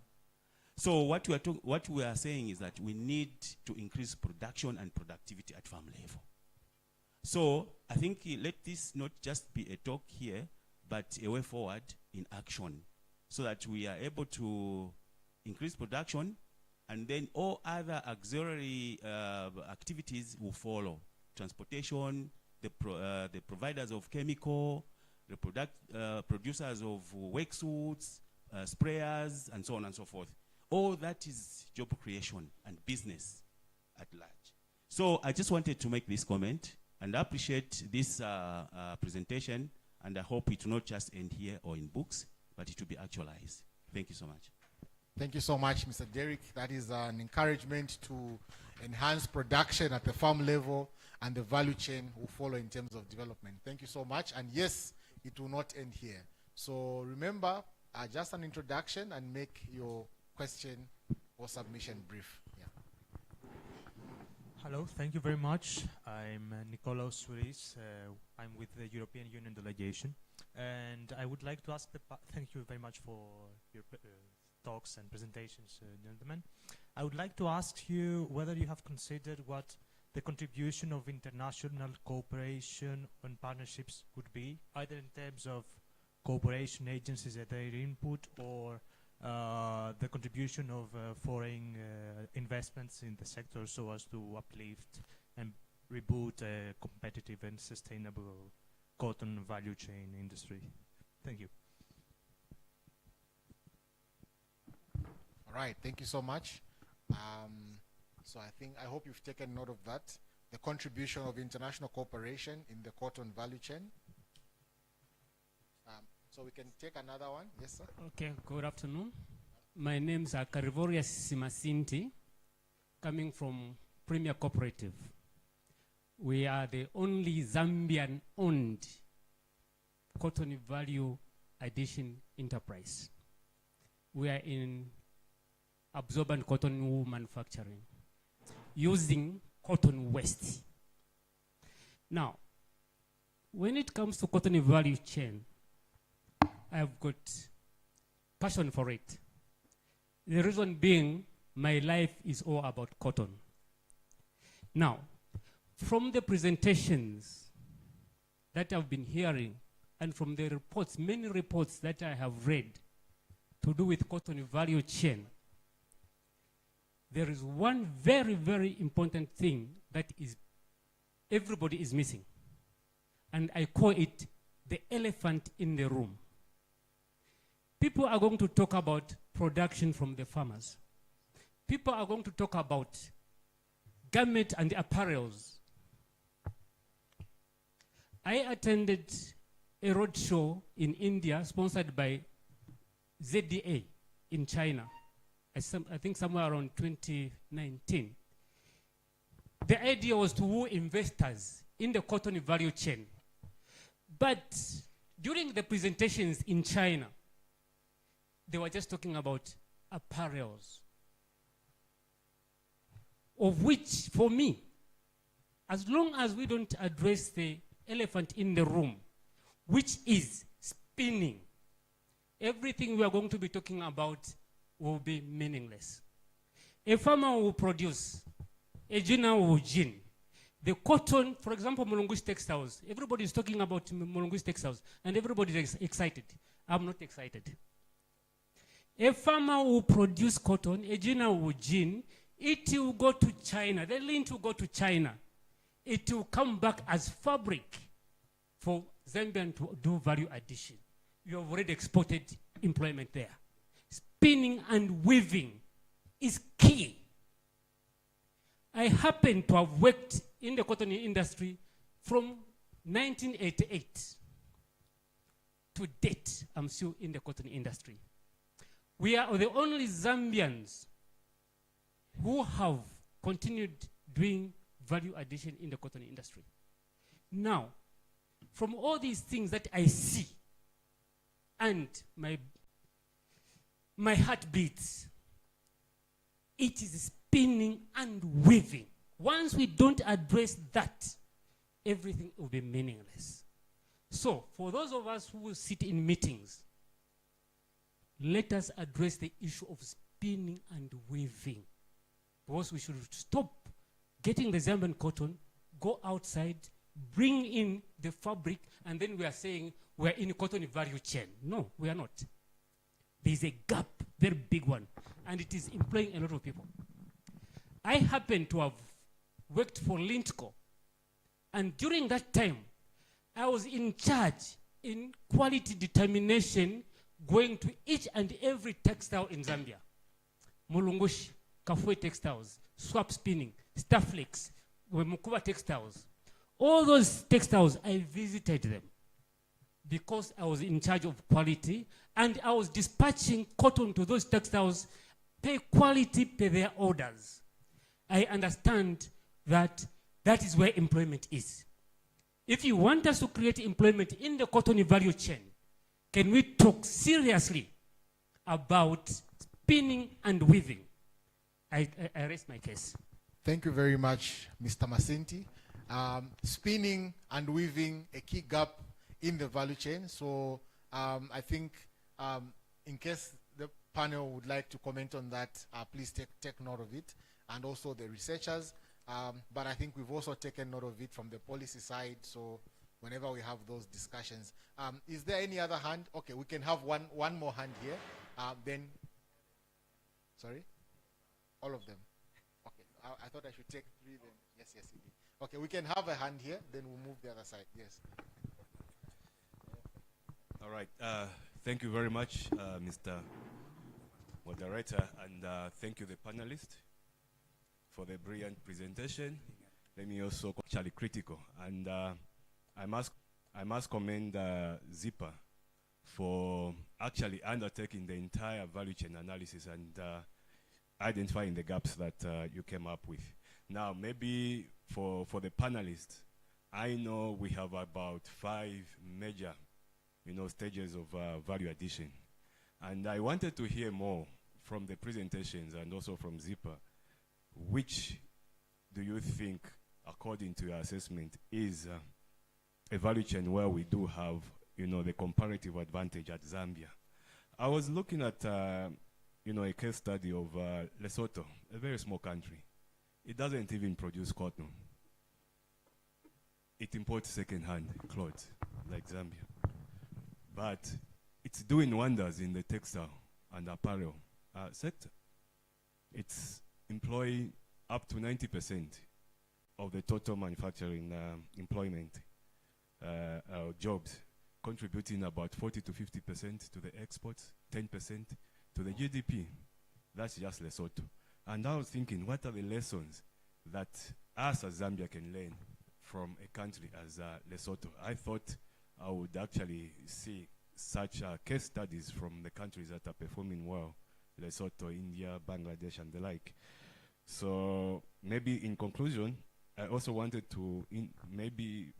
So what we are saying is that we need to increase production and productivity at farm level. So I think let this not just be a talk here, but a way forward in action, so that we are able to increase production, and then all other auxiliary activities will follow. Transportation, the providers of chemical, the producers of wetsuits, sprayers, and so on and so forth. All that is job creation and business at large. So I just wanted to make this comment, and I appreciate this presentation, and I hope it will not just end here or in books, but it will be actualized. Thank you so much. Thank you so much, Mr. Derek. That is an encouragement to enhance production at the farm level, and the value chain will follow in terms of development. Thank you so much. And yes, it will not end here. So remember, just an introduction, and make your question or submission brief. Yeah. Hello, thank you very much. I'm Nikolaos Souris. I'm with the European Union delegation. And I would like to ask, thank you very much for your talks and presentations, gentlemen. I would like to ask you whether you have considered what the contribution of international cooperation and partnerships would be, either in terms of cooperation agencies and their input, or the contribution of foreign investments in the sector, so as to uplift and reboot a competitive and sustainable cotton value chain industry. Thank you. All right, thank you so much. So I hope you've taken note of that. The contribution of international cooperation in the cotton value chain. So we can take another one. Yes, sir. Okay, good afternoon. My name is Karivorius Simasinti, coming from Premier Cooperative. We are the only Zambian-owned cotton value addition enterprise. We are in absorbent cotton wool manufacturing using cotton waste. Now, when it comes to cotton value chain, I've got passion for it. The reason being, my life is all about cotton. Now, from the presentations that I've been hearing, and from the reports, many reports that I have read to do with cotton value chain, there is one very, very important thing that is everybody is missing. And I call it the elephant in the room. People are going to talk about production from the farmers. People are going to talk about garment and apparels. I attended a roadshow in India sponsored by ZDA in China. I think somewhere around 2019. The idea was to woo investors in the cotton value chain. But during the presentations in China, they were just talking about apparels, of which, for me, as long as we don't address the elephant in the room, which is spinning, everything we are going to be talking about will be meaningless. A farmer will produce, a giner will gin. The cotton, for example, Mulungu's textiles, everybody is talking about Mulungu's textiles, and everybody is excited. I'm not excited. A farmer will produce cotton, a giner will gin, it will go to China, the lint will go to China. It will come back as fabric for Zambian to do value addition. You have already exported employment there. Spinning and weaving is key. I happen to have worked in the cotton industry from 1988 to date. I'm still in the cotton industry. We are the only Zambians who have continued doing value addition in the cotton industry. Now, from all these things that I see, and my heart beats, it is spinning and weaving. Once we don't address that, everything will be meaningless. So, for those of us who will sit in meetings, let us address the issue of spinning and weaving. Because we should stop getting the Zambian cotton, go outside, bring in the fabric, and then we are saying we're in a cotton value chain. No, we are not. There's a gap, very big one, and it is employing a lot of people. I happen to have worked for Lintco, and during that time, I was in charge in quality determination, going to each and every textile in Zambia. Mulungushi, Kafue Textiles, Swap Spinning, Starflex, Mukuba Textiles. All those textiles, I visited them because I was in charge of quality, and I was dispatching cotton to those textiles pay quality per their orders, I understand that that is where employment is. If you want us to create employment in the cotton value chain, can we talk seriously about spinning and weaving? I raise my case. Thank you very much, Mr. Masinti. Spinning and weaving, a key gap in the value chain. So I think in case the panel would like to comment on that, please take note of it, and also the researchers. But I think we've also taken note of it from the policy side, so whenever we have those discussions. Is there any other hand? Okay, we can have one more hand here. Then, sorry? All of them. Okay, I thought I should take 3 then. Yes, indeed. Okay, we can have a hand here, then we'll move the other side. Yes. All right. Thank you very much, Mr. Moderator, and thank you, the panelists, for the brilliant presentation. Let me also actually critical, and I must commend ZIPAR for actually undertaking the entire value chain analysis and identifying the gaps that you came up with. Now, maybe for the panelists, I know we have about 5 major, stages of value addition, and I wanted to hear more from the presentations and also from ZIPAR. Which do you think, according to your assessment, is a value chain where we do have, the comparative advantage at Zambia? I was looking at, a case study of Lesotho, a very small country. It doesn't even produce cotton. It imports second-hand clothes, like Zambia. But it's doing wonders in the textile and apparel sector. It's employing up to 90% of the total manufacturing employment jobs, contributing about 40 to 50% to the exports, 10% to the GDP. That's just Lesotho. And I was thinking, what are the lessons that us as Zambia can learn from a country as Lesotho? I thought I would actually see such case studies from the countries that are performing well, Lesotho, India, Bangladesh, and the like. So maybe in conclusion, I also wanted to maybe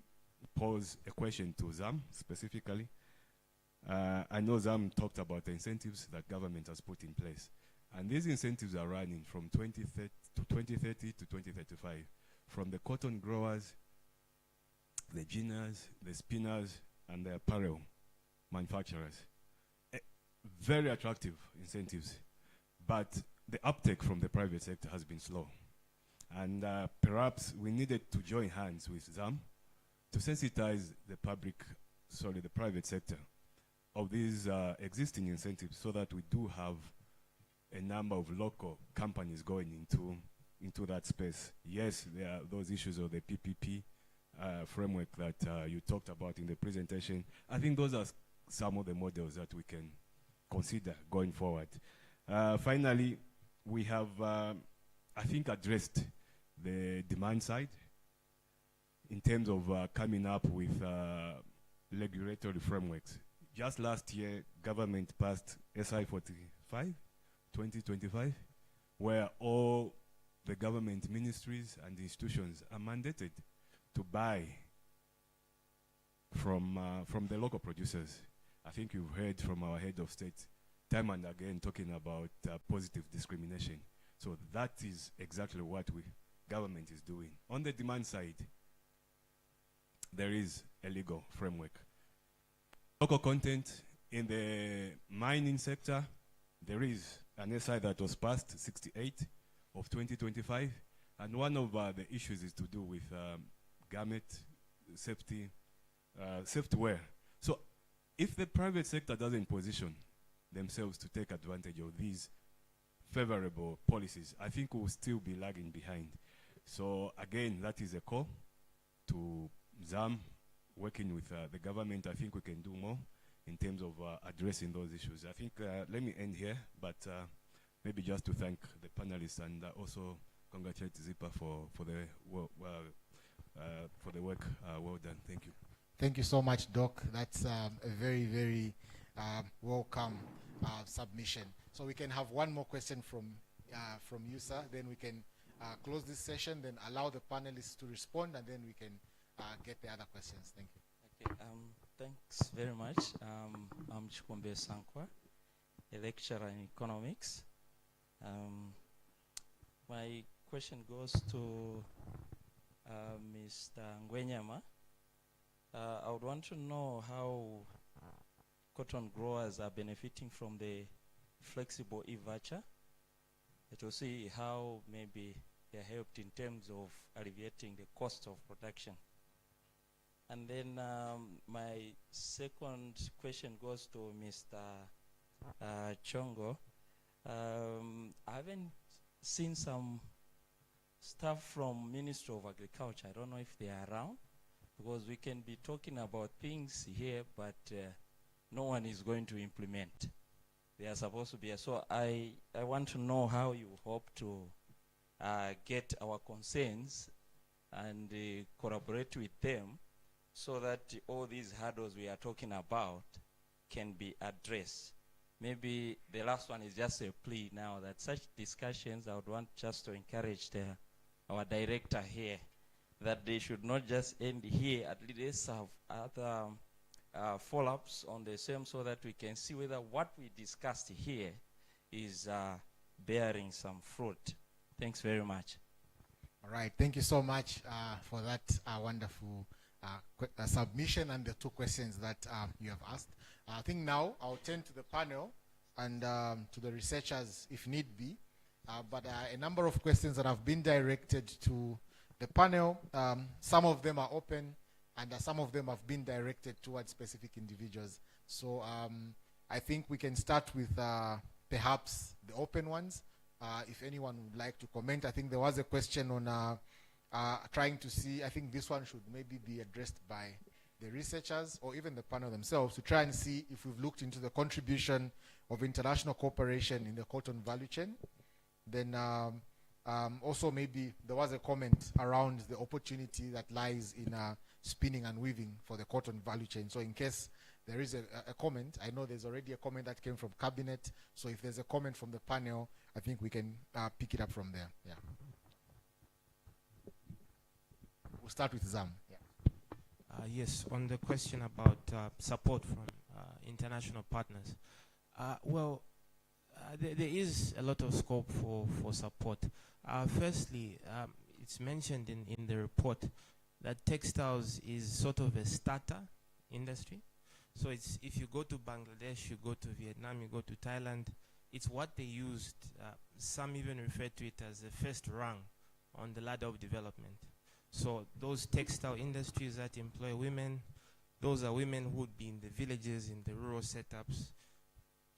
pose a question to ZAM specifically. I know ZAM talked about the incentives that government has put in place. And these incentives are running from 2030 to 2035, from the cotton growers, the ginners, the spinners, and the apparel manufacturers. Very attractive incentives. But the uptake from the private sector has been slow. And perhaps we needed to join hands with ZAM to sensitize the private sector of these existing incentives, so that we do have a number of local companies going into that space. Yes, there are those issues of the PPP framework that you talked about in the presentation. I think those are some of the models that we can consider going forward. Finally, we have, I think, addressed the demand side in terms of coming up with regulatory frameworks. Just last year, government passed SI 45, 2025, where all the government ministries and institutions are mandated to buy from the local producers. I think you've heard from our head of state time and again talking about positive discrimination. So that is exactly what government is doing. On the demand side, there is a legal framework. Local content in the mining sector, there is an SI that was passed, 68 of 2025, and one of the issues is to do with garment safety, safety wear. So if the private sector doesn't position themselves to take advantage of these favorable policies, I think we'll still be lagging behind. So again, that is a call to ZAM, working with the government. I think we can do more in terms of addressing those issues. I think, let me end here, but maybe just to thank the panelists and also congratulate ZIPAR for the work well done. Thank you. Thank you so much, Doc. That's a very, very welcome submission. So we can have one more question from you, sir. Then we can close this session, then allow the panelists to respond, and then we can get the other questions. Thank you. Okay, thanks very much. I'm Chikombe Sankwa, a lecturer in economics. My question goes to Mr. Ngwenyama. I would want to know how cotton growers are benefiting from the flexible e-voucher, to see how maybe they are helped in terms of alleviating the cost of production. And then my second question goes to Mr. Chongo. I haven't seen some stuff from Ministry of Agriculture. I don't know if they are around, because we can be talking about things here, but no one is going to implement. They are supposed to be. So I want to know how you hope to get our concerns and collaborate with them so that all these hurdles we are talking about can be addressed. Maybe the last one is just a plea now that such discussions, I would want just to encourage our director here, that they should not just end here, at least have other follow-ups on the same, so that we can see whether what we discussed here is bearing some fruit. Thanks very much. All right, thank you so much for that wonderful submission and the two questions that you have asked. I think now I'll turn to the panel and to the researchers if need be. But a number of questions that have been directed to the panel, some of them are open, and some of them have been directed towards specific individuals. So I think we can start with perhaps the open ones. If anyone would like to comment, I think there was a question on trying to see, I think this one should maybe be addressed by the researchers or even the panel themselves, to try and see if we've looked into the contribution of international cooperation in the cotton value chain. Then also maybe there was a comment around the opportunity that lies in spinning and weaving for the cotton value chain. So in case there is a comment, I know there's already a comment that came from Cabinet, so if there's a comment from the panel, I think we can pick it up from there. Yeah. We'll start with Zam. Yeah. Yes, on the question about support from international partners. There is a lot of scope for support. Firstly, it's mentioned in the report that textiles is sort of a starter industry. So it's, if you go to Bangladesh, you go to Vietnam, you go to Thailand, it's what they used. Some even refer to it as the first rung on the ladder of development. So those textile industries that employ women, those are women who would be in the villages, in the rural setups,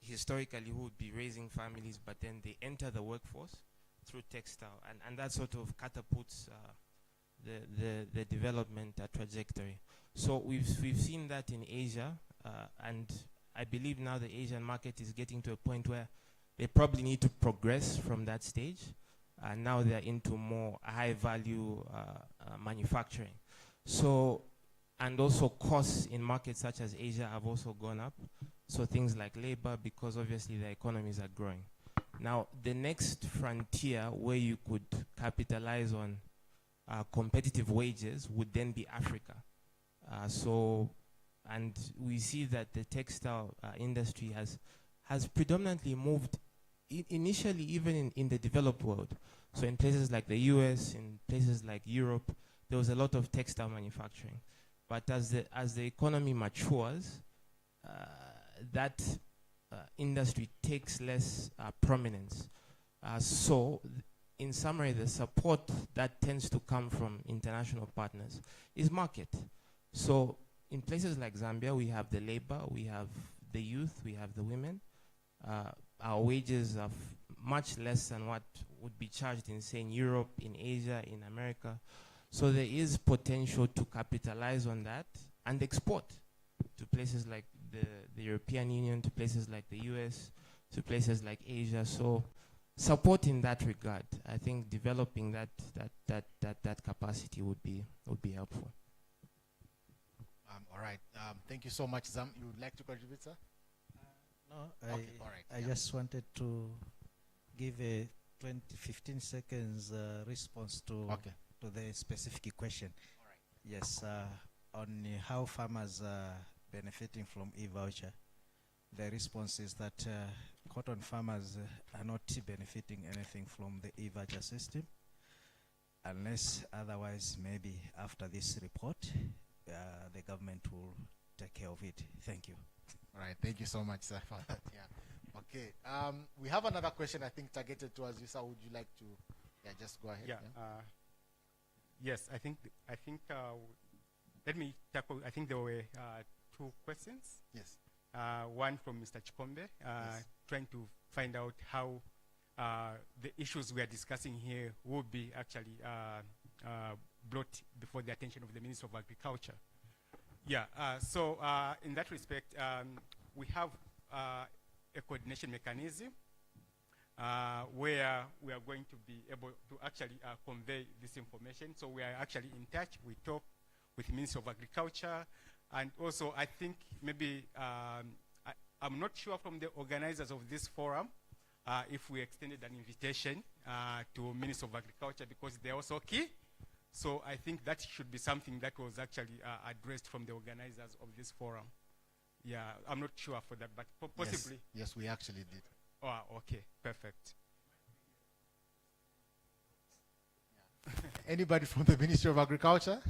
historically who would be raising families, but then they enter the workforce through textile, and that sort of catapults the development trajectory. So we've seen that in Asia, and I believe now the Asian market is getting to a point where they probably need to progress from that stage, and now they're into more high value manufacturing. So, and also costs in markets such as Asia have also gone up. So things like labor, because obviously the economies are growing. Now, the next frontier where you could capitalize on competitive wages would then be Africa. And we see that the textile industry has predominantly moved initially even in the developed world. So in places like the US, in places like Europe, there was a lot of textile manufacturing. But as the economy matures, that industry takes less prominence. So in summary, the support that tends to come from international partners is market. So in places like Zambia, we have the labor, we have the youth, we have the women. Our wages are much less than what would be charged in, say, in Europe, in Asia, in America. So there is potential to capitalize on that and export to places like the European Union, to places like the US, to places like Asia. So support in that regard, I think developing that capacity would be helpful. All right. Thank you so much, Zam. You would like to contribute, sir? No, Okay, all right. I just wanted to give a 15 seconds response to the specific question. All right. Yes, on how farmers are benefiting from e-voucher. The response is that cotton farmers are not benefiting anything from the e-voucher system, unless otherwise maybe after this report, the government will take care of it. Thank you. All right, thank you so much, sir, for that. Yeah. Okay. We have another question I think targeted towards you, sir. Would you like to? Yeah, just go ahead. Yeah. Yes, I think. Let me tackle. I think there were two questions. Yes. One from Mr. Chikombe, Yes. trying to find out how the issues we are discussing here will be actually brought before the attention of the Minister of Agriculture. Yeah, so in that respect, we have a coordination mechanism where we are going to be able to actually convey this information. So we are actually in touch. We talk with the Minister of Agriculture. And also, I think maybe, I'm not sure from the organizers of this forum if we extended an invitation to Minister of Agriculture, because they're also key. So I think that should be something that was actually addressed from the organizers of this forum. Yeah, I'm not sure for that, but possibly. Yes, we actually did. Oh, okay, perfect. Anybody from the Ministry of Agriculture?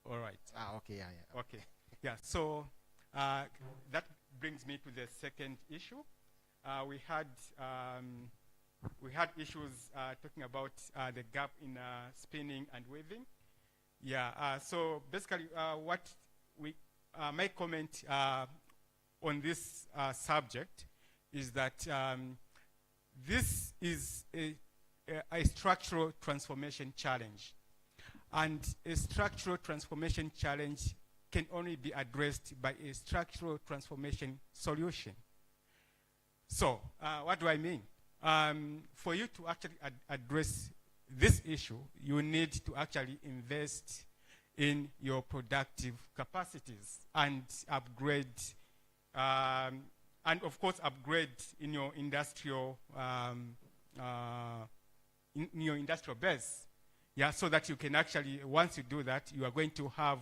All right. Okay, yeah. Okay, yeah, so that brings me to the second issue. We had issues talking about the gap in spinning and weaving. Yeah, so basically what my comment on this subject is that this is a structural transformation challenge. And a structural transformation challenge can only be addressed by a structural transformation solution. So, what do I mean? For you to actually address this issue, you need to actually invest in your productive capacities and upgrade, and of course upgrade in your industrial base. Yeah, so that you can actually, once you do that, you are going to have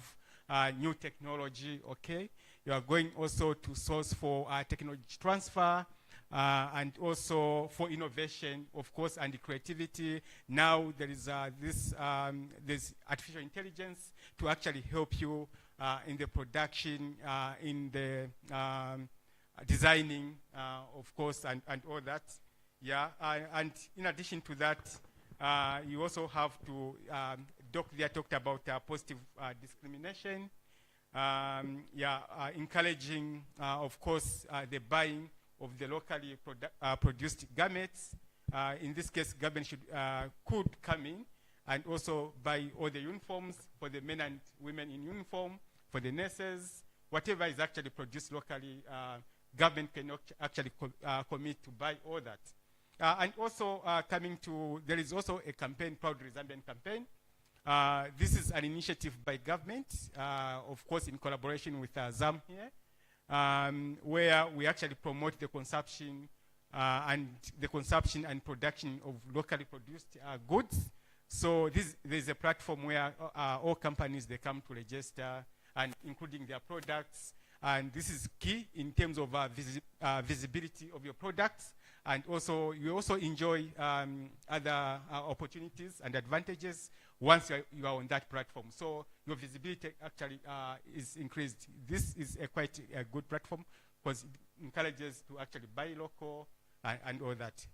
new technology, okay? You are going also to source for technology transfer, and also for innovation, of course, and creativity. Now there is there's artificial intelligence to actually help you in the production, in the designing, of course, and all that. Yeah, and in addition to that, you also have to, Doc there talked about positive discrimination, encouraging, of course, the buying of the locally produced garments. In this case, government could come in and also buy all the uniforms for the men and women in uniform, for the nurses, whatever is actually produced locally, government cannot actually commit to buy all that. And also there is also a campaign, Proud Zambian campaign. This is an initiative by government, of course in collaboration with ZAM here, where we actually promote the consumption and production of locally produced goods. So there's a platform where all companies, they come to register, and including their products. And this is key in terms of visibility of your products. And also, you also enjoy other opportunities and advantages once you are on that platform. So your visibility actually is increased. This is quite a good platform because it encourages to actually buy local and all that.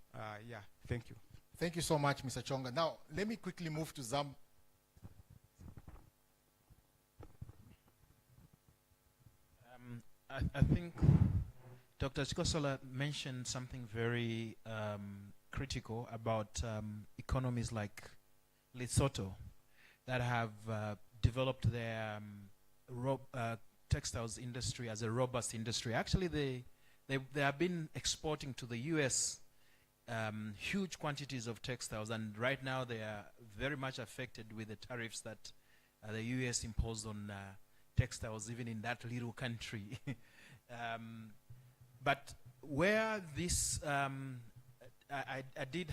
Yeah, thank you. Thank you so much, Mr. Chonga. Now, let me quickly move to ZAM. I think Dr. Chikosola mentioned something very critical about economies like Lesotho that have developed their textiles industry as a robust industry. Actually, they have been exporting to the US huge quantities of textiles, and right now they are very much affected with the tariffs that the US imposed on textiles, even in that little country. But where this, I did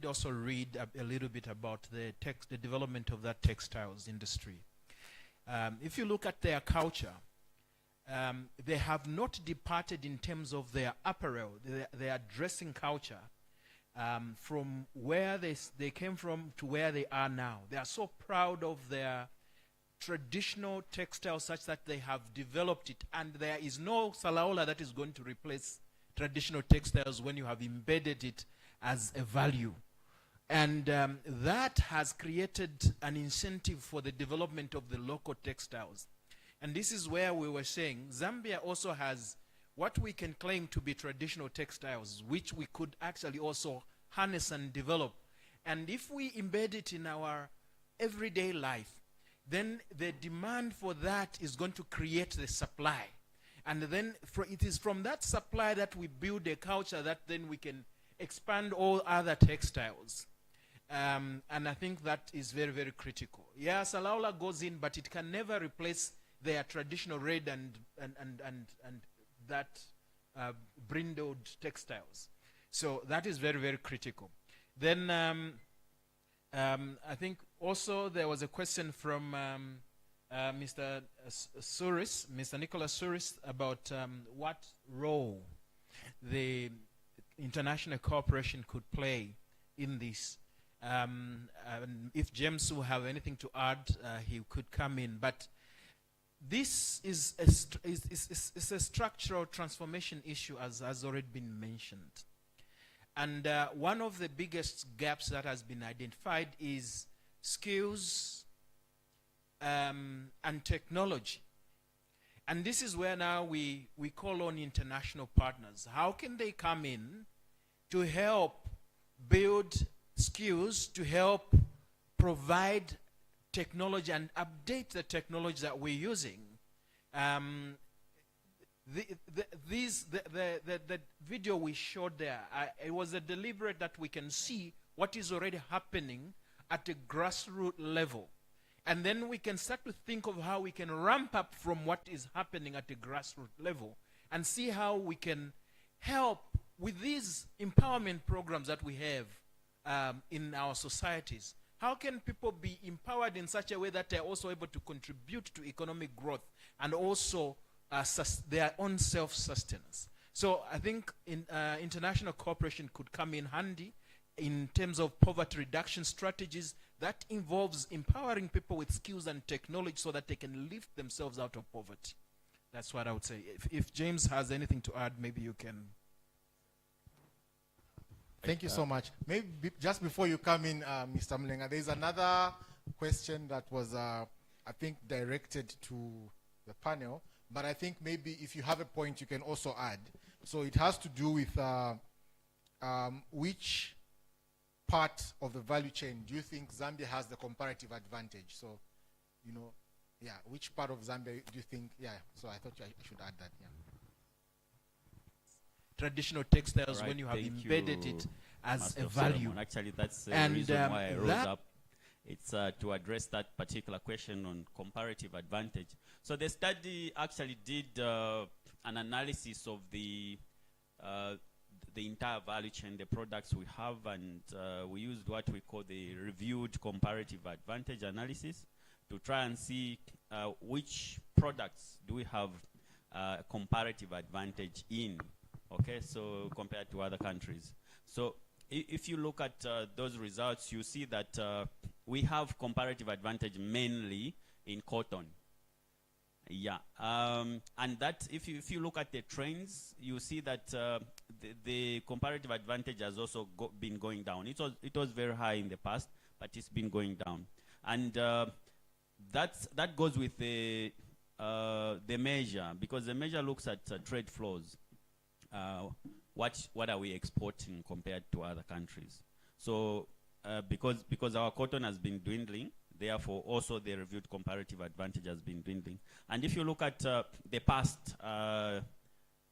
also read a little bit about the development of that textiles industry. If you look at their culture, they have not departed in terms of their apparel, their dressing culture, from where they came from to where they are now. They are so proud of their traditional textile such that they have developed it, and there is no salaola that is going to replace traditional textiles when you have embedded it as a value. And that has created an incentive for the development of the local textiles. And this is where we were saying Zambia also has what we can claim to be traditional textiles, which we could actually also harness and develop. And if we embed it in our everyday life, then the demand for that is going to create the supply. And then it is from that supply that we build a culture that then we can expand all other textiles. And I think that is very, very critical. Yeah, salaola goes in, but it can never replace their traditional red and that brindled textiles. So that is very, very critical. Then I think also there was a question from Mr. Suris, Mr. Nicholas Suris, about what role the international cooperation could play in this. If James will have anything to add, he could come in. But this is a structural transformation issue, as has already been mentioned. And one of the biggest gaps that has been identified is skills and technology. And this is where now we call on international partners. How can they come in to help build skills, to help provide technology and update the technology that we're using? The video we showed there, it was a deliberate that we can see what is already happening at a grassroots level. And then we can start to think of how we can ramp up from what is happening at the grassroots level and see how we can help with these empowerment programs that we have in our societies. How can people be empowered in such a way that they're also able to contribute to economic growth and also their own self-sustenance? So I think international cooperation could come in handy in terms of poverty reduction strategies that involves empowering people with skills and technology so that they can lift themselves out of poverty. That's what I would say. If James has anything to add, maybe you can. Thank you so much. Maybe just before you come in, Mr. Mlenga, there's another question that was, I think, directed to the panel. But I think maybe if you have a point, you can also add. So it has to do with which part of the value chain do you think Zambia has the comparative advantage? So, you know, yeah, which part of Zambia do you think? Yeah, so I thought I should add that, yeah. Traditional textiles, Right, when you have thank embedded you, it as Master a value. Solomon. Actually, that's the And, reason why I rose that up. It's to address that particular question on comparative advantage. So the study actually did an analysis of the entire value chain, the products we have, and we used what we call the reviewed comparative advantage analysis to try and see which products do we have comparative advantage in, okay, so compared to other countries. So if you look at those results, you see that we have comparative advantage mainly in cotton. Yeah, and that if you look at the trends, you see that the comparative advantage has also been going down. It was very high in the past, but it's been going down, and that goes with the measure, because the measure looks at trade flows. What are we exporting compared to other countries? So because our cotton has been dwindling, therefore also the reviewed comparative advantage has been dwindling. And if you look at the past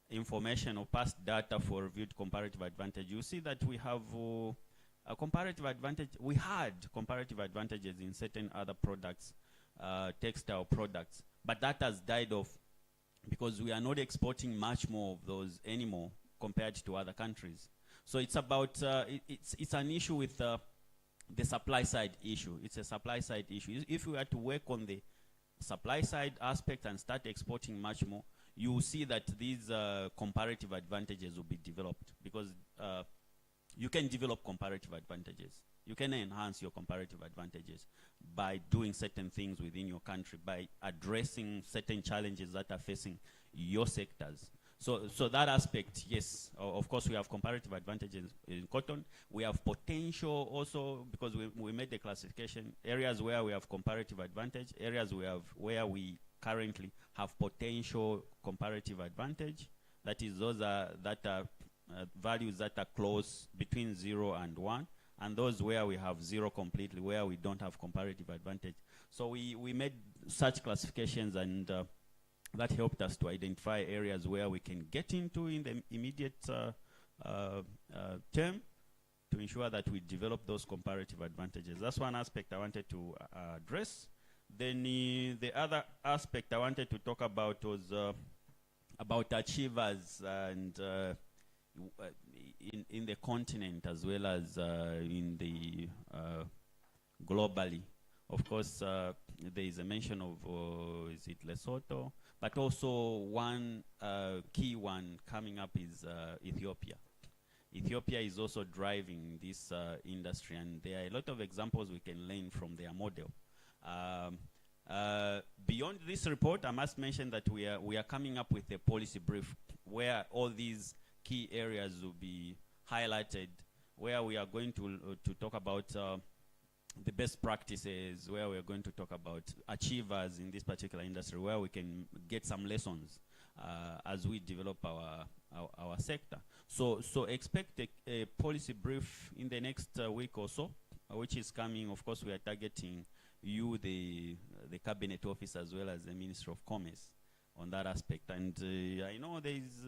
information or past data for reviewed comparative advantage, you see that we have a comparative advantage. We had comparative advantages in certain other products, textile products, but that has died off because we are not exporting much more of those anymore compared to other countries. So it's about, it's an issue with the supply side issue. It's a supply side issue. If we were to work on the supply side aspect and start exporting much more, you will see that these comparative advantages will be developed, because you can develop comparative advantages. You can enhance your comparative advantages by doing certain things within your country, by addressing certain challenges that are facing your sectors. So that aspect, yes, of course we have comparative advantages in cotton. We have potential also, because we made the classification, areas where we have comparative advantage, areas where we currently have potential comparative advantage. That is, those are values that are close between 0 and 1, and those where we have 0 completely, where we don't have comparative advantage. So we made such classifications, and that helped us to identify areas where we can get into in the immediate term to ensure that we develop those comparative advantages. That's one aspect I wanted to address. Then the other aspect I wanted to talk about was about achievers and in the continent, as well as in the globally. Of course, there is a mention of, is it Lesotho? But also one key one coming up is Ethiopia. Ethiopia is also driving this industry, and there are a lot of examples we can learn from their model. Beyond this report, I must mention that we are coming up with a policy brief where all these key areas will be highlighted, where we are going to talk about the best practices, where we're going to talk about achievers in this particular industry, where we can get some lessons as we develop our sector. So expect a policy brief in the next week or so, which is coming. Of course, we are targeting you, the Cabinet Office, as well as the Ministry of Commerce on that aspect. And I know there is,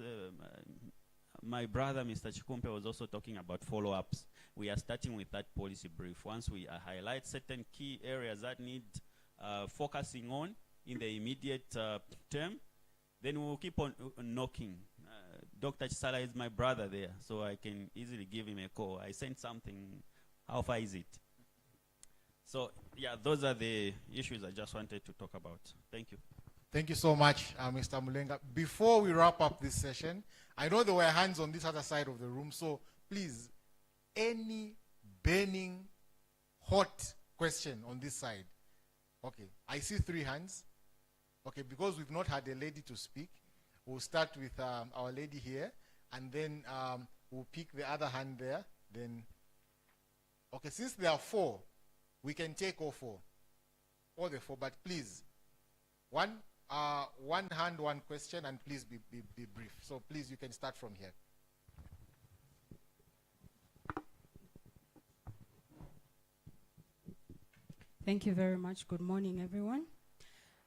my brother, Mr. Chikumpe, was also talking about follow-ups. We are starting with that policy brief. Once we highlight certain key areas that need focusing on in the immediate term, then we'll keep on knocking. Dr. Chisala is my brother there, so I can easily give him a call. I sent something. How far is it? So, yeah, those are the issues I just wanted to talk about. Thank you. Thank you so much, Mr. Mulenga. Before we wrap up this session, I know there were hands on this other side of the room, so please, any burning, hot question on this side? Okay, I see 3 hands. Okay, because we've not had a lady to speak, we'll start with our lady here, and then we'll pick the other hand there. Then, okay, since there are 4, we can take all 4. All the 4, but please, one hand, one question, and please be brief. So please, you can start from here. Thank you very much. Good morning, everyone.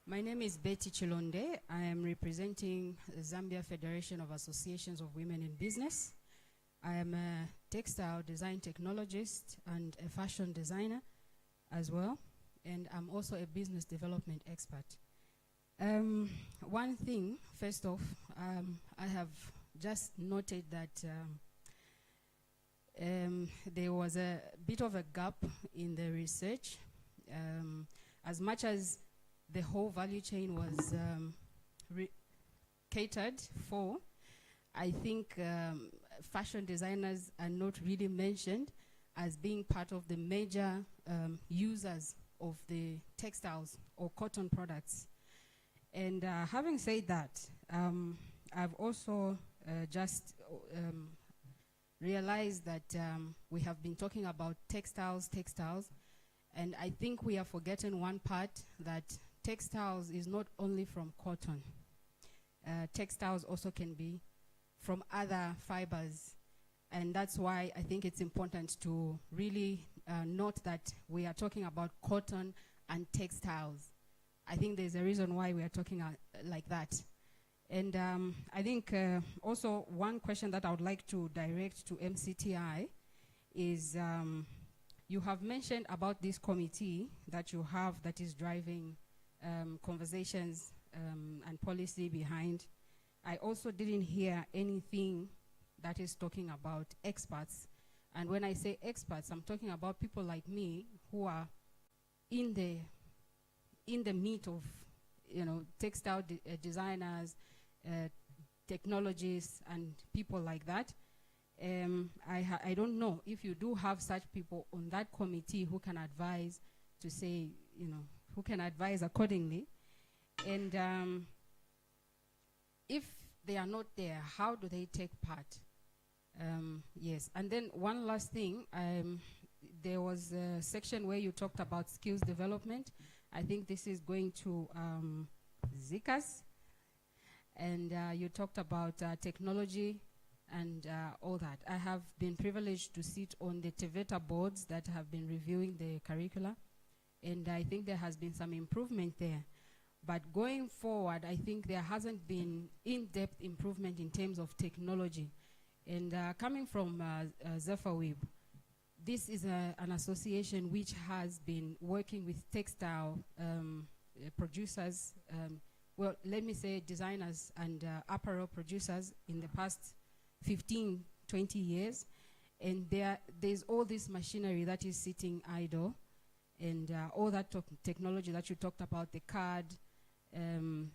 My name is Betty Chilonde. I am representing the Zambia Federation of Associations of Women in Business. I am a textile design technologist and a fashion designer as well, and I'm also a business development expert. One thing, first off, I have just noted that there was a bit of a gap in the research. As much as the whole value chain was catered for, I think fashion designers are not really mentioned as being part of the major users of the textiles or cotton products. And having said that, I've also just realized that we have been talking about textiles, and I think we have forgotten one part, that textiles is not only from cotton. Textiles also can be from other fibers. And that's why I think it's important to really note that we are talking about cotton and textiles. I think there's a reason why we are talking like that. And I think also one question that I would like to direct to MCTI is you have mentioned about this committee that you have that is driving conversations and policy behind. I also didn't hear anything that is talking about experts. And when I say experts, I'm talking about people like me who are in the meat of, textile designers, technologists, and people like that. I don't know if you do have such people on that committee who can advise to say, who can advise accordingly. And if they are not there, how do they take part? Yes, and then one last thing, there was a section where you talked about skills development. I think this is going to ZICAS, and you talked about technology and all that. I have been privileged to sit on the TEVETA boards that have been reviewing the curricula, and I think there has been some improvement there. But going forward, I think there hasn't been in-depth improvement in terms of technology. And coming from ZIPAR, this is an association which has been working with textile producers, well, let me say designers and apparel producers in the past 15, 20 years. And there's all this machinery that is sitting idle, and all that technology that you talked about, the card, and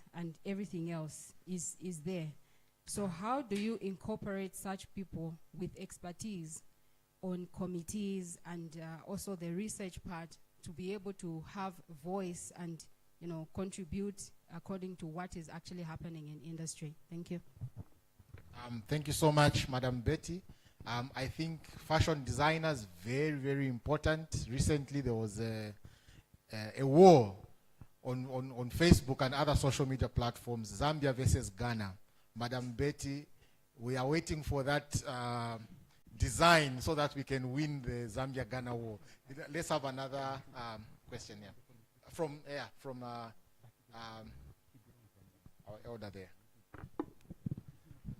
everything else is there. So how do you incorporate such people with expertise on committees and also the research part to be able to have voice and contribute according to what is actually happening in industry? Thank you. Thank you so much, Madam Betty. I think fashion designers, very, very important. Recently there was a war on Facebook and other social media platforms, Zambia versus Ghana. Madam Betty, we are waiting for that design so that we can win the Zambia-Ghana war. Let's have another question here. From our elder there.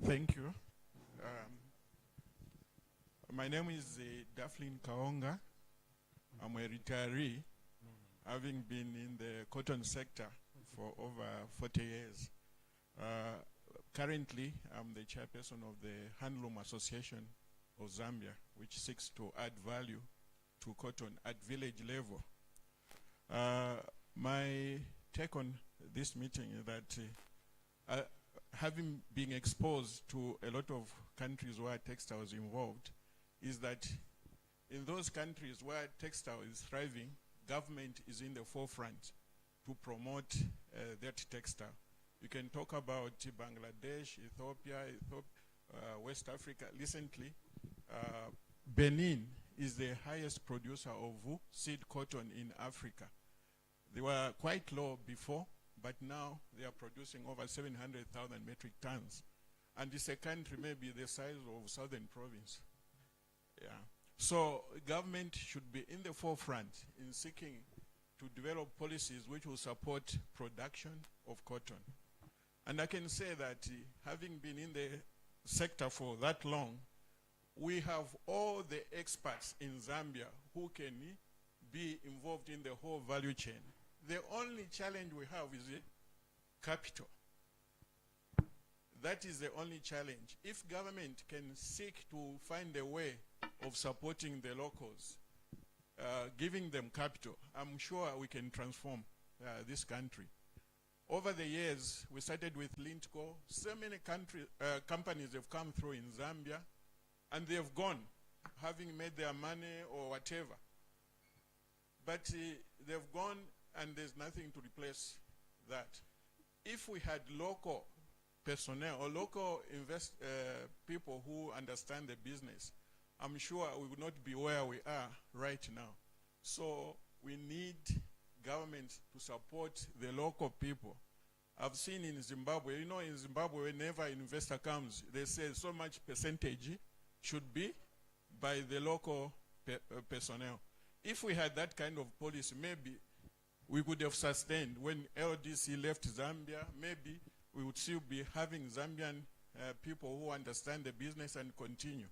Thank you. My name is Daphlin Kaonga. I'm a retiree, having been in the cotton sector for over 40 years. Currently, I'm the chairperson of the Handloom Association of Zambia, which seeks to add value to cotton at village level. My take on this meeting is that having been exposed to a lot of countries where textile is involved, is that in those countries where textile is thriving, government is in the forefront to promote that textile. You can talk about Bangladesh, Ethiopia, West Africa. Recently, Benin is the highest producer of seed cotton in Africa. They were quite low before, but now they are producing over 700,000 metric tons. And it's a country maybe the size of Southern Province. Yeah. So government should be in the forefront in seeking to develop policies which will support production of cotton. And I can say that having been in the sector for that long, we have all the experts in Zambia who can be involved in the whole value chain. The only challenge we have is capital. That is the only challenge. If government can seek to find a way of supporting the locals, giving them capital, I'm sure we can transform this country. Over the years, we started with Lintco. So many companies have come through in Zambia, and they have gone, having made their money or whatever. But they've gone, and there's nothing to replace that. If we had local personnel or local people who understand the business, I'm sure we would not be where we are right now. So we need government to support the local people. I've seen in Zimbabwe, in Zimbabwe, whenever an investor comes, they say so much percentage should be by the local personnel. If we had that kind of policy, maybe we could have sustained. When LDC left Zambia, maybe we would still be having Zambian people who understand the business and continue.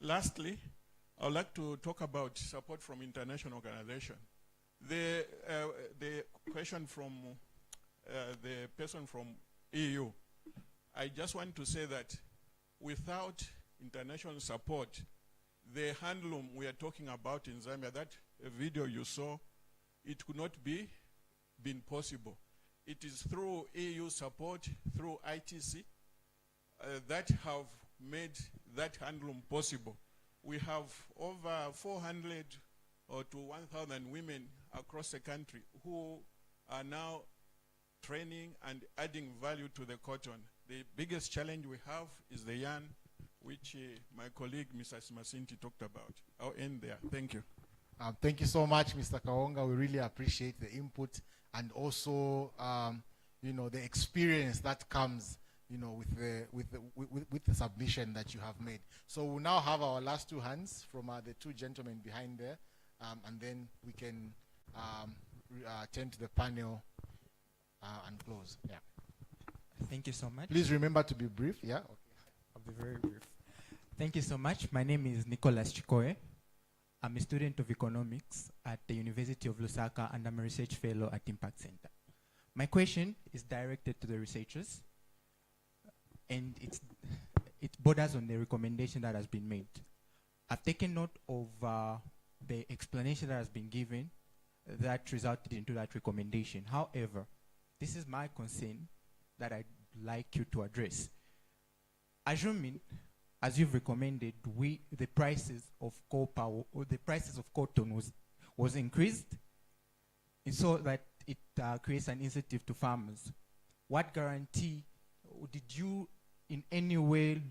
Lastly, I would like to talk about support from international organizations. The question from the person from EU. I just want to say that without international support, the handloom we are talking about in Zambia, that video you saw, it could not been possible. It is through EU support, through ITC, that have made that handloom possible. We have over 400 or to 1,000 women across the country who are now training and adding value to the cotton. The biggest challenge we have is the yarn, which my colleague, Mr. Simasinti, talked about. I'll end there. Thank you. Thank you so much, Mr. Kaonga. We really appreciate the input and also, you know, the experience that comes, you know, with the submission that you have made. So we'll now have our last two hands from the two gentlemen behind there, and then we can turn to the panel and close. Yeah. Thank you so much. Please remember to be brief. Yeah. Okay. I'll be very brief. Thank you so much. My name is Nicholas Chikoe. I'm a student of economics at the University of Lusaka, and I'm a research fellow at Impact Center. My question is directed to the researchers, and it borders on the recommendation that has been made. I've taken note of the explanation that has been given that resulted into that recommendation. However, this is my concern that I'd like you to address. Assuming, as you've recommended, the prices of copper or the prices of cotton was increased, and so that it creates an incentive to farmers. What guarantee did you in any way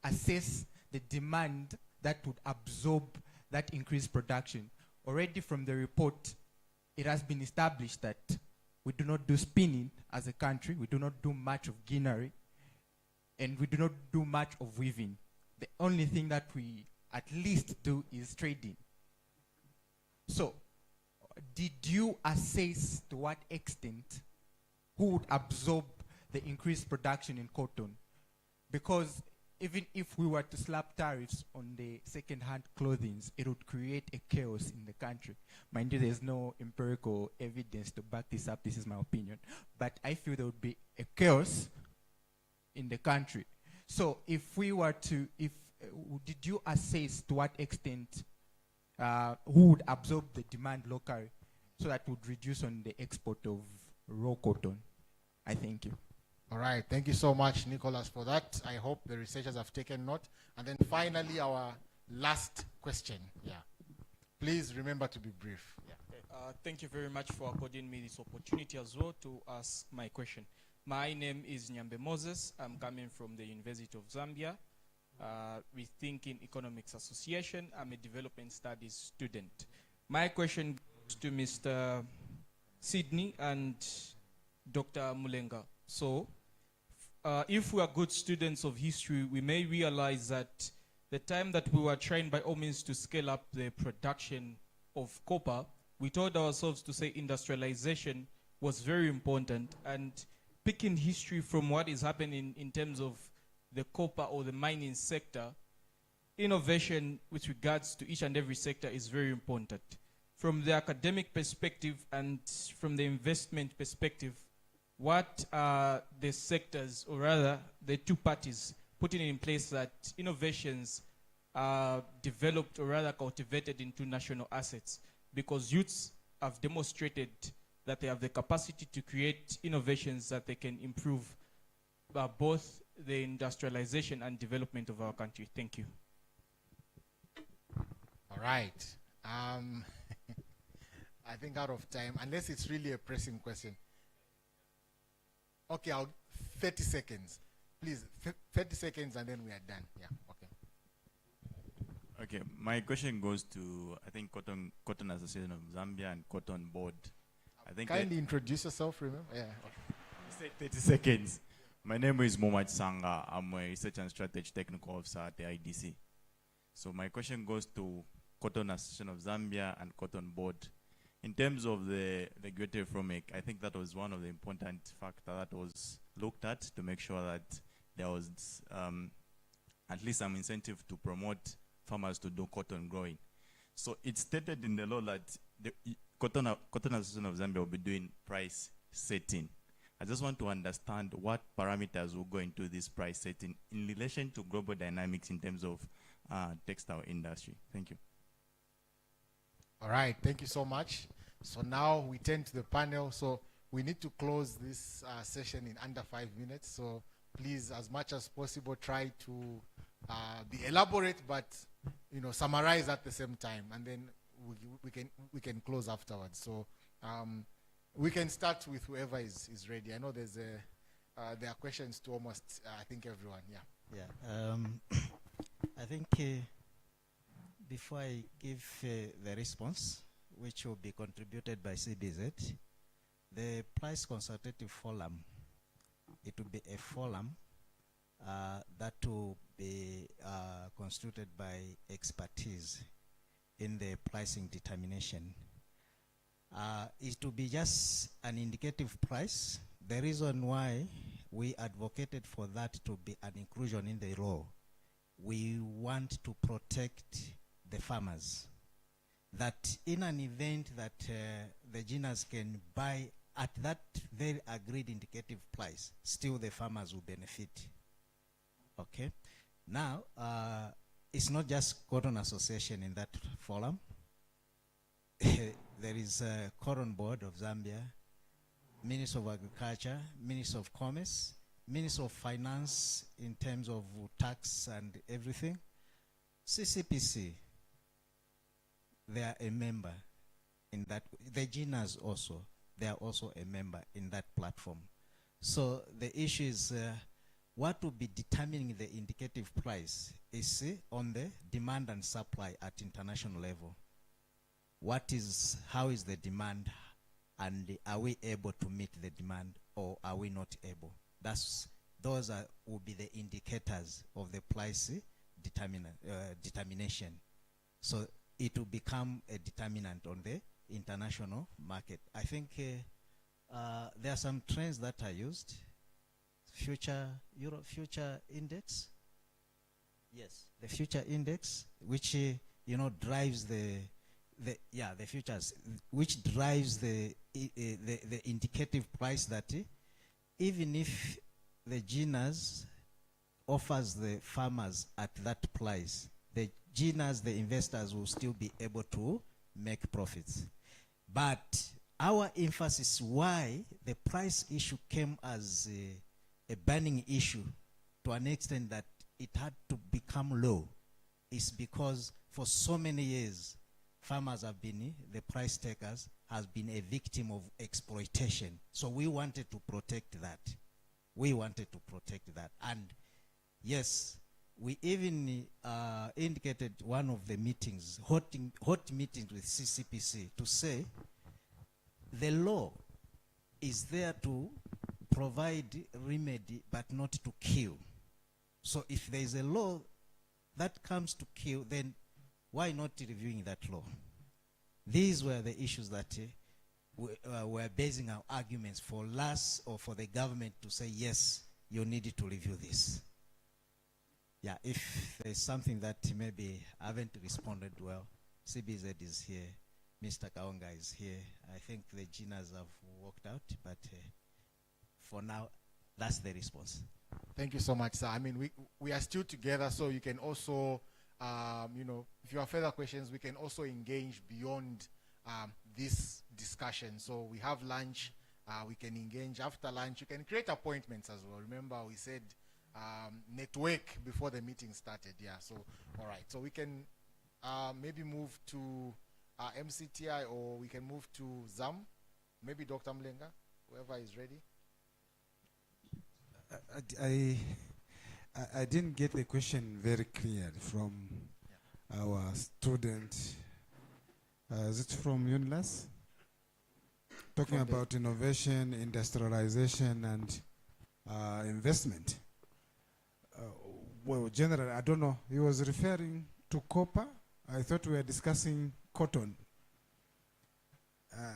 assess the demand that would absorb that increased production? Already from the report, it has been established that we do not do spinning as a country, we do not do much of ginnery, and we do not do much of weaving. The only thing that we at least do is trading. So, did you assess to what extent who would absorb the increased production in cotton? Because even if we were to slap tariffs on the second-hand clothing, it would create a chaos in the country. Mind you, there's no empirical evidence to back this up. This is my opinion. But I feel there would be a chaos in the country. So if we were to, did you assess to what extent who would absorb the demand locally so that would reduce on the export of raw cotton? I thank you. All right, thank you so much, Nicholas, for that. I hope the researchers have taken note. And then finally, our last question. Yeah. Please remember to be brief. Yeah. Thank you very much for according me this opportunity as well to ask my question. My name is Nyambe Moses. I'm coming from the University of Zambia, Rethinking Economics Association. I'm a development studies student. My question goes to Mr. Sydney and Dr. Mulenga. So, if we are good students of history, we may realize that the time that we were trying by all means to scale up the production of copper, we told ourselves to say industrialization was very important, and picking history from what is happening in terms of the copper or the mining sector, innovation with regards to each and every sector is very important. From the academic perspective and from the investment perspective, what are the sectors, or rather the two parties, putting in place that innovations are developed or rather cultivated into national assets? Because youths have demonstrated that they have the capacity to create innovations that they can improve both the industrialization and development of our country. Thank you. All right. I think out of time, unless it's really a pressing question. Okay, 30 seconds. Please, 30 seconds and then we are done. Yeah, okay. Okay, my question goes to, I think, Cotton Association of Zambia and Cotton Board. I think kindly introduce yourself, remember? Yeah. Okay. 30 seconds. My name is Mohamed Sanga. I'm a Research and Strategy Technical Officer at the IDC. So my question goes to Cotton Association of Zambia and Cotton Board. In terms of the regulatory framework, I think that was one of the important factors that was looked at to make sure that there was at least some incentive to promote farmers to do cotton growing. So it's stated in the law that the Cotton Association of Zambia will be doing price setting. I just want to understand what parameters will go into this price setting in relation to global dynamics in terms of textile industry. Thank you. All right, thank you so much. So now we turn to the panel. So we need to close this session in under 5 minutes. So please, as much as possible, try to be elaborate, but summarize at the same time, and then we can close afterwards. So we can start with whoever is ready. I know there are questions to almost I think everyone. Yeah. Yeah. I think before I give the response, which will be contributed by CBZ, the Price Consultative Forum, it will be a forum that will be constituted by expertise in the pricing determination. It will be just an indicative price. The reason why we advocated for that to be an inclusion in the law, we want to protect the farmers. That in an event that the GINAs can buy at that very agreed indicative price, still the farmers will benefit. Okay. Now, it's not just Cotton Association in that forum. There is a Cotton Board of Zambia, Minister of Agriculture, Minister of Commerce, Minister of Finance in terms of tax and everything. CCPC, they are a member in that. The GINAs also, they are also a member in that platform. So the issue is what will be determining the indicative price is on the demand and supply at international level. How is the demand, and are we able to meet the demand, or are we not able? Those will be the indicators of the price determination. So it will become a determinant on the international market. I think there are some trends that are used. Euro future index. Yes, the future index, which drives the futures, which drives the indicative price that even if the GINAs offers the farmers at that price, the GINAs, the investors, will still be able to make profits. But our emphasis why the price issue came as a burning issue to an extent that it had to become low is because for so many years farmers have been, the price takers, has been a victim of exploitation. So we wanted to protect that. We wanted to protect that. And yes, we even indicated one of the meetings, hot meetings with CCPC, to say the law is there to provide remedy but not to kill. So if there is a law that comes to kill, then why not reviewing that law? These were the issues that we're basing our arguments for us, or for the government to say, yes, you need to review this. Yeah, if there's something that maybe I haven't responded well, CBZ is here, Mr. Kaonga is here. I think the GINAs have walked out, but for now, that's the response. Thank you so much, sir. I mean, we are still together, so you can also, if you have further questions, we can also engage beyond this discussion. So we have lunch, we can engage after lunch. You can create appointments as well. Remember, we said network before the meeting started. Yeah, so all right. So we can maybe move to MCTI, or we can move to ZAM. Maybe Dr. Mlenga, whoever is ready. I didn't get the question very clearly from our student. Is it from UNILAS? Talking about innovation, industrialization, and investment. Well, generally, I don't know. He was referring to copper. I thought we were discussing cotton.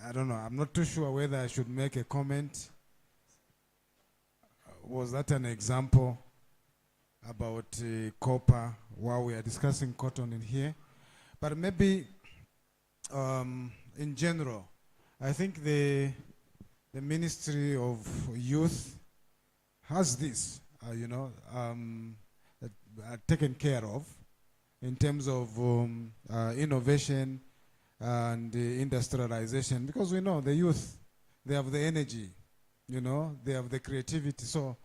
I don't know. I'm not too sure whether I should make a comment. Was that an example about copper while we are discussing cotton in here? But maybe in general, I think the the Ministry of Youth has this, taken care of in terms of innovation and industrialization, because we know the youth, they have the energy, they have the creativity. So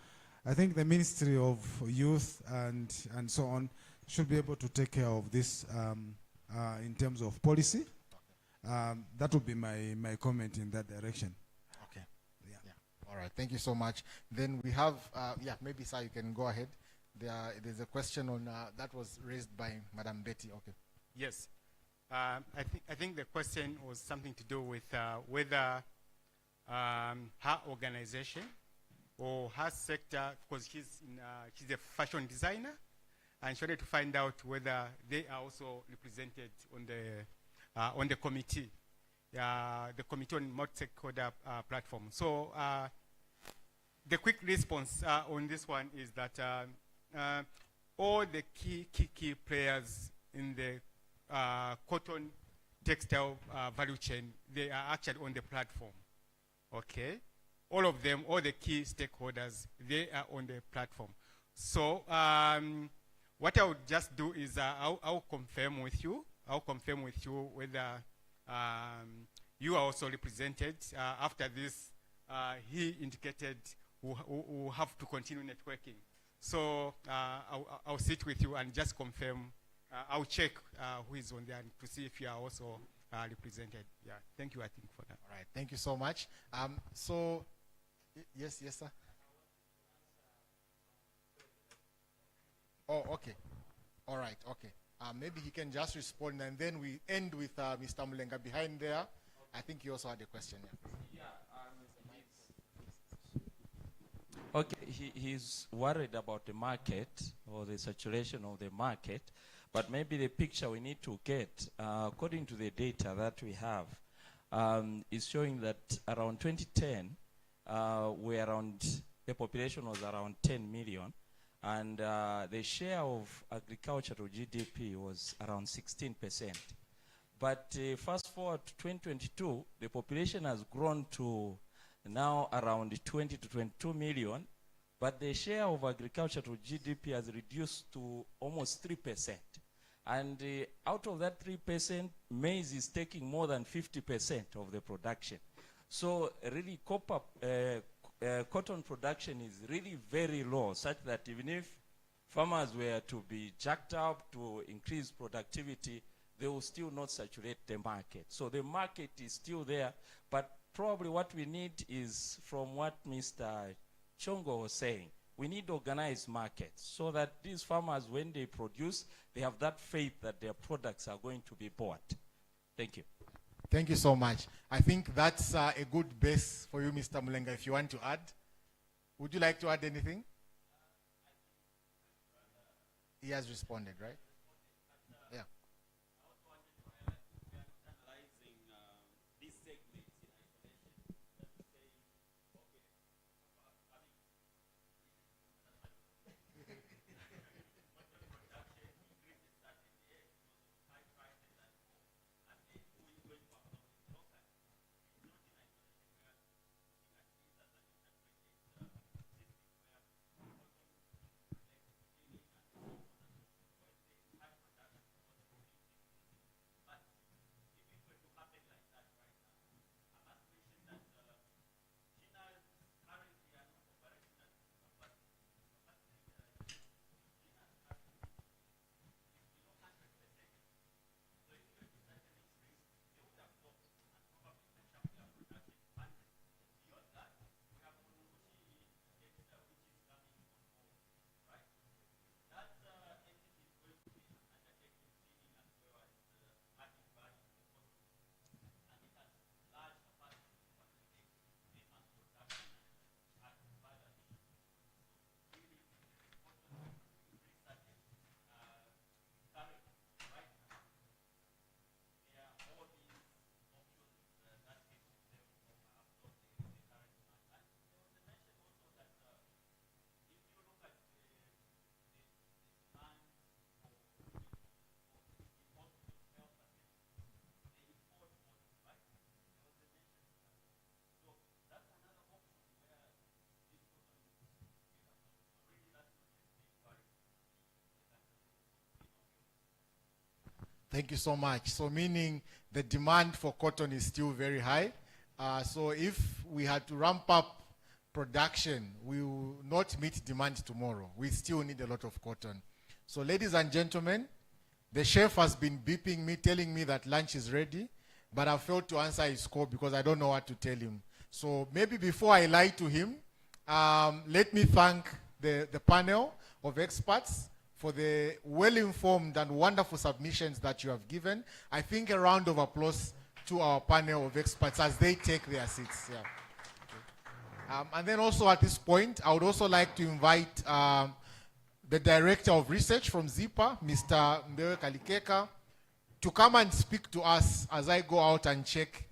I think the Ministry of Youth and so on should be able to take care of this in terms of policy. That would be my comment in that direction. Okay. Yeah. All right. Thank you so much. Then we have, maybe sir, you can go ahead. There's a question on that was raised by Madam Betty. Okay. Yes. I think the question was something to do with whether her organization or her sector, because she's a fashion designer, and she wanted to find out whether they are also represented on the committee, the committee on multi-stakeholder platform. So the quick response on this one is that all the key players in the cotton textile value chain, they are actually on the platform. Okay, all of them, all the key stakeholders, they are on the platform. So what I would just do is I'll confirm with you. I'll confirm with you whether you are also represented. After this, he indicated we'll have to continue networking. So I'll sit with you and just confirm. I'll check who is on there to see if you are also represented. Yeah, thank you, I think, for that. All right, thank you so much. So, yes, sir. Oh, okay. All right, okay. Maybe he can just respond, and then we end with Mr. Mulenga behind there. I think he also had a question. Yeah. Okay, he's worried about the market or the saturation of the market, but maybe the picture we need to get, according to the data that we have, is showing that around 2010, the population was around 10 million, and the share of agriculture to GDP was around 16%. But fast forward to 2022, the population has grown to now around 20 to 22 million, but the share of agriculture to GDP has reduced to almost 3%. And out of that 3%, maize is taking more than 50% of the production. So really cotton production is really very low, such that even if farmers were to be jacked up to increase productivity, they will still not saturate the market. So the market is still there, but probably what we need is, from what Mr. Chongo was saying, we need organized markets so that these farmers, when they produce, they have that faith that their products are going to be bought. Thank you. Thank you so much. I think that's a good base for you, Mr. Mulenga, if you want to add. Would you like to add anything? He has responded, right? Yeah. Thank you so much. So meaning the demand for cotton is still very high. So if we had to ramp up production, we will not meet demand tomorrow. We still need a lot of cotton. So ladies and gentlemen, the chef has been beeping me, telling me that lunch is ready, but I failed to answer his call because I don't know what to tell him. So maybe before I lie to him, let me thank the panel of experts for the well-informed and wonderful submissions that you have given. I think a round of applause to our panel of experts as they take their seats. Yeah. And then also at this point, I would also like to invite the Director of Research from ZIPAR, Mr. Mbewe Kalikeka, to come and speak to us as I go out and check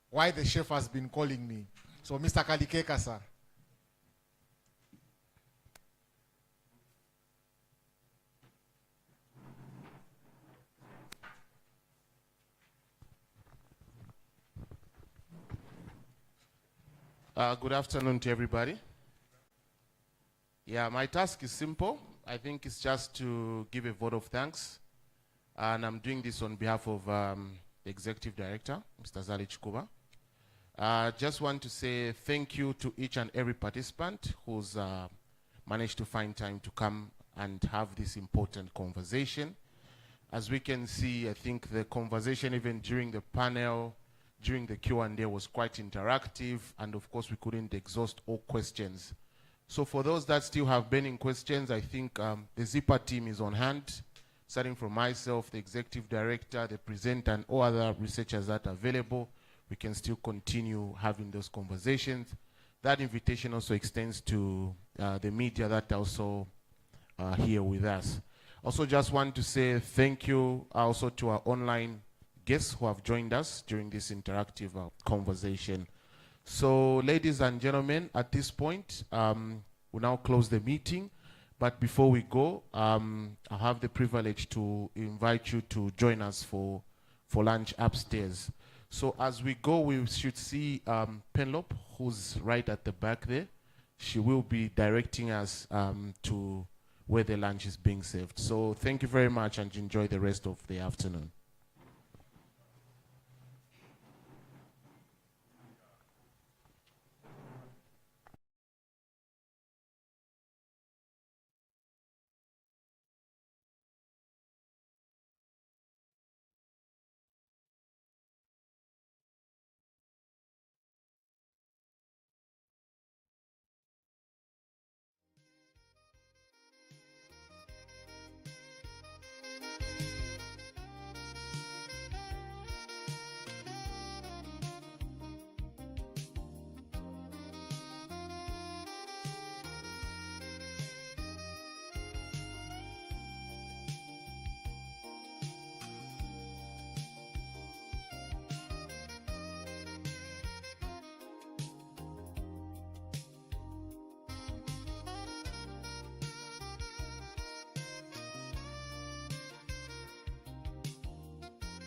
why the chef has been calling me. So Mr. Kalikeka, sir. Good afternoon to everybody. Yeah, my task is simple. I think it's just to give a vote of thanks. And I'm doing this on behalf of the Executive Director, Mr. Zali Chikuba. Just want to say thank you to each and every participant who's managed to find time to come and have this important conversation. As we can see, I think the conversation even during the panel, during the Q&A was quite interactive, and of course we couldn't exhaust all questions. So for those that still have burning questions, I think the ZIPAR team is on hand, starting from myself, the Executive Director, the presenter, and all other researchers that are available. We can still continue having those conversations. That invitation also extends to the media that are also here with us. Also just want to say thank you also to our online guests who have joined us during this interactive conversation. So ladies and gentlemen, at this point, we'll now close the meeting. But before we go, I have the privilege to invite you to join us for lunch upstairs. So as we go, we should see Penelope, who's right at the back there. She will be directing us to where the lunch is being served. So thank you very much and enjoy the rest of the afternoon.